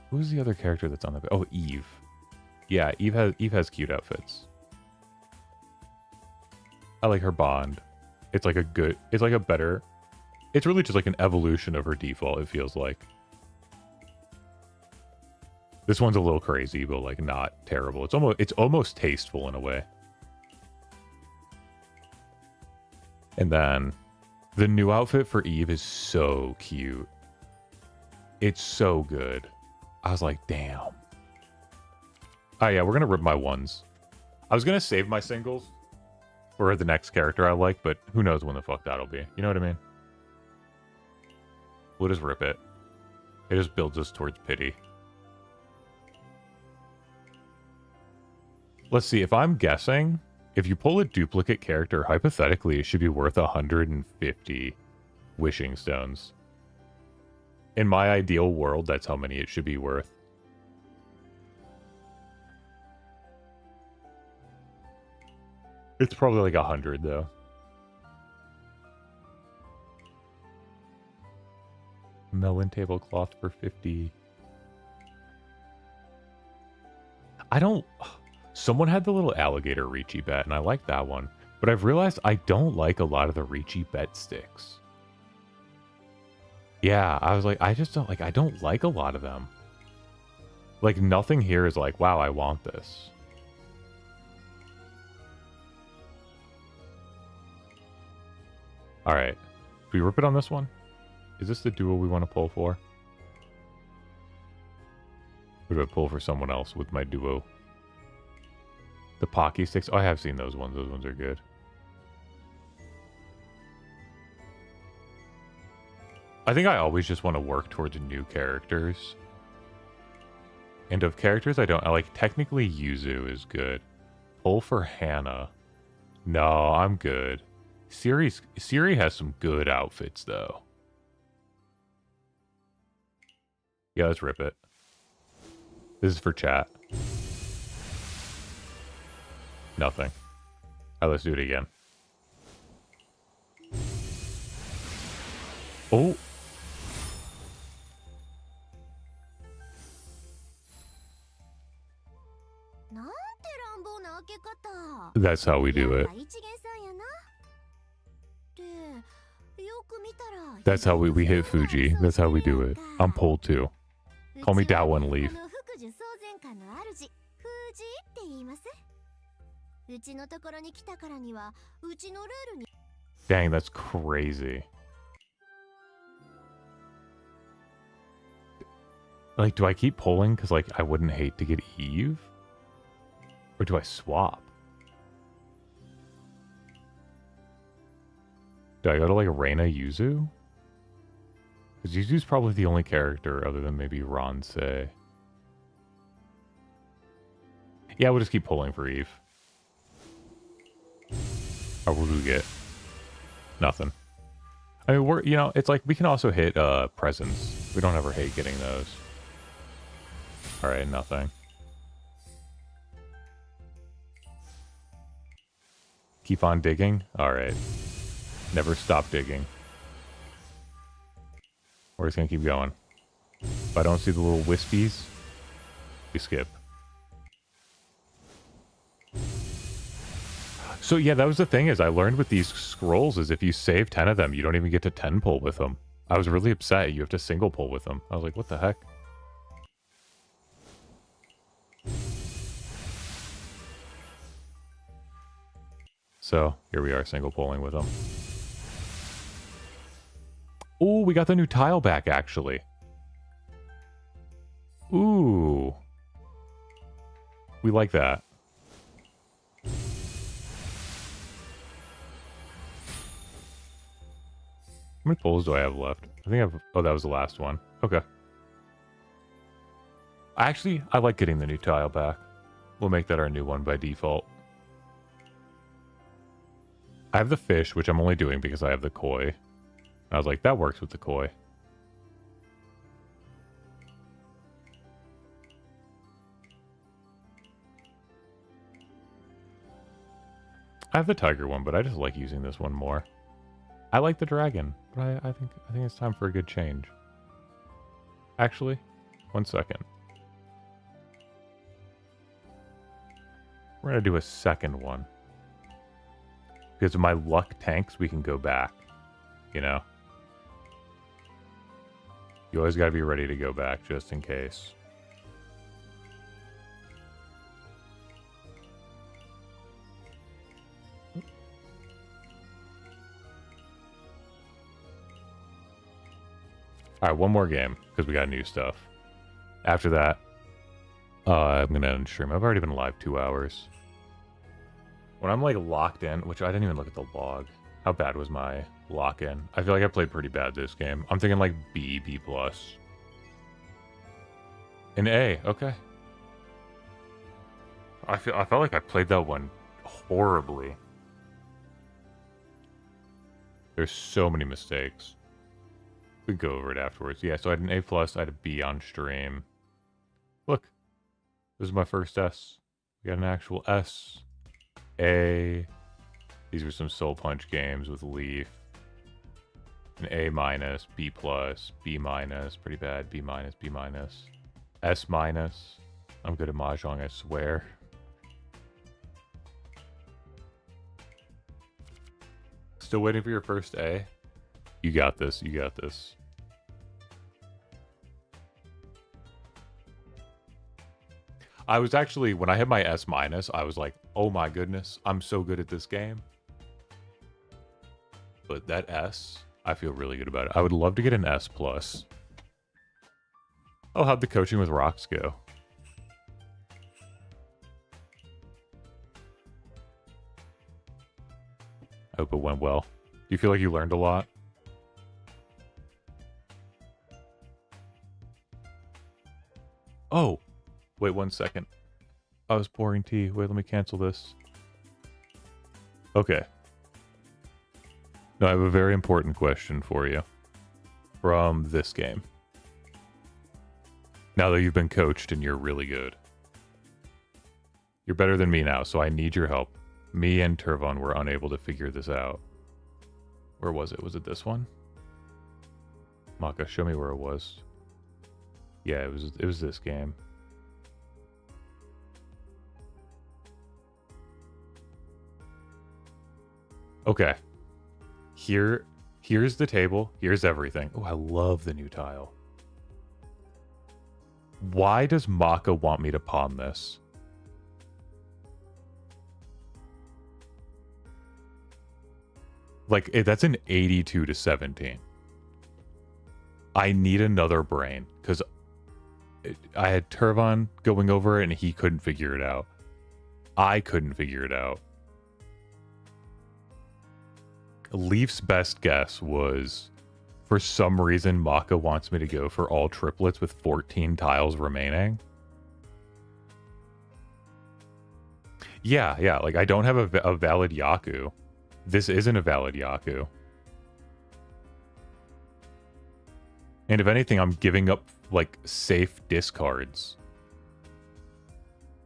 Who's the other character that's on the... Oh, Eve. Yeah, Eve has cute outfits. I like her bond. It's like a good... It's like a better... It's really just like an evolution of her default, it feels like. This one's a little crazy, but like not terrible. It's almost tasteful in a way. And then the new outfit for Eve is so cute. It's so good. I was like, damn. Oh yeah, we're gonna rip my ones. I was gonna save my singles for the next character I like, but who knows when the fuck that'll be. You know what I mean? We'll just rip it. It just builds us towards pity. Let's see, if I'm guessing, if you pull a duplicate character, hypothetically, it should be worth 150 Wishing Stones. In my ideal world, that's how many it should be worth. It's probably like 100, though. Melon tablecloth for 50. I don't... Someone had the little alligator Riichi bet, and I like that one. But I've realized I don't like a lot of the Riichi bet sticks. Yeah, I was like, I just don't like... I don't like a lot of them. Like, nothing here is like, wow, I want this. Alright. Do we rip it on this one? Is this the duo we want to pull for? Or do I pull for someone else with my duo? The Pocky sticks? Oh, I have seen those ones. Those ones are good. I think I always just want to work towards new characters. And of characters I like, technically Yuzu is good. Pull for Hannah. No, I'm good. Siri has some good outfits, though. Yeah, let's rip it. This is for chat. Nothing. Alright, let's do it again. Oh! That's how we do it. That's how we hit Fuji. That's how we do it. I'm pull 2. Call me Dao and leave. Dang, that's crazy. Like, do I keep pulling because, like, I wouldn't hate to get Eve? Or do I swap? Do I go to, like, Reina Yuzu? Because Yuzu's probably the only character other than maybe Ronse. Yeah, we'll just keep pulling for Eve. Or what do we get? Nothing. I mean, we're, you know, it's like we can also hit presents. We don't ever hate getting those. Alright, nothing. Keep on digging? Alright. Never stop digging. We're just gonna keep going. If I don't see the little wispies, we skip. So yeah, that was the thing is I learned with these scrolls is if you save 10 of them, you don't even get to 10 pull with them. I was really upset. You have to single pull with them. I was like, what the heck? So here we are single pulling with them. Oh, we got the new tile back, actually. Ooh. We like that. many pulls do I have left? I think I've... Oh, that was the last one. Okay. Actually, I like getting the new tile back. We'll make that our new one by default. I have the fish, which I'm only doing because I have the koi. I was like, that works with the koi. I have the tiger one, but I just like using this one more. I like the dragon, but I think it's time for a good change. Actually, 1 second. We're gonna do a second one. Because of my luck tanks, we can go back. You know? You always gotta be ready to go back, just in case. Alright, one more game, because we got new stuff. After that, I'm gonna end stream. I've already been live 2 hours. When I'm like locked in, which I didn't even look at the log. How bad was my lock-in? I feel like I played pretty bad this game. I'm thinking like B, B+. An A, okay. I felt like I played that one horribly. There's so many mistakes. We can go over it afterwards. Yeah, so I had an A+, I had a B on stream. Look. This is my first S. We got an actual S. A. These were some Soul Punch games with Leaf. An A-, B+, B-, pretty bad, B-, B-, S-. I'm good at Mahjong, I swear. Still waiting for your first A? You got this, you got this. I was actually, when I had my S-, I was like, oh my goodness, I'm so good at this game. But that S, I feel really good about it. I would love to get an S+. Oh, how'd the coaching with rocks go? I hope it went well. Do you feel like you learned a lot? Oh, wait 1 second. I was pouring tea. Wait, let me cancel this. Okay. Now I have a very important question for you. From this game. Now that you've been coached and you're really good. You're better than me now, so I need your help. Me and Turvon were unable to figure this out. Where was it? Was it this one? Maka, show me where it was. Yeah, it was this game. Okay. Here's the table. Here's everything. Oh, I love the new tile. Why does Maka want me to pawn this? Like, that's an 82 to 17. I need another brain, because I had Turvon going over it, and he couldn't figure it out. I couldn't figure it out. Leaf's best guess was, for some reason, Maka wants me to go for all triplets with 14 tiles remaining. Yeah, like, I don't have a valid Yaku. This isn't a valid Yaku. And if anything, I'm giving up, like, safe discards.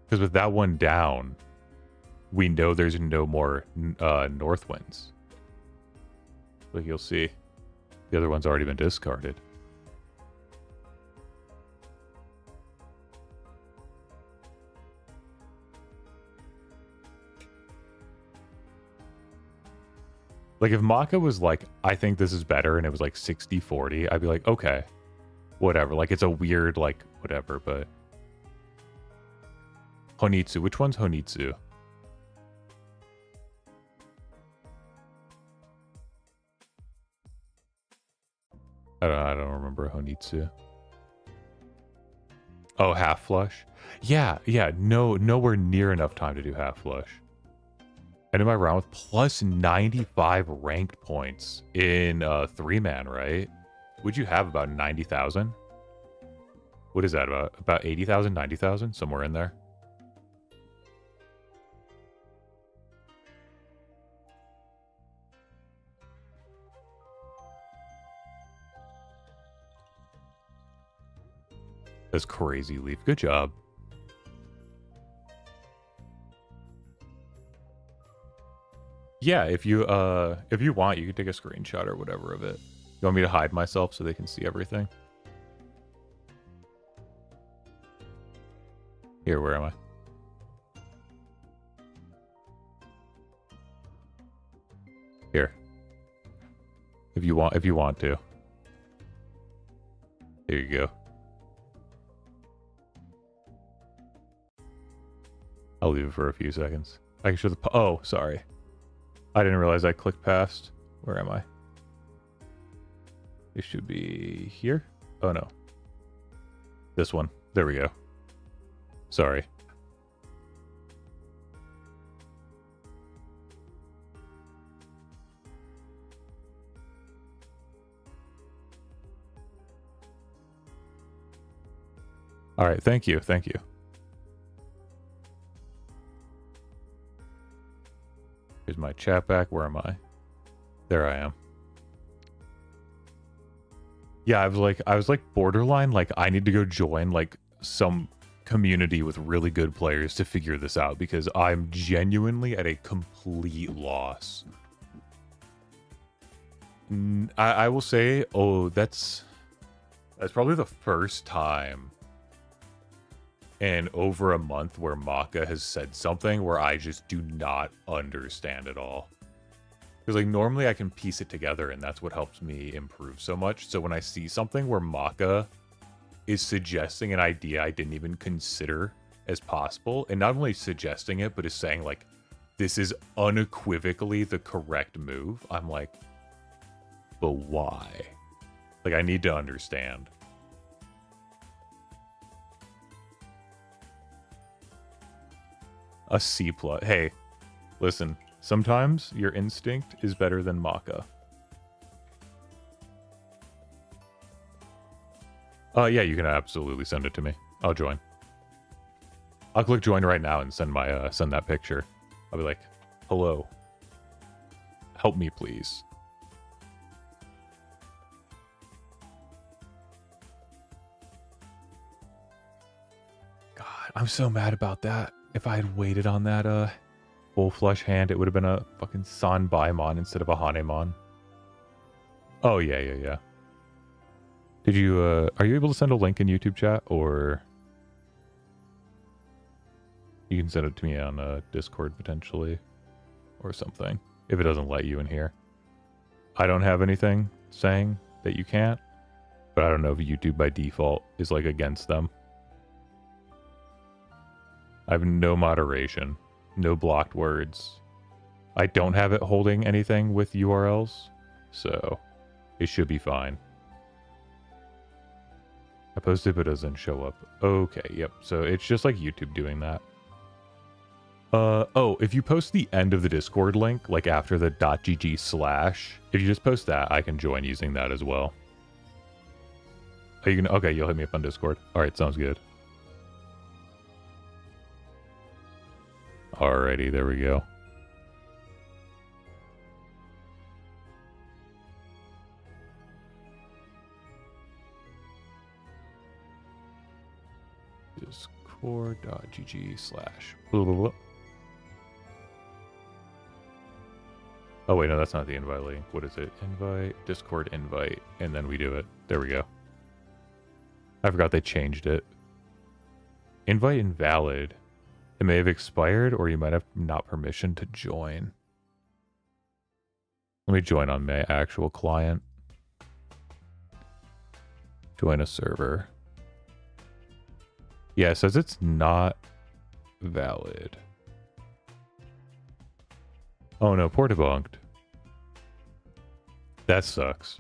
Because with that one down, we know there's no more North Winds. Like, you'll see. The other one's already been discarded. Like, if Maka was like, I think this is better, and it was like 60-40, I'd be like, okay. Whatever. Like, it's a weird, like, whatever, but... Honitsu. Which one's Honitsu? I don't remember Honitsu. Oh, half flush? Yeah, nowhere near enough time to do half flush. ended my round with plus 95 ranked points in 3-man, right? Would you have about 90,000? What is that about? About 80,000, 90,000? Somewhere in there. That's crazy, Leaf. Good job. Yeah, if you want, you can take a screenshot or whatever of it. You want me to hide myself so they can see everything? Here, where am I? Here. If you want to. Here you go. I'll leave it for a few seconds. I can show the... Oh, sorry. I didn't realize I clicked past. Where am I? It should be here. Oh, no. This one. There we go. Sorry. All right. Thank you. Thank you. Here's my chat back. Where am I? There I am. Yeah, I was like borderline, like I need to go join like some community with really good players to figure this out because I'm genuinely at a complete loss. I will say, oh, that's probably the first time in over a month where Maka has said something where I just do not understand at all. Because like normally I can piece it together and that's what helps me improve so much. So when I see something where Maka is suggesting an idea I didn't even consider as possible, and not only suggesting it, but is saying like, this is unequivocally the correct move, I'm like, but why? Like I need to understand. A C+. Hey, listen. Sometimes your instinct is better than Maka. Yeah, you can absolutely send it to me. I'll join. I'll click join right now and send my send that picture. I'll be like, hello. Help me, please. God, I'm so mad about that. If I had waited on that full flush hand, it would have been a fucking Sanbaimon instead of a Hanemon. Oh, yeah. Did you, are you able to send a link in YouTube chat, or... You can send it to me on Discord, potentially, or something, if it doesn't let you in here. I don't have anything saying that you can't, but I don't know if YouTube by default is, like, against them. I have no moderation. No blocked words. I don't have it holding anything with URLs, so it should be fine. I posted but it doesn't show up. Okay, yep. So it's just like YouTube doing that. Oh, if you post the end of the Discord link, like after the .gg/, if you just post that, I can join using that as well. Are you gonna... Okay, you'll hit me up on Discord. Alright, sounds good. Alrighty, there we go. Discord.gg/. Oh wait, no, that's not the invite link. What is it? Invite, Discord invite, and then we do it. There we go. I forgot they changed it. Invite invalid. It may have expired, or you might have not permission to join. Let me join on my actual client. Join a server. Yeah, it says it's not valid. Oh no, port debunked. That sucks.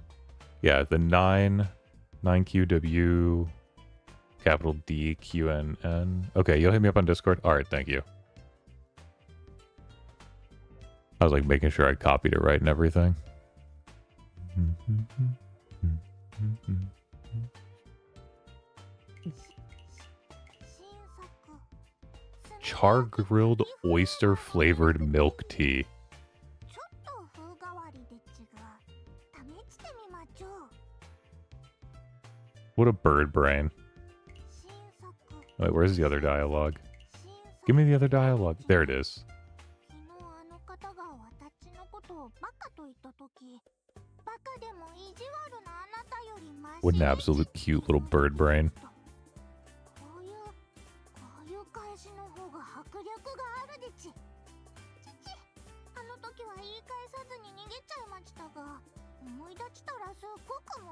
Yeah, the 9QW capital DQNN. Okay, you'll hit me up on Discord? Alright, thank you. I was like making sure I copied it right and everything. Char-grilled oyster-flavored milk tea. What a bird brain. Wait, where's the other dialogue? Give me the other dialogue. There it is. What an absolute cute little bird brain.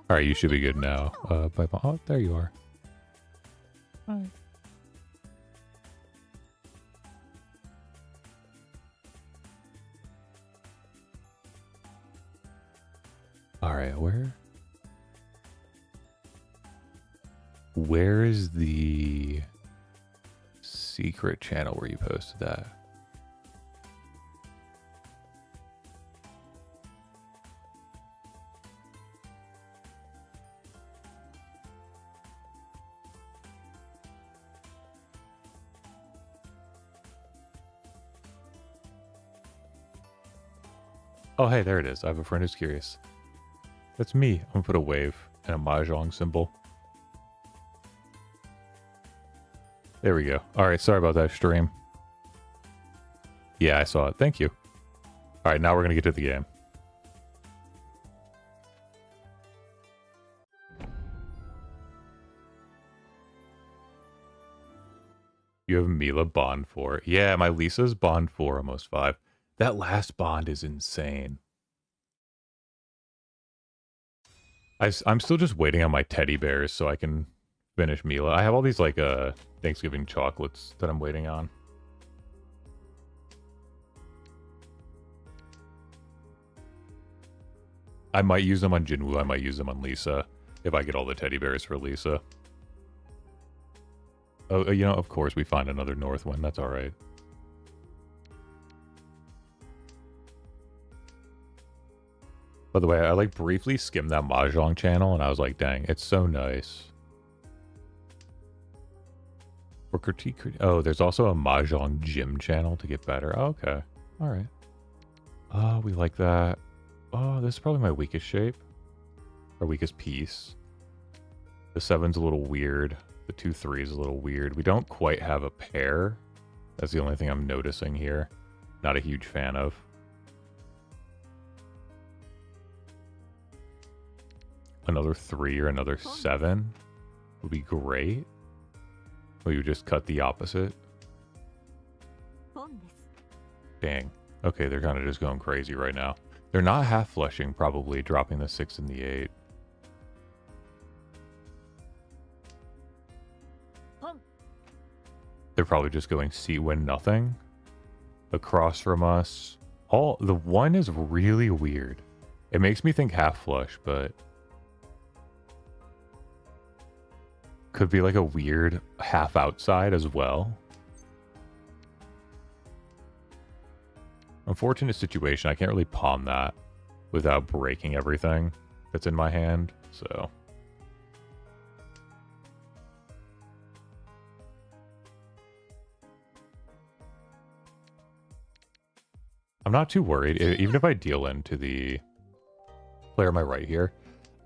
Alright, you should be good now. Bye. Oh, there you are. Hi. Alright, where is the secret channel where you posted that? Oh, hey, there it is. I have a friend who's curious. That's me. I'm gonna put a wave and a Mahjong symbol. There we go. Alright, sorry about that stream. Yeah, I saw it. Thank you. Alright, now we're gonna get to the game. You have Mila Bond 4. Yeah, my Lisa's Bond 4, almost 5. That last Bond is insane. I'm still just waiting on my teddy bears so I can finish Mila. I have all these, like, Thanksgiving chocolates that I'm waiting on. I might use them on Jinwoo. I might use them on Lisa if I get all the teddy bears for Lisa. Oh, you know, of course we find another Northwind. That's all right. By the way, I like briefly skimmed that Mahjong channel and I was like, dang, it's so nice. For critique, oh, there's also a Mahjong gym channel to get better. Oh, okay. All right. Oh, we like that. Oh, this is probably my weakest shape. Or weakest piece. The 7's a little weird. The 2-3 is a little weird. We don't quite have a pair. That's the only thing I'm noticing here. Not a huge fan of. Another 3 or another 7 would be great. We would just cut the opposite. Dang. Okay, they're kind of just going crazy right now. They're not half flushing, probably dropping the 6 and the 8. They're probably just going see when nothing. Across from us. The 1 is really weird. It makes me think half flush, but could be like a weird half outside as well. Unfortunate situation. I can't really pawn that without breaking everything that's in my hand, so. I'm not too worried. Even if I deal into the player on my right here,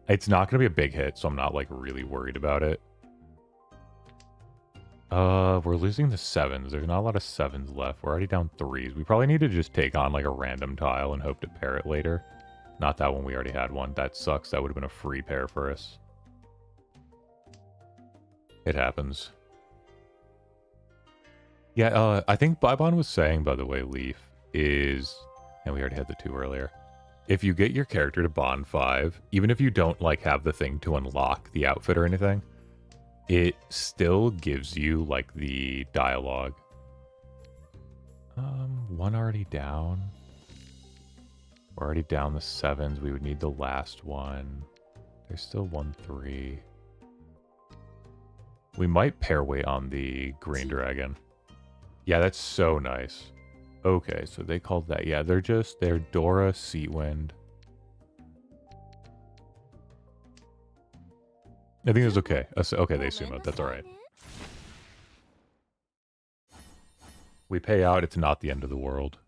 it's not going to be a big hit, so I'm not like really worried about it. We're losing the 7s. There's not a lot of 7s left. We're already down 3s. We probably need to just take on like a random tile and hope to pair it later. Not that one. We already had one. That sucks. That would have been a free pair for us. It happens. Yeah, I think Bybon was saying, by the way, Leaf, is... And we already had the 2 earlier. If you get your character to Bond 5, even if you don't like have the thing to unlock the outfit or anything, it still gives you like the dialogue. 1 already down. We're already down the 7s. We would need the last one. There's still 1-3. We might pair weight on the green dragon. Yeah, that's so nice. Okay, so they called that. Yeah, they're Dora Seawind. I think it's okay. Okay, they sumo. That's all right. We pay out. It's not the end of the world.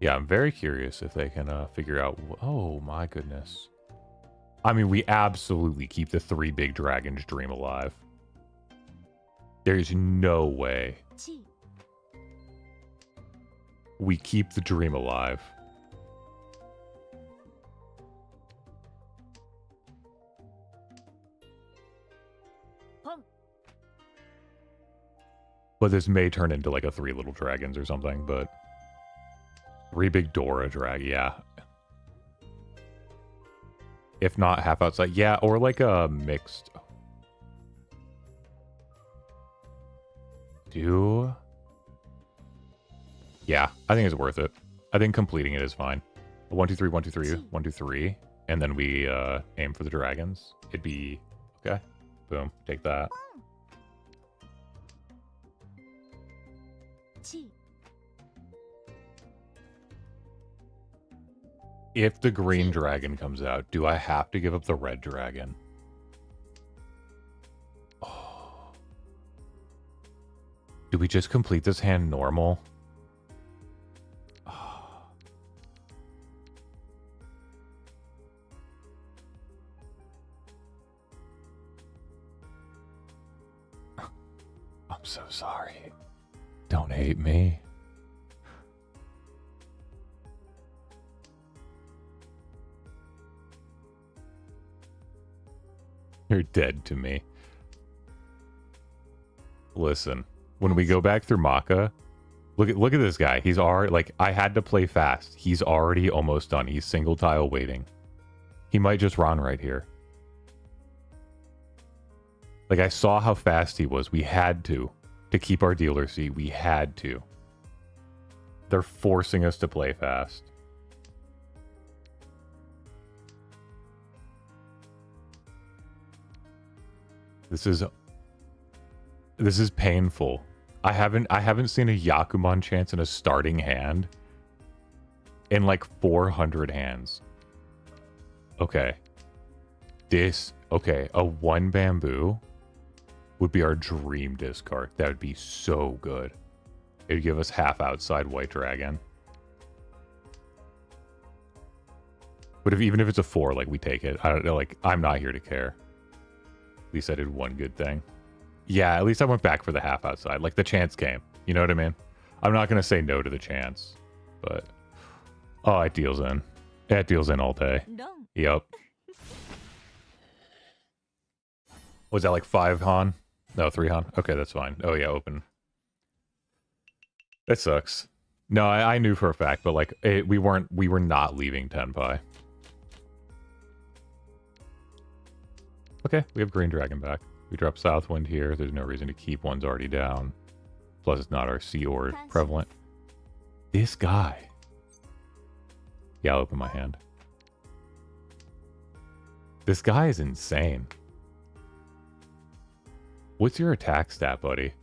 Yeah, I'm very curious if they can figure out... Oh, my goodness. I mean, we absolutely keep the 3 big dragons dream alive. There's no way we keep the dream alive. But this may turn into like a 3 little dragons or something, but... 3 big Dora drag, yeah. If not half outside, yeah, or like a mixed... Yeah, I think it's worth it. I think completing it is fine. 1, 2, 3, 1, 2, 3, 1, 2, 3. And then we aim for the dragons. It'd be... Okay. Boom. Take that. If the green dragon comes out, do I have to give up the red dragon? Oh. Do we just complete this hand normal? Oh. I'm so sorry. Don't hate me. You're dead to me. Listen, when we go back through Maka, look at this guy. He's already, like, I had to play fast. He's already almost done. He's single tile waiting. He might just run right here. Like, I saw how fast he was. We had to keep our dealer seat. We had to. They're forcing us to play fast. This is painful. I haven't seen a Yakuman chance in a starting hand in like 400 hands. Okay. Okay, a 1 bamboo would be our dream discard. That would be so good. It'd give us half outside white dragon. But even if it's a 4, like, we take it. I don't know, like, I'm not here to care. At least I did one good thing. Yeah, at least I went back for the half outside. Like, the chance came. You know what I mean? I'm not going to say no to the chance. But... Oh, it deals in. It deals in all day. No. Yep. Was that like 5 Han? No, 3 Han? Okay, that's fine. Oh, yeah, open. That sucks. No, I knew for a fact, but, like, we were not leaving Tenpai. Okay, we have Green Dragon back. We drop Southwind here. There's no reason to keep. One's already down. Plus, it's not our Sea or prevalent. This guy. Yeah, I'll open my hand. This guy is insane. What's your attack stat, buddy?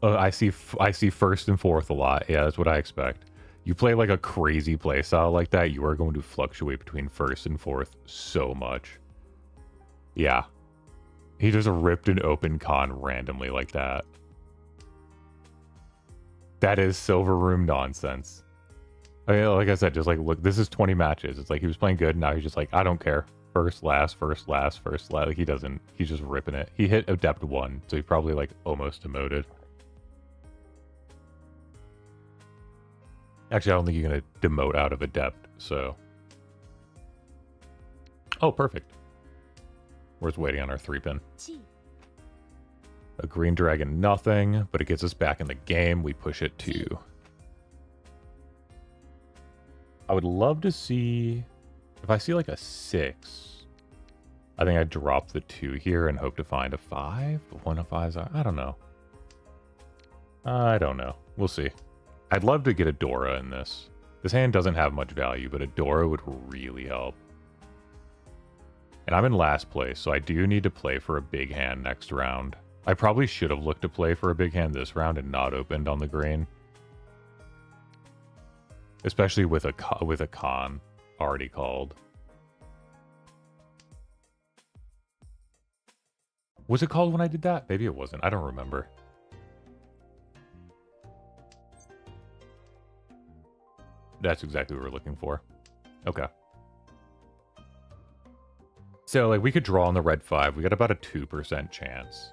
I see first and fourth a lot. Yeah, that's what I expect. You play like a crazy playstyle like that, you are going to fluctuate between first and fourth so much. Yeah. He just ripped an open con randomly like that. That is silver room nonsense. I mean, like I said, just like, look, this is 20 matches. It's like he was playing good, now he's just like, I don't care. First, last, first, last, first, last. Like, he doesn't, he's just ripping it. He hit Adept 1, so he probably like almost demoted. Actually, I don't think you're going to demote out of Adept, so... Oh, perfect. We're just waiting on our 3-pin. A green dragon, nothing, but it gets us back in the game. We push it to... I would love to see... If I see like a 6, I think I'd drop the 2 here and hope to find a 5. But 1 of 5s, I don't know. I don't know. We'll see. I'd love to get a Dora in this. This hand doesn't have much value, but a Dora would really help. And I'm in last place, so I do need to play for a big hand next round. I probably should have looked to play for a big hand this round and not opened on the green. Especially with a con already called. Was it called when I did that? Maybe it wasn't. I don't remember. That's exactly what we're looking for. Okay. So, like, we could draw on the red 5. We got about a 2% chance.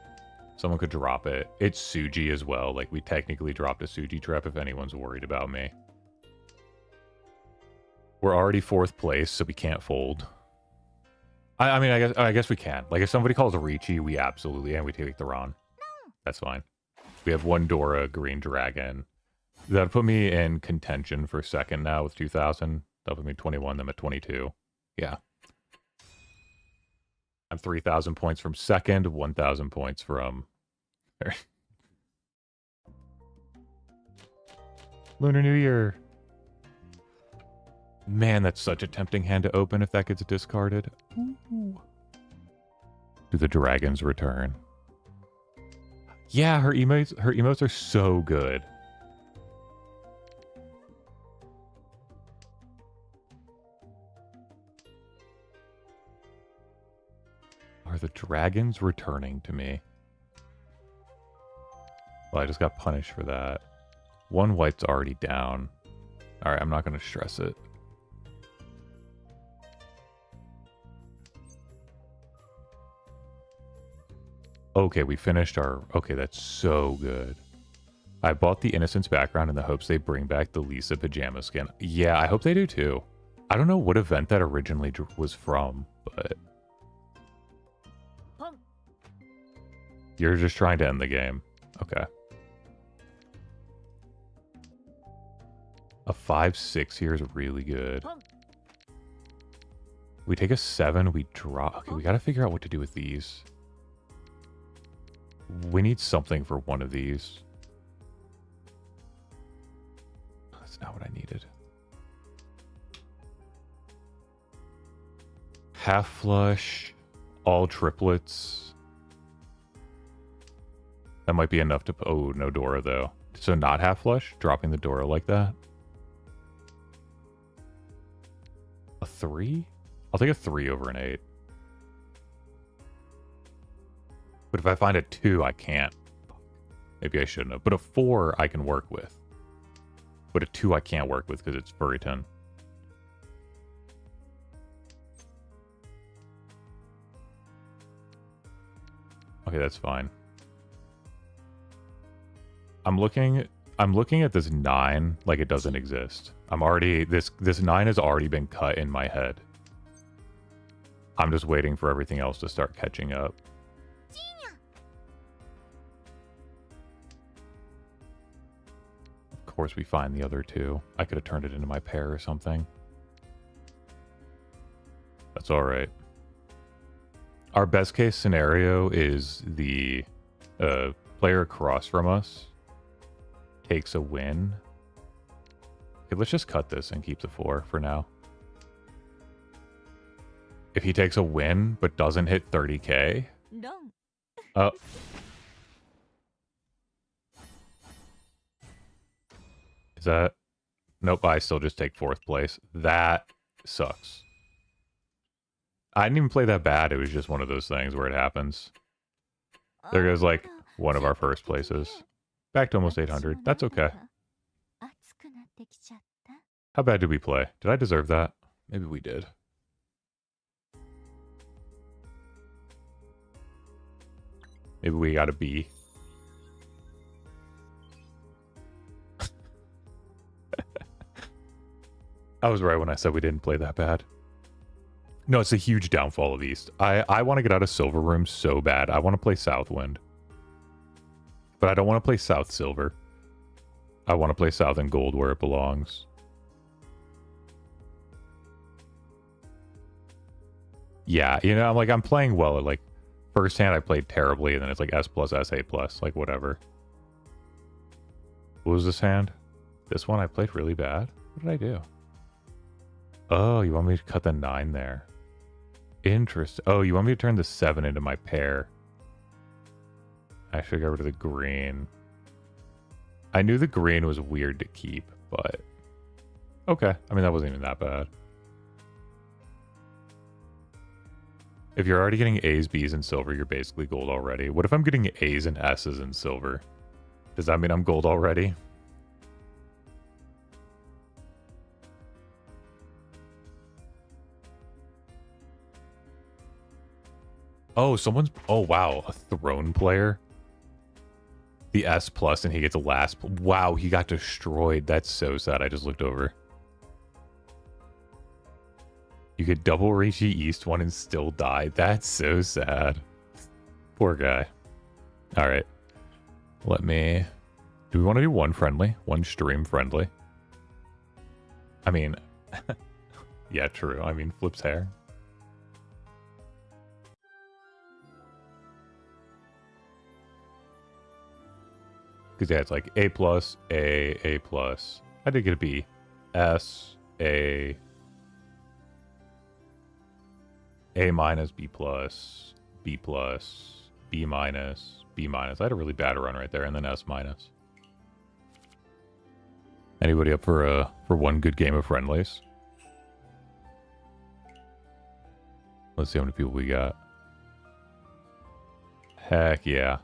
Someone could drop it. It's Suji as well. Like, we technically dropped a Suji trap if anyone's worried about me. We're already 4th place, so we can't fold. I mean, I guess we can. Like, if somebody calls a Riichi, we absolutely, and we take the Ron. That's fine. We have 1 Dora, green dragon. That'd put me in contention for second now with 2,000. That'll put me 21, them at 22. Yeah. I'm 3,000 points from second, 1,000 points from... Lunar New Year. Man, that's such a tempting hand to open if that gets discarded. Ooh. Do the dragons return? Yeah, her emotes are so good. Are the dragons returning to me? Well, I just got punished for that. 1 white's already down. Alright, I'm not going to stress it. Okay, we finished our... Okay, that's so good. I bought the Innocence background in the hopes they bring back the Lisa pajama skin. Yeah, I hope they do too. I don't know what event that originally was from, but... You're just trying to end the game. Okay. A 5-6 here is really good. We take a 7, we draw... Okay, we gotta figure out what to do with these. We need something for one of these. That's not what I needed. Half flush, all triplets. That might be enough to... Oh, no Dora, though. So not half flush? Dropping the Dora like that? A 3? I'll take a 3 over an 8. But if I find a 2, I can't. Maybe I shouldn't have. But a 4, I can work with. But a 2, I can't work with because it's Furiton. Okay, that's fine. I'm looking at this 9 like it doesn't exist. I'm already... This 9 has already been cut in my head. I'm just waiting for everything else to start catching up. Of course we find the other 2. I could have turned it into my pair or something. That's alright. Our best case scenario is the player across from us takes a win. Okay, let's just cut this and keep the 4 for now. If he takes a win but doesn't hit 30k... Oh. Is that... Nope, I still just take 4th place. That sucks. I didn't even play that bad. It was just one of those things where it happens. There goes, like, one of our first places. Back to almost 800. That's okay. How bad did we play? Did I deserve that? Maybe we did. Maybe we got a B. I was right when I said we didn't play that bad. No, it's a huge downfall of East. I want to get out of Silver Room so bad. I want to play Southwind. But I don't want to play South Silver. I want to play South and Gold where it belongs. Yeah, you know, I'm playing well at, like, first hand I played terribly, and then it's like S+, S8+, like, whatever. What was this hand? This one I played really bad? What did I do? Oh, you want me to cut the 9 there. Interesting. Oh, you want me to turn the 7 into my pair. I should get rid of the green. I knew the green was weird to keep, but... Okay. I mean, that wasn't even that bad. If you're already getting A's, B's, and silver, you're basically gold already. What if I'm getting A's and S's and silver? Does that mean I'm gold already? Oh, someone's... Oh, wow. A throne player? The S plus and he gets a last... Wow, he got destroyed. That's so sad. I just looked over. You could double Riichi East one and still die. That's so sad. Poor guy. Alright. Let me... Do we want to do one friendly? One stream friendly? I mean... yeah, true. I mean, Flip's hair. Because, yeah, it's like A plus, A plus. I did get a B. S, A minus, B plus, B plus, B minus, B minus. I had a really bad run right there, and then S minus. Anybody up for one good game of friendlies? Let's see how many people we got. Heck yeah.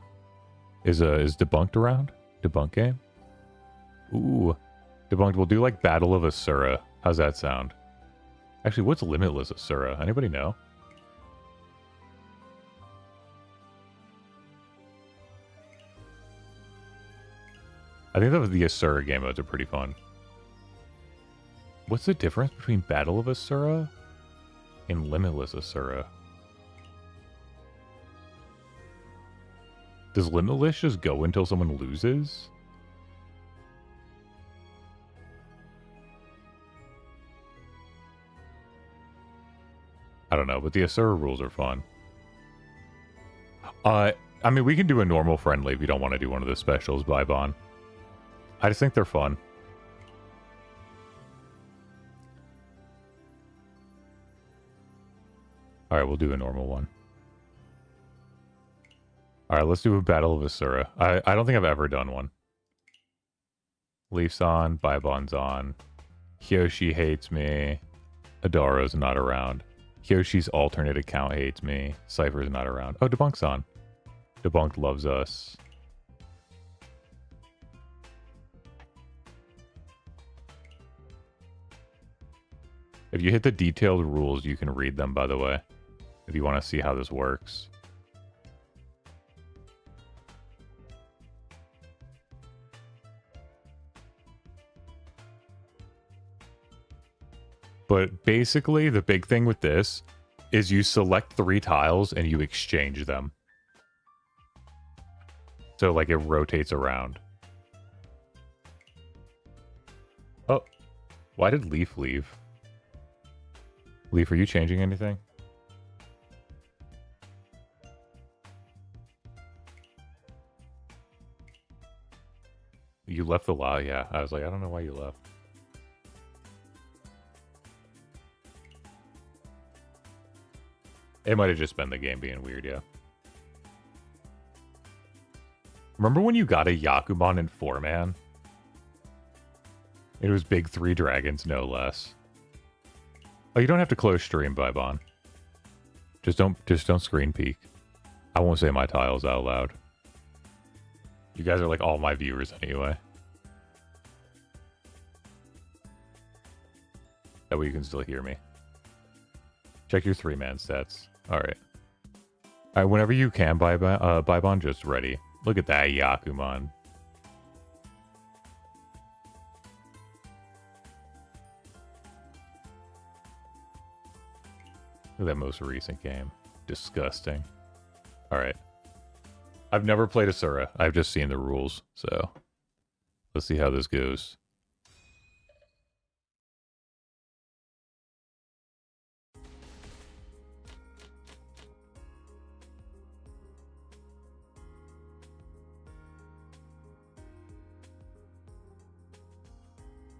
Is Debunked around? Debunk game? Ooh. Debunked. We'll do like Battle of Asura. How's that sound? Actually, what's Limitless Asura? Anybody know? I think that the Asura game modes are pretty fun. What's the difference between Battle of Asura and Limitless Asura? Does Limitless just go until someone loses? I don't know, but the Asura rules are fun. I mean, we can do a normal friendly if you don't want to do one of the specials, Bybon. I just think they're fun. Alright, we'll do a normal one. Alright, let's do a Battle of Asura. I don't think I've ever done one. Leaf's on, Bybon's on. Hyoshi hates me. Adaro's not around. Hyoshi's alternate account hates me. Cypher's not around. Oh, Debunk's on. Debunked loves us. If you hit the detailed rules, you can read them, by the way. If you want to see how this works. But basically, the big thing with this is you select 3 tiles and you exchange them. So, like, it rotates around. Oh. Why did Leaf leave? Leaf, are you changing anything? You left the lot? Yeah. I was like, I don't know why you left. It might have just been the game being weird, yeah. Remember when you got a Yakuman in 4-man? It was big 3 dragons, no less. Oh, you don't have to close stream, Bybon. Just don't screen peek. I won't say my tiles out loud. You guys are like all my viewers anyway. That way you can still hear me. Check your 3-man stats. Alright. Alright, whenever you can, Bybon, just ready. Look at that Yakuman. Look at that most recent game. Disgusting. Alright. I've never played Asura. I've just seen the rules, so let's see how this goes.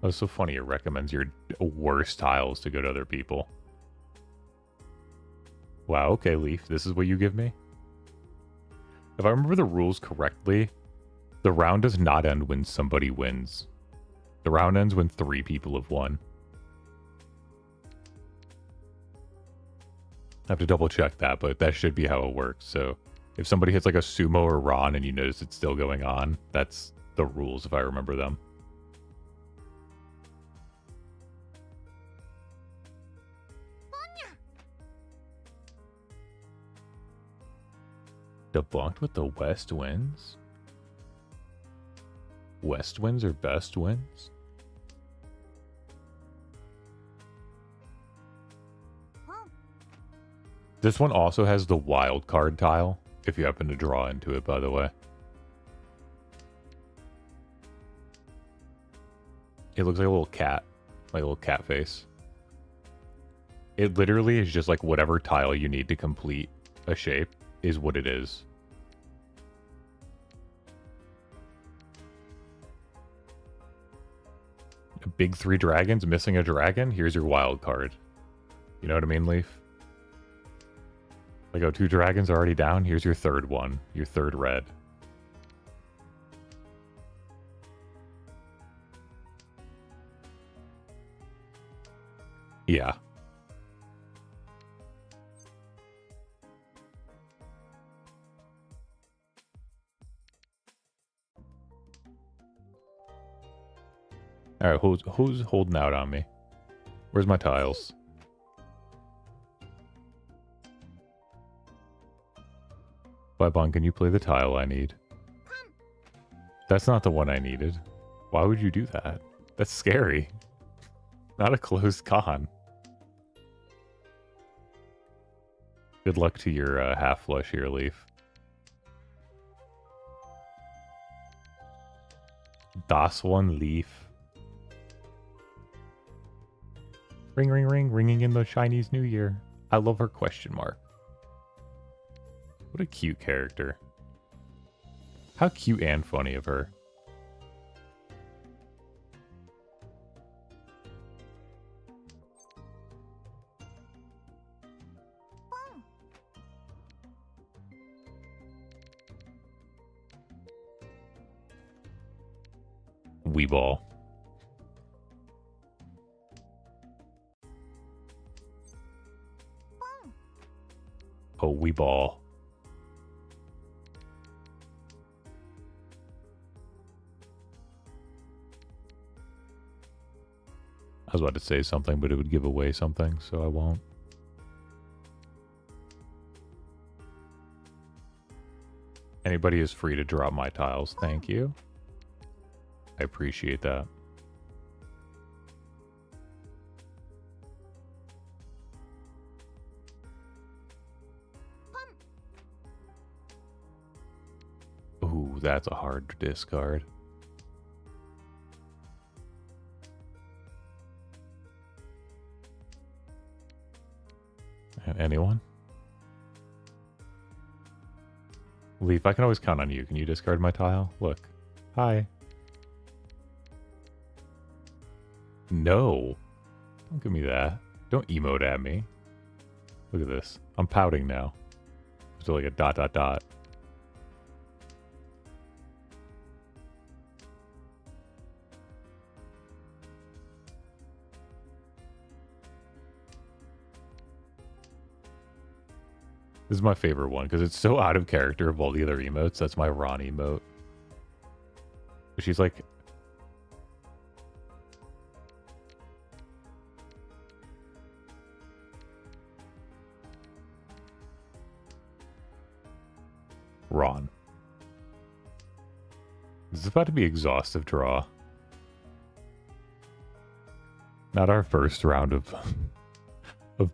Oh, it's so funny. It recommends your worst tiles to go to other people. Wow, okay, Leaf. This is what you give me? If I remember the rules correctly, the round does not end when somebody wins. The round ends when 3 people have won. I have to double check that, but that should be how it works. So if somebody hits like a sumo or Ron and you notice it's still going on, that's the rules if I remember them. Debunked with the West wins? West wins or best wins? This one also has the wild card tile, if you happen to draw into it, by the way. It looks like a little cat, like a little cat face. It literally is just like whatever tile you need to complete a shape is what it is. Big 3 dragons, missing a dragon, here's your wild card. You know what I mean, Leaf? Like, oh, 2 dragons are already down, here's your 3rd one, your 3rd red. Yeah. Alright, who's holding out on me? Where's my tiles? Bybon, can you play the tile I need? That's not the one I needed. Why would you do that? That's scary. Not a closed con. Good luck to your half flush here, Leaf. Das one Leaf. Ring, ring, ring, ringing in the Chinese New Year. I love her question mark. What a cute character. How cute and funny of her. Weeball. Oh, Weeball. I was about to say something, but it would give away something, so I won't. Anybody is free to drop my tiles. Thank you. I appreciate that. Ooh, that's a hard discard. Anyone? Leaf, I can always count on you. Can you discard my tile? Look. Hi. No. Don't give me that. Don't emote at me. Look at this. I'm pouting now. There's like a dot, dot, dot. This is my favorite one because it's so out of character of all the other emotes. That's my Ron emote. She's like... Ron. This is about to be exhaustive draw. Not our first round of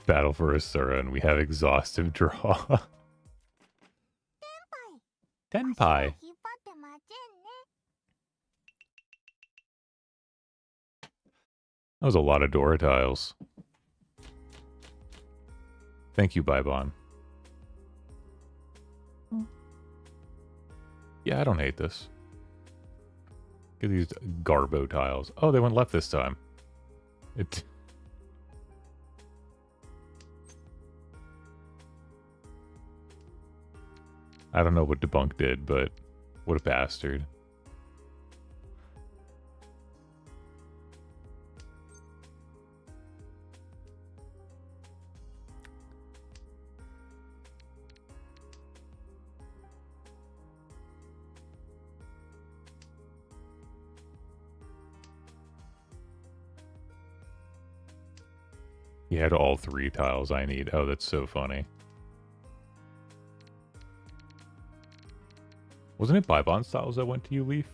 Battle for Asura, and we have exhaustive draw. Tenpai. That was a lot of Dora tiles. Thank you, Bybon. Yeah, I don't hate this. Get these Garbo tiles. Oh, they went left this time. I don't know what Debunk did, but what a bastard. He had all 3 tiles I need. Oh, that's so funny. Wasn't it Bybon's tiles that went to you, Leaf?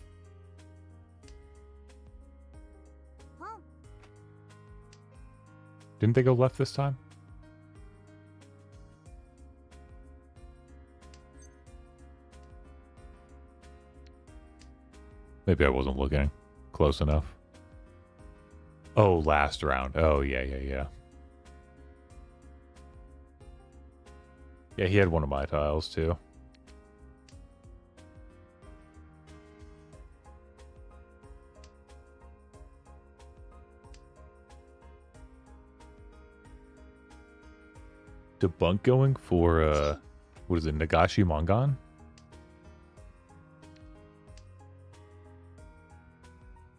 Didn't they go left this time? Maybe I wasn't looking close enough. Oh, last round. Oh, yeah. Yeah, he had one of my tiles, too. Debunk going for, what is it, Nagashi Mangan?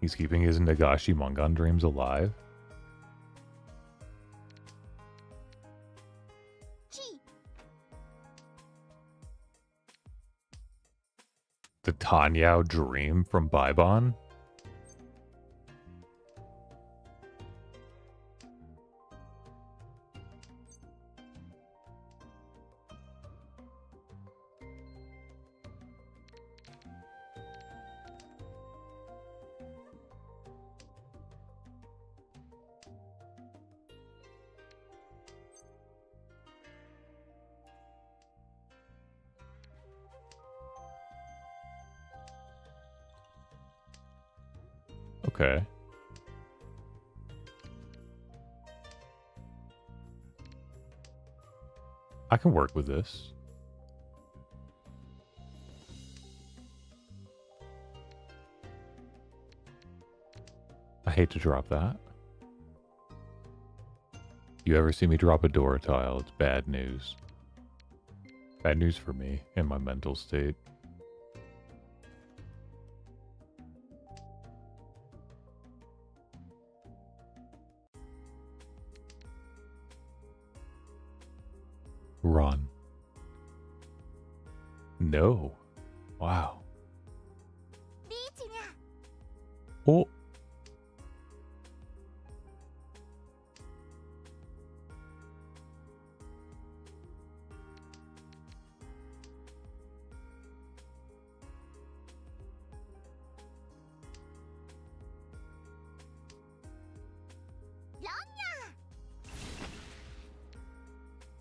He's keeping his Nagashi Mangan dreams alive. The Tanyao dream from Bybon? Okay. I can work with this. I hate to drop that. You ever see me drop a door tile, it's bad news. Bad news for me and my mental state. Run. No. Wow. Oh.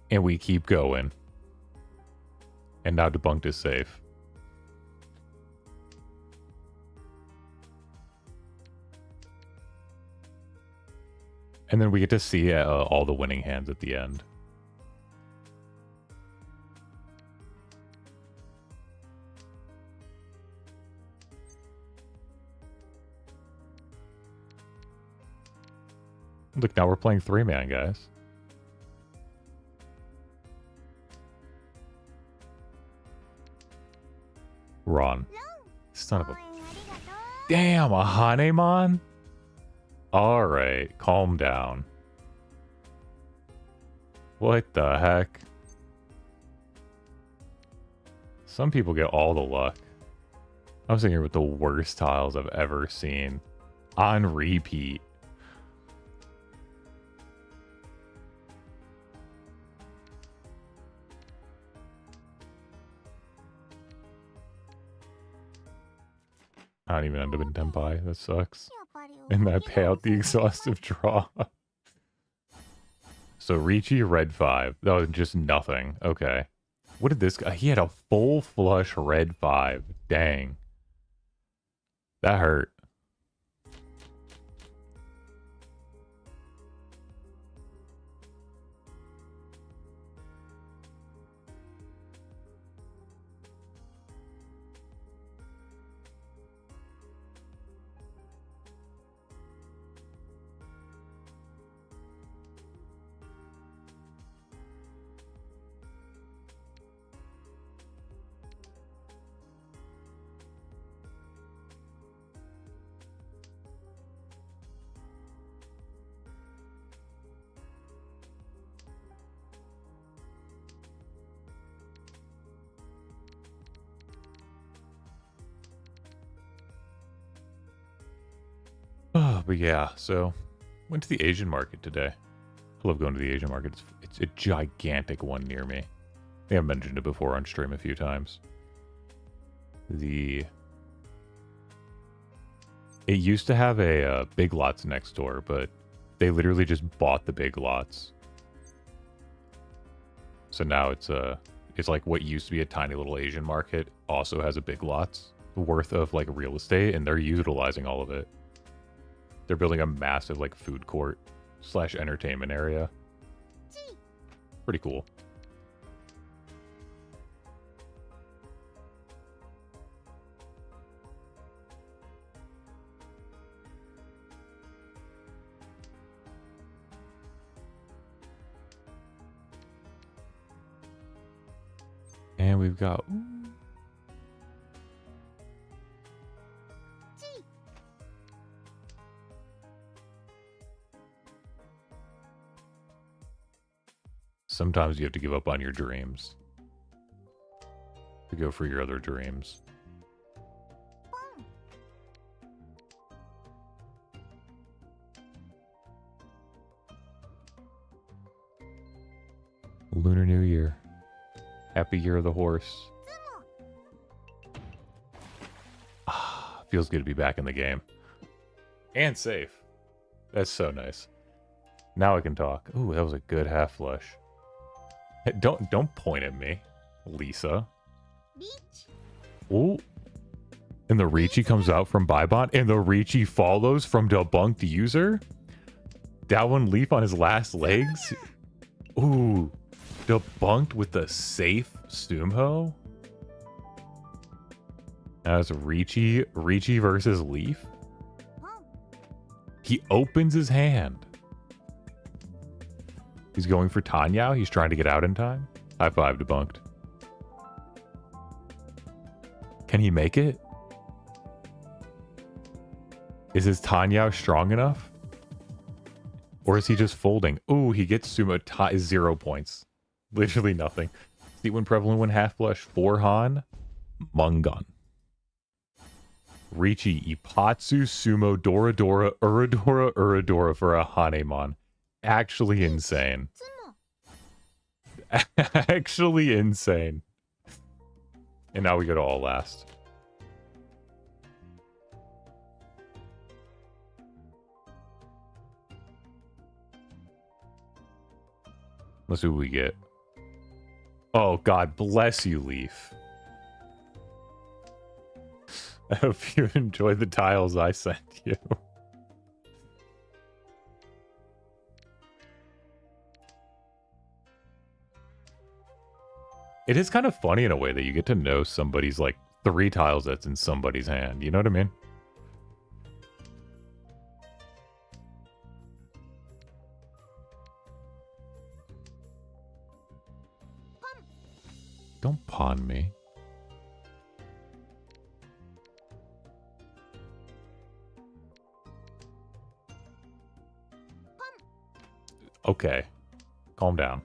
And we keep going. And now Debunked is safe. And then we get to see all the winning hands at the end. Look, now we're playing 3-man, guys. Ron. Son of a... Damn, a Hanemon? Alright, calm down. What the heck? Some people get all the luck. I'm sitting here with the worst tiles I've ever seen. On repeat. I don't even end up in Tenpai. That sucks. And I pay out the exhaustive draw. So Riichi, red 5. That was just nothing. Okay. What did this guy... He had a full flush red 5. Dang. That hurt. But yeah, so went to the Asian market today. I love going to the Asian market. It's a gigantic one near me. I think I've mentioned it before on stream a few times. It used to have a Big Lots next door, but they literally just bought the Big Lots. So now it's like what used to be a tiny little Asian market also has a Big Lots worth of like real estate, and they're utilizing all of it. They're building a massive like food court / entertainment area. Pretty cool. And we've got... Sometimes you have to give up on your dreams to go for your other dreams. Lunar New Year. Happy Year of the Horse. Feels good to be back in the game. And safe. That's so nice. Now I can talk. Ooh, that was a good half flush. Hey, don't point at me, Lisa. Ooh. And the Riichi comes out from Bybon, and the Riichi follows from debunked user. That one leaf on his last legs. Ooh. Debunked with the safe Stumho. That's Riichi versus Leaf. He opens his hand. He's going for Tanyao. He's trying to get out in time. High five, debunked. Can he make it? Is his Tanyao strong enough? Or is he just folding? Ooh, he gets Sumo 0 points. Literally nothing. See when prevalent when half flush for Han? Mungon. Riichi, Ipatsu, Sumo, Doradora, Uradora for a Hanemon. Actually insane. Actually insane. And now we go to all last. Let's see what we get. Oh, God bless you, Leaf. I hope you enjoyed the tiles I sent you. It is kind of funny in a way that you get to know somebody's, like, 3 tiles that's in somebody's hand. You know what I mean? Don't pawn me. Okay. Calm down.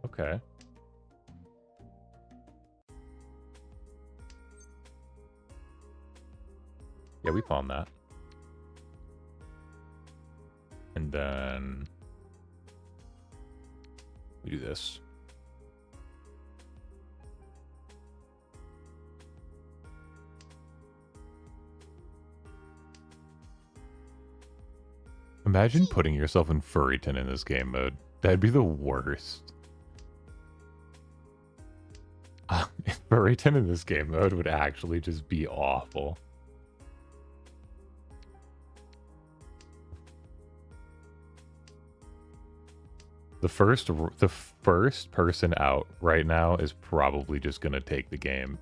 Okay. Yeah, we pawned that. And then we do this. Imagine putting yourself in Furryton in this game mode. That'd be the worst. Furryton in this game mode would actually just be awful. The first person out right now is probably just gonna take the game.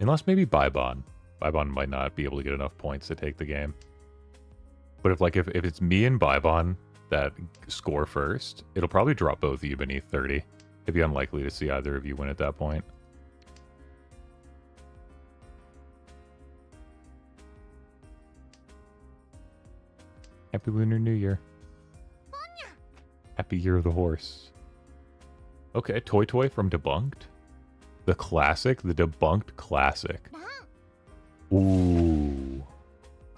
Unless maybe Bybon. Bybon might not be able to get enough points to take the game. But if it's me and Bybon that score first, it'll probably drop both of you beneath 30. It'd be unlikely to see either of you win at that point. Happy Lunar New Year. Happy Year of the Horse. Okay, Toy Toy from Debunked. The classic, the Debunked classic. Ooh.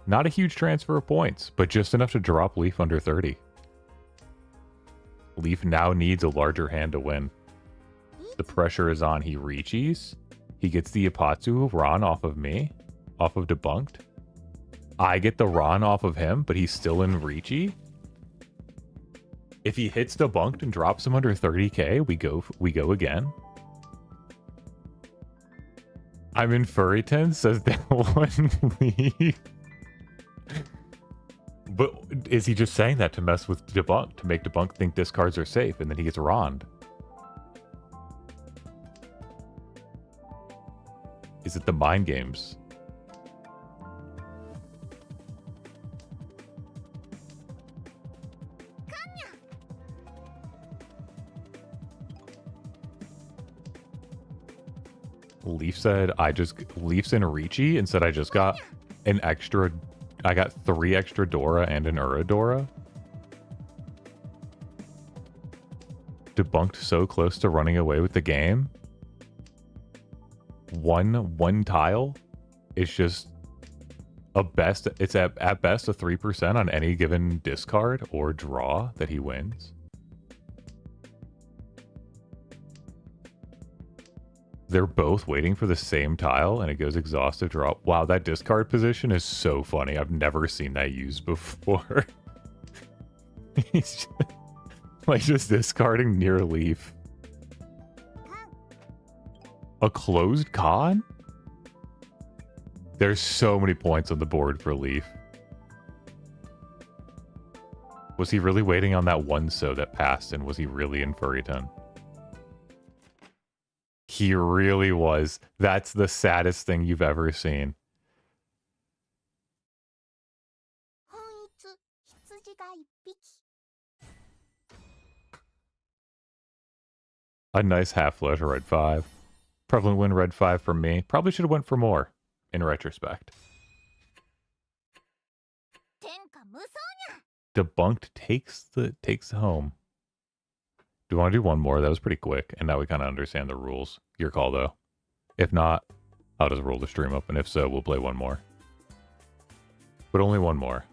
Not a huge transfer of points, but just enough to drop Leaf under 30. Leaf now needs a larger hand to win. The pressure is on. He Riichis. He gets the Ipatsu Ron off of me. Off of Debunked. I get the Ron off of him, but he's still in Riichi. If he hits Debunked and drops him under 30k, we go again. I'm in Furryton, says that one Leaf. But is he just saying that to mess with Debunk, to make Debunk think discards are safe, and then he gets Rond? Is it the mind games? Leaf said Leaf's in Riichi and said I just got an extra. I got 3 extra Dora and an Uradora. Debunked so close to running away with the game. One tile is just a best. It's at best a 3% on any given discard or draw that he wins. They're both waiting for the same tile, and it goes exhaustive draw. Wow, that discard position is so funny. I've never seen that used before. He's just discarding near Leaf. A closed con? There's so many points on the board for Leaf. Was he really waiting on that one so that passed, and was he really in Furryton? He really was. That's the saddest thing you've ever seen. A nice half flush red 5. Prevalent win red 5 for me. Probably should have went for more, in retrospect. Debunked takes home. Do you want to do one more? That was pretty quick, and now we kind of understand the rules. Your call, though. If not, I'll just roll the stream up, and if so, we'll play one more. But only one more.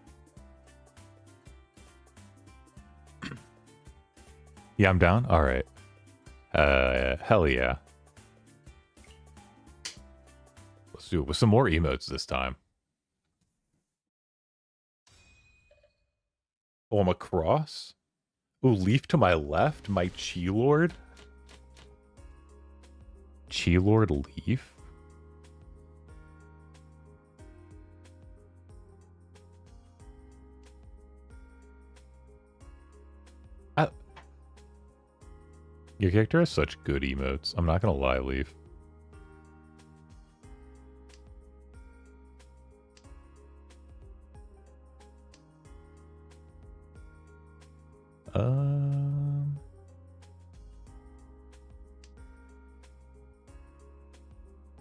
Yeah, I'm down? Alright. Hell yeah. Let's do it with some more emotes this time. Oh, I'm across? Ooh, Leaf to my left? My Chi Lord? Chi Lord Leaf? Your character has such good emotes. I'm not gonna lie, Leaf.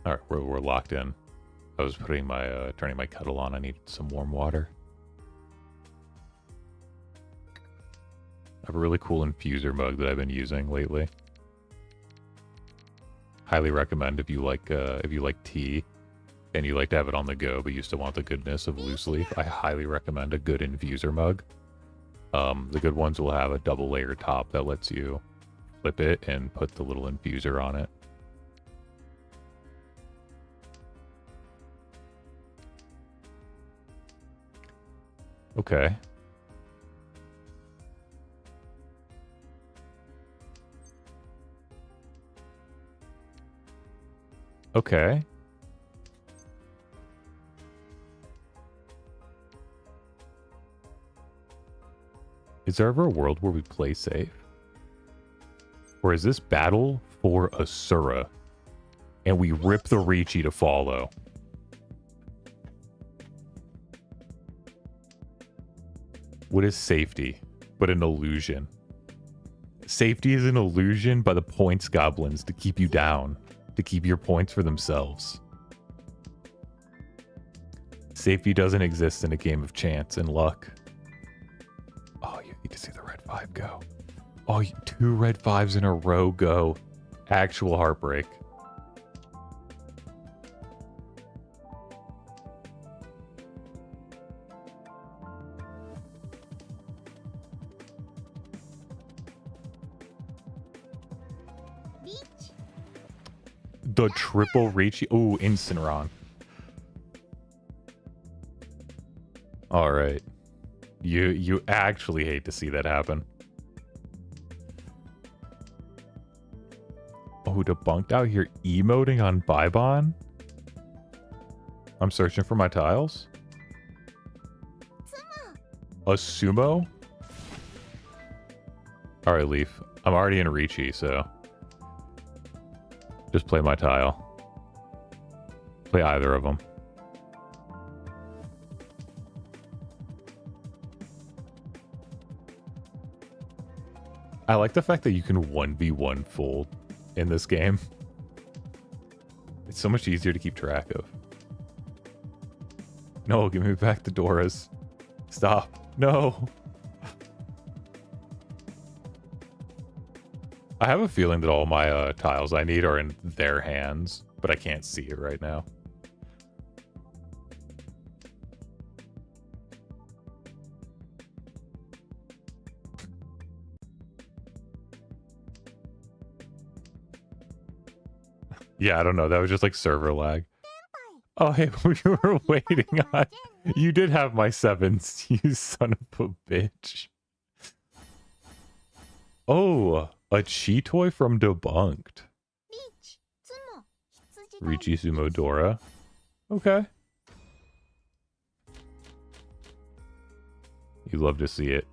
Alright, we're locked in. I was putting my, turning my kettle on. I needed some warm water. I have a really cool infuser mug that I've been using lately. Highly recommend if you like tea and you like to have it on the go, but you still want the goodness of loose leaf. I highly recommend a good infuser mug. The good ones will have a double layer top that lets you flip it and put the little infuser on it. Okay. Okay. Is there ever a world where we play safe? Or is this battle for Asura? And we rip the Riichi to follow? What is safety but an illusion? Safety is an illusion by the points goblins to keep you down, to keep your points for themselves. Safety doesn't exist in a game of chance and luck. Oh, you need to see the red 5 go. Oh, 2 red 5s in a row go. Actual heartbreak. The triple Riichi. Ooh, instant wrong. All right. You actually hate to see that happen. Oh, debunked out here emoting on Baibon? I'm searching for my tiles. A sumo? Alright, Leaf. I'm already in Riichi, so... just play my tile. Play either of them. I like the fact that you can 1v1 fold in this game. It's so much easier to keep track of. No, give me back the Doras. Stop. No. I have a feeling that all my tiles I need are in their hands, but I can't see it right now. Yeah, I don't know. That was just like server lag. Oh, hey, we were waiting on... You did have my 7s, you son of a bitch. Oh, a chi toy from Debunked. Riichi Sumo Dora. Okay. You love to see it.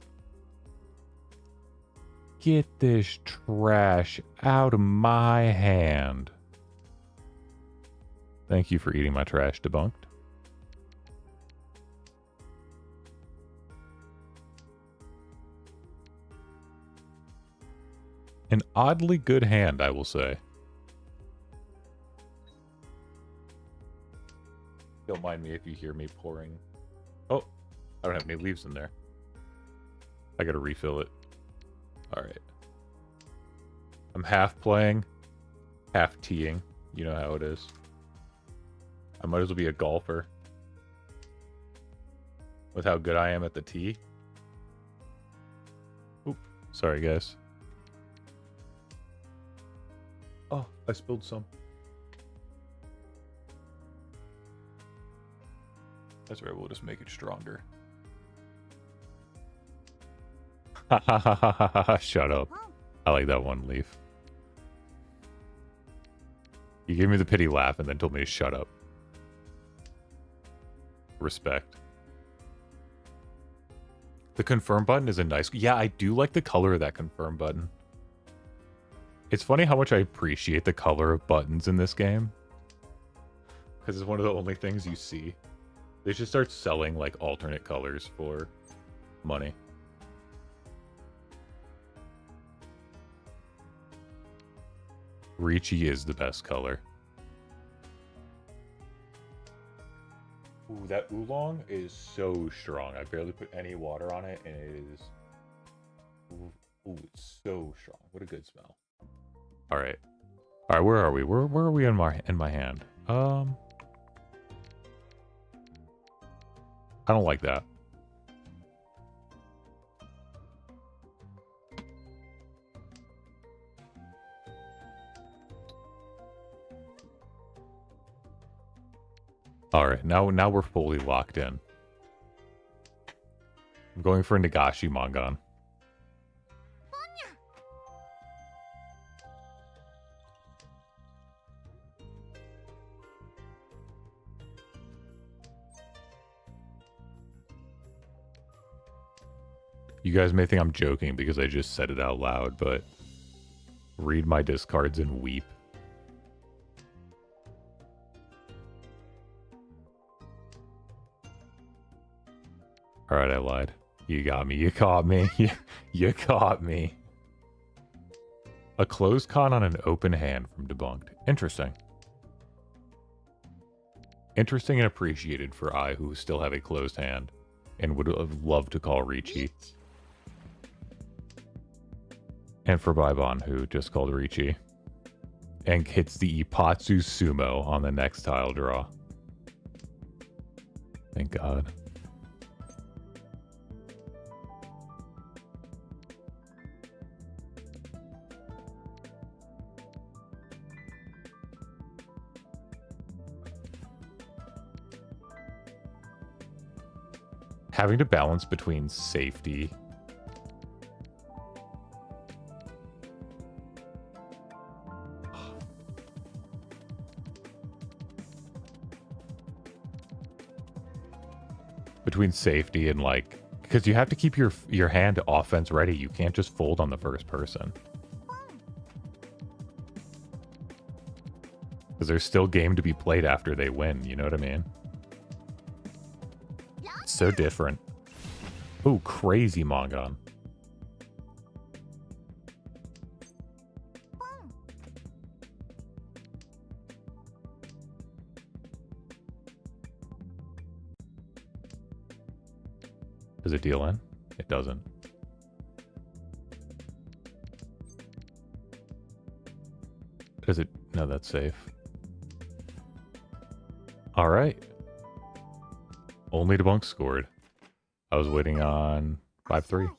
Get this trash out of my hand. Thank you for eating my trash, Debunked. An oddly good hand, I will say. Don't mind me if you hear me pouring. Oh, I don't have any leaves in there. I gotta refill it. Alright. I'm half playing, half teeing. You know how it is. I might as well be a golfer. With how good I am at the tee. Oop, sorry guys. Oh, I spilled some. That's right, we'll just make it stronger. Ha ha ha ha ha ha, shut up. I like that one, Leaf. You gave me the pity laugh and then told me to shut up. Respect. The confirm button is a nice... Yeah, I do like the color of that confirm button. It's funny how much I appreciate the color of buttons in this game. Because it's one of the only things you see. They should start selling, like, alternate colors for money. Riichi is the best color. Ooh, that oolong is so strong. I barely put any water on it, and it is... Ooh, it's so strong. What a good smell. Alright. Alright, where are we? Where are we in my hand? I don't like that. Alright, now we're fully locked in. I'm going for Nagashi Mangan. You guys may think I'm joking because I just said it out loud, but read my discards and weep. Alright, I lied. You got me. You caught me. You caught me. A closed con on an open hand from Debunked. Interesting. Interesting and appreciated for I who still have a closed hand and would have loved to call Riichi. And for Baibon, who just called Riichi. And hits the Ipatsu Sumo on the next tile draw. Thank God. Having to balance between safety and like, because you have to keep your hand offense ready. You can't just fold on the first person. Because there's still game to be played after they win, you know what I mean? It's so different. Ooh, crazy Mongon. Does it deal in? It doesn't. Does it? No, that's safe. All right. Only debunk scored. I was waiting on 5-3.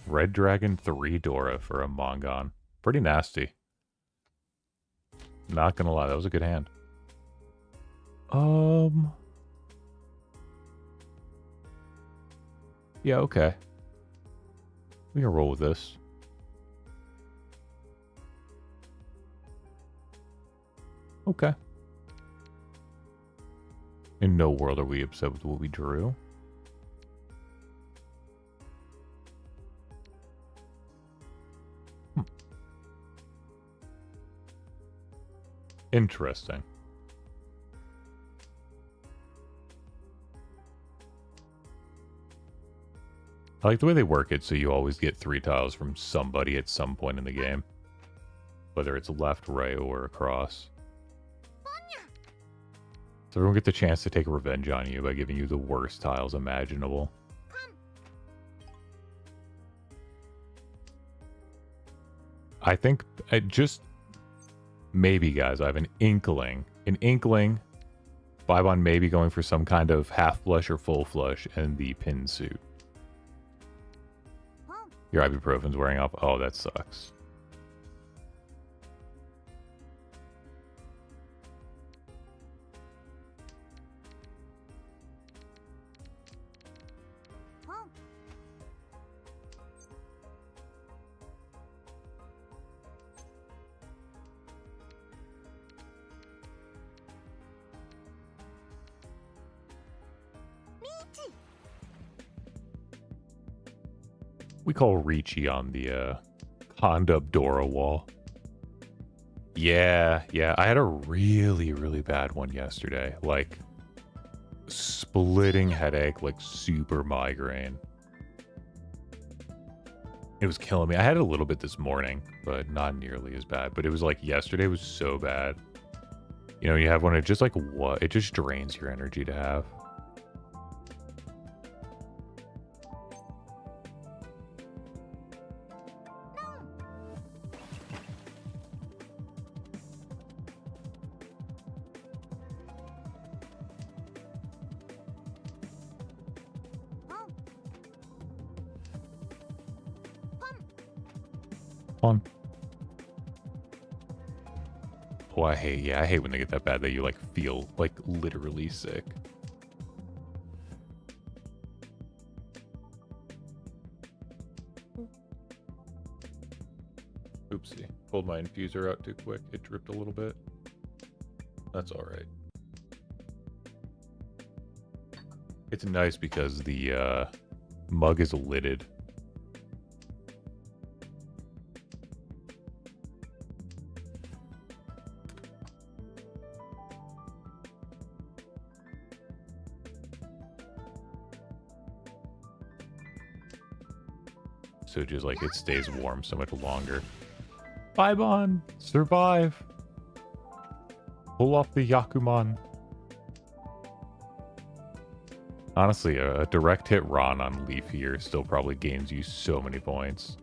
Red Dragon 3 Dora for a Mongon. Pretty nasty. Not gonna lie, that was a good hand. Yeah, okay. We can roll with this. Okay. In no world are we upset with what we drew. Interesting. I like the way they work it so you always get 3 tiles from somebody at some point in the game. Whether it's left, right, or across. So everyone gets the chance to take revenge on you by giving you the worst tiles imaginable. I think, maybe, guys, I have an inkling. Baibon may be going for some kind of half flush or full flush in the pin suit. Your ibuprofen's wearing off. Oh, that sucks. We call Riichi on the Condub Dora wall. Yeah. I had a really, really bad one yesterday. Like, splitting headache, like super migraine. It was killing me. I had it a little bit this morning, but not nearly as bad. But it was like yesterday was so bad. You know, you have one, it just like what? It just drains your energy to have. On. Oh, I hate when they get that bad that you like feel like literally sick. Oopsie. Pulled my infuser out too quick. It dripped a little bit. That's alright. It's nice because the mug is lidded. So just like it stays warm so much longer. Baibon, survive. Pull off the Yakuman. Honestly, a direct hit Ron on Leaf here still probably gains you so many points.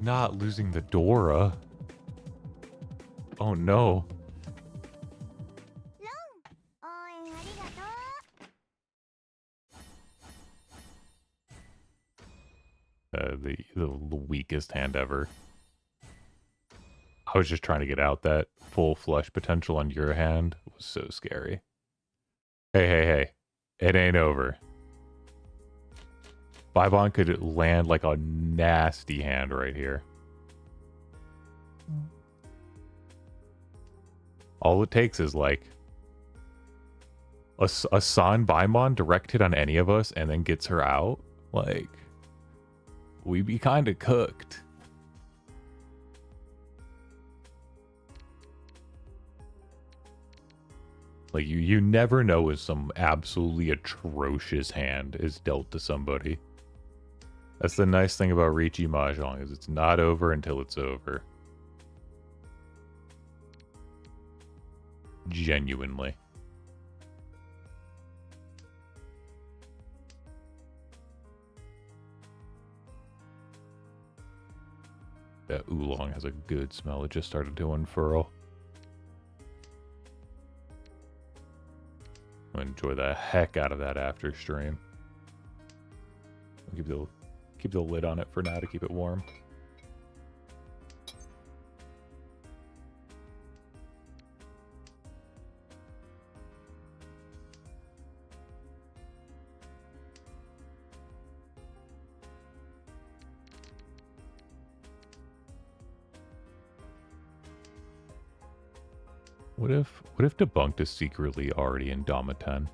Not losing the Dora. Oh no. The weakest hand ever. I was just trying to get out that full flush potential on your hand. It was so scary. Hey, hey, hey. It ain't over. Bybon could land like a nasty hand right here. All it takes is like a San Bybon direct hit on any of us and then gets her out. Like, we be kind of cooked. Like, you never know if some absolutely atrocious hand is dealt to somebody. That's the nice thing about Riichi Mahjong, is it's not over until it's over. Genuinely. That oolong has a good smell. It just started to unfurl. I'm gonna enjoy the heck out of that after stream. I'll keep the lid on it for now to keep it warm. What if Debunked is secretly already in Dama 10? Do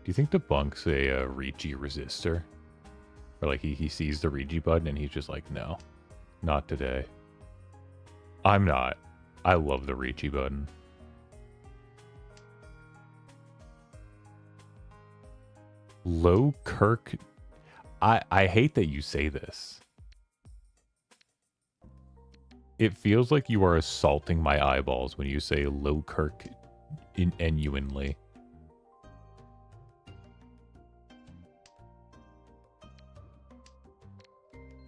you think Debunk's a Riichi resistor? Or like he sees the Riichi button and he's just like, no, not today. I'm not. I love the Riichi button. Low Kirk. I hate that you say this. It feels like you are assaulting my eyeballs when you say Low Kirk genuinely.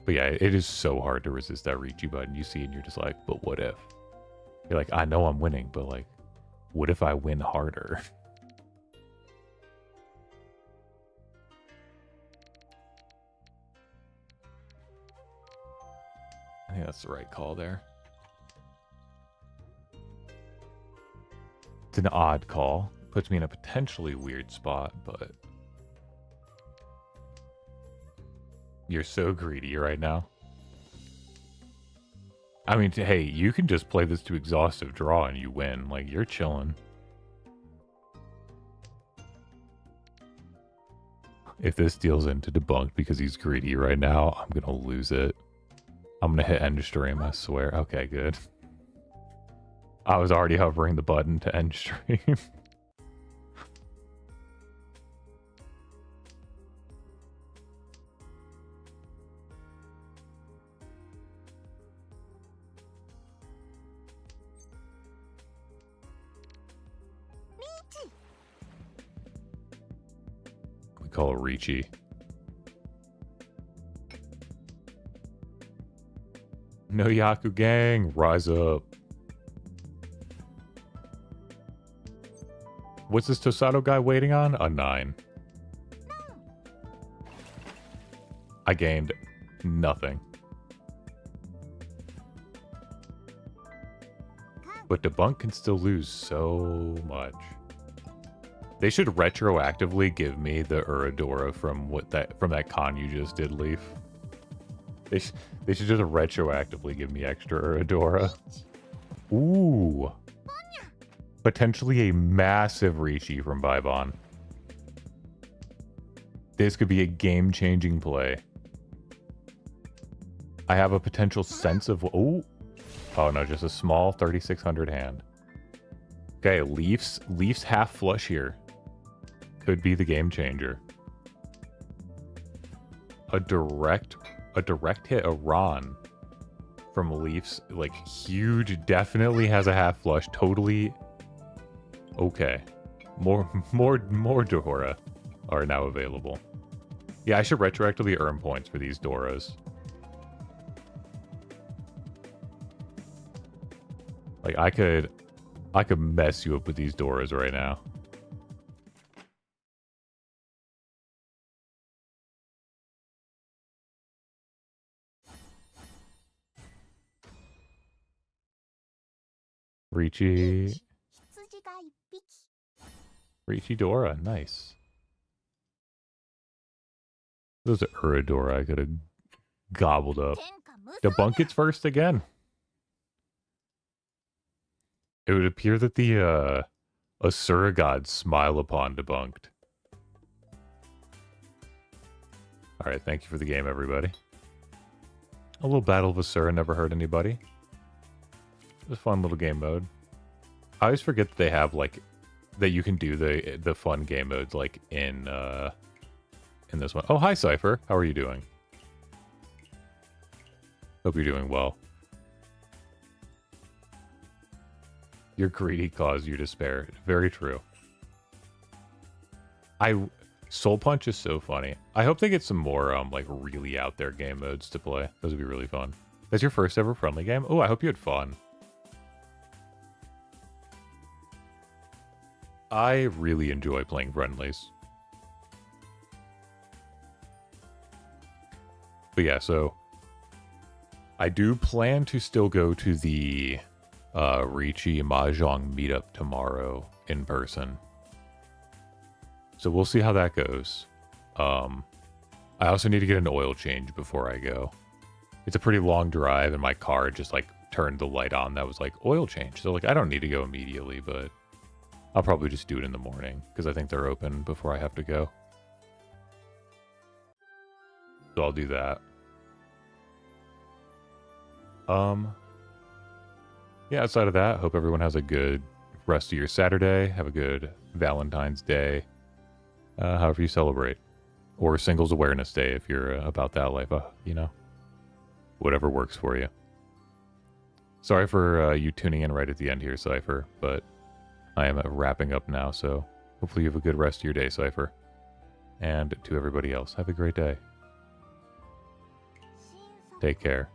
But yeah, it is so hard to resist that Riichi button. You see and you're just like, but what if? You're like, I know I'm winning, but like, what if I win harder? I think that's the right call there. It's an odd call. Puts me in a potentially weird spot, but... You're so greedy right now. I mean, hey, you can just play this to exhaustive draw and you win. Like, you're chilling. If this deals into Debunked because he's greedy right now, I'm gonna lose it. I'm gonna hit end stream, I swear. Okay, good. I was already hovering the button to end stream. We call it Riichi. No Yaku gang, rise up. What's this Tosado guy waiting on? A 9. I gained nothing. But Debunk can still lose so much. They should retroactively give me the Uradora from that con you just did, Leaf. They should just retroactively give me extra Uradora. Ooh. Potentially a massive Riichi from Bybon. This could be a game-changing play. I have a potential sense of... Oh no, just a small 3600 hand. Okay, Leaf's half flush here. Could be the game changer. A direct hit, a Ron. from Leafs. Like, huge. Definitely has a half flush. Totally. Okay. More Dora are now available. Yeah, I should retroactively earn points for these Doras. Like, I could mess you up with these Doras right now. Riichi Dora, nice. Those are Uradora I could have gobbled up. Debunk its first again. It would appear that the Asura gods smile upon debunked. Alright, thank you for the game, everybody. A little Battle of Asura never hurt anybody. It was a fun little game mode. I always forget that they have, like, that you can do the fun game modes, like, in this one. Oh, hi, Cypher. How are you doing? Hope you're doing well. Your greedy caused you despair. Very true. Soul Punch is so funny. I hope they get some more, like, really out there game modes to play. Those would be really fun. That's your first ever friendly game? Oh, I hope you had fun. I really enjoy playing friendlies. But yeah, so I do plan to still go to the Riichi Mahjong meetup tomorrow in person. So we'll see how that goes. I also need to get an oil change before I go. It's a pretty long drive and my car just like turned the light on that was like oil change. So like I don't need to go immediately, but I'll probably just do it in the morning because I think they're open before I have to go. So I'll do that. Yeah, outside of that, hope everyone has a good rest of your Saturday. Have a good Valentine's Day. However you celebrate. Or Singles Awareness Day if you're about that life, you know. Whatever works for you. Sorry for you tuning in right at the end here, Cypher, but I am wrapping up now, so hopefully you have a good rest of your day, Cypher. And to everybody else, have a great day. Take care.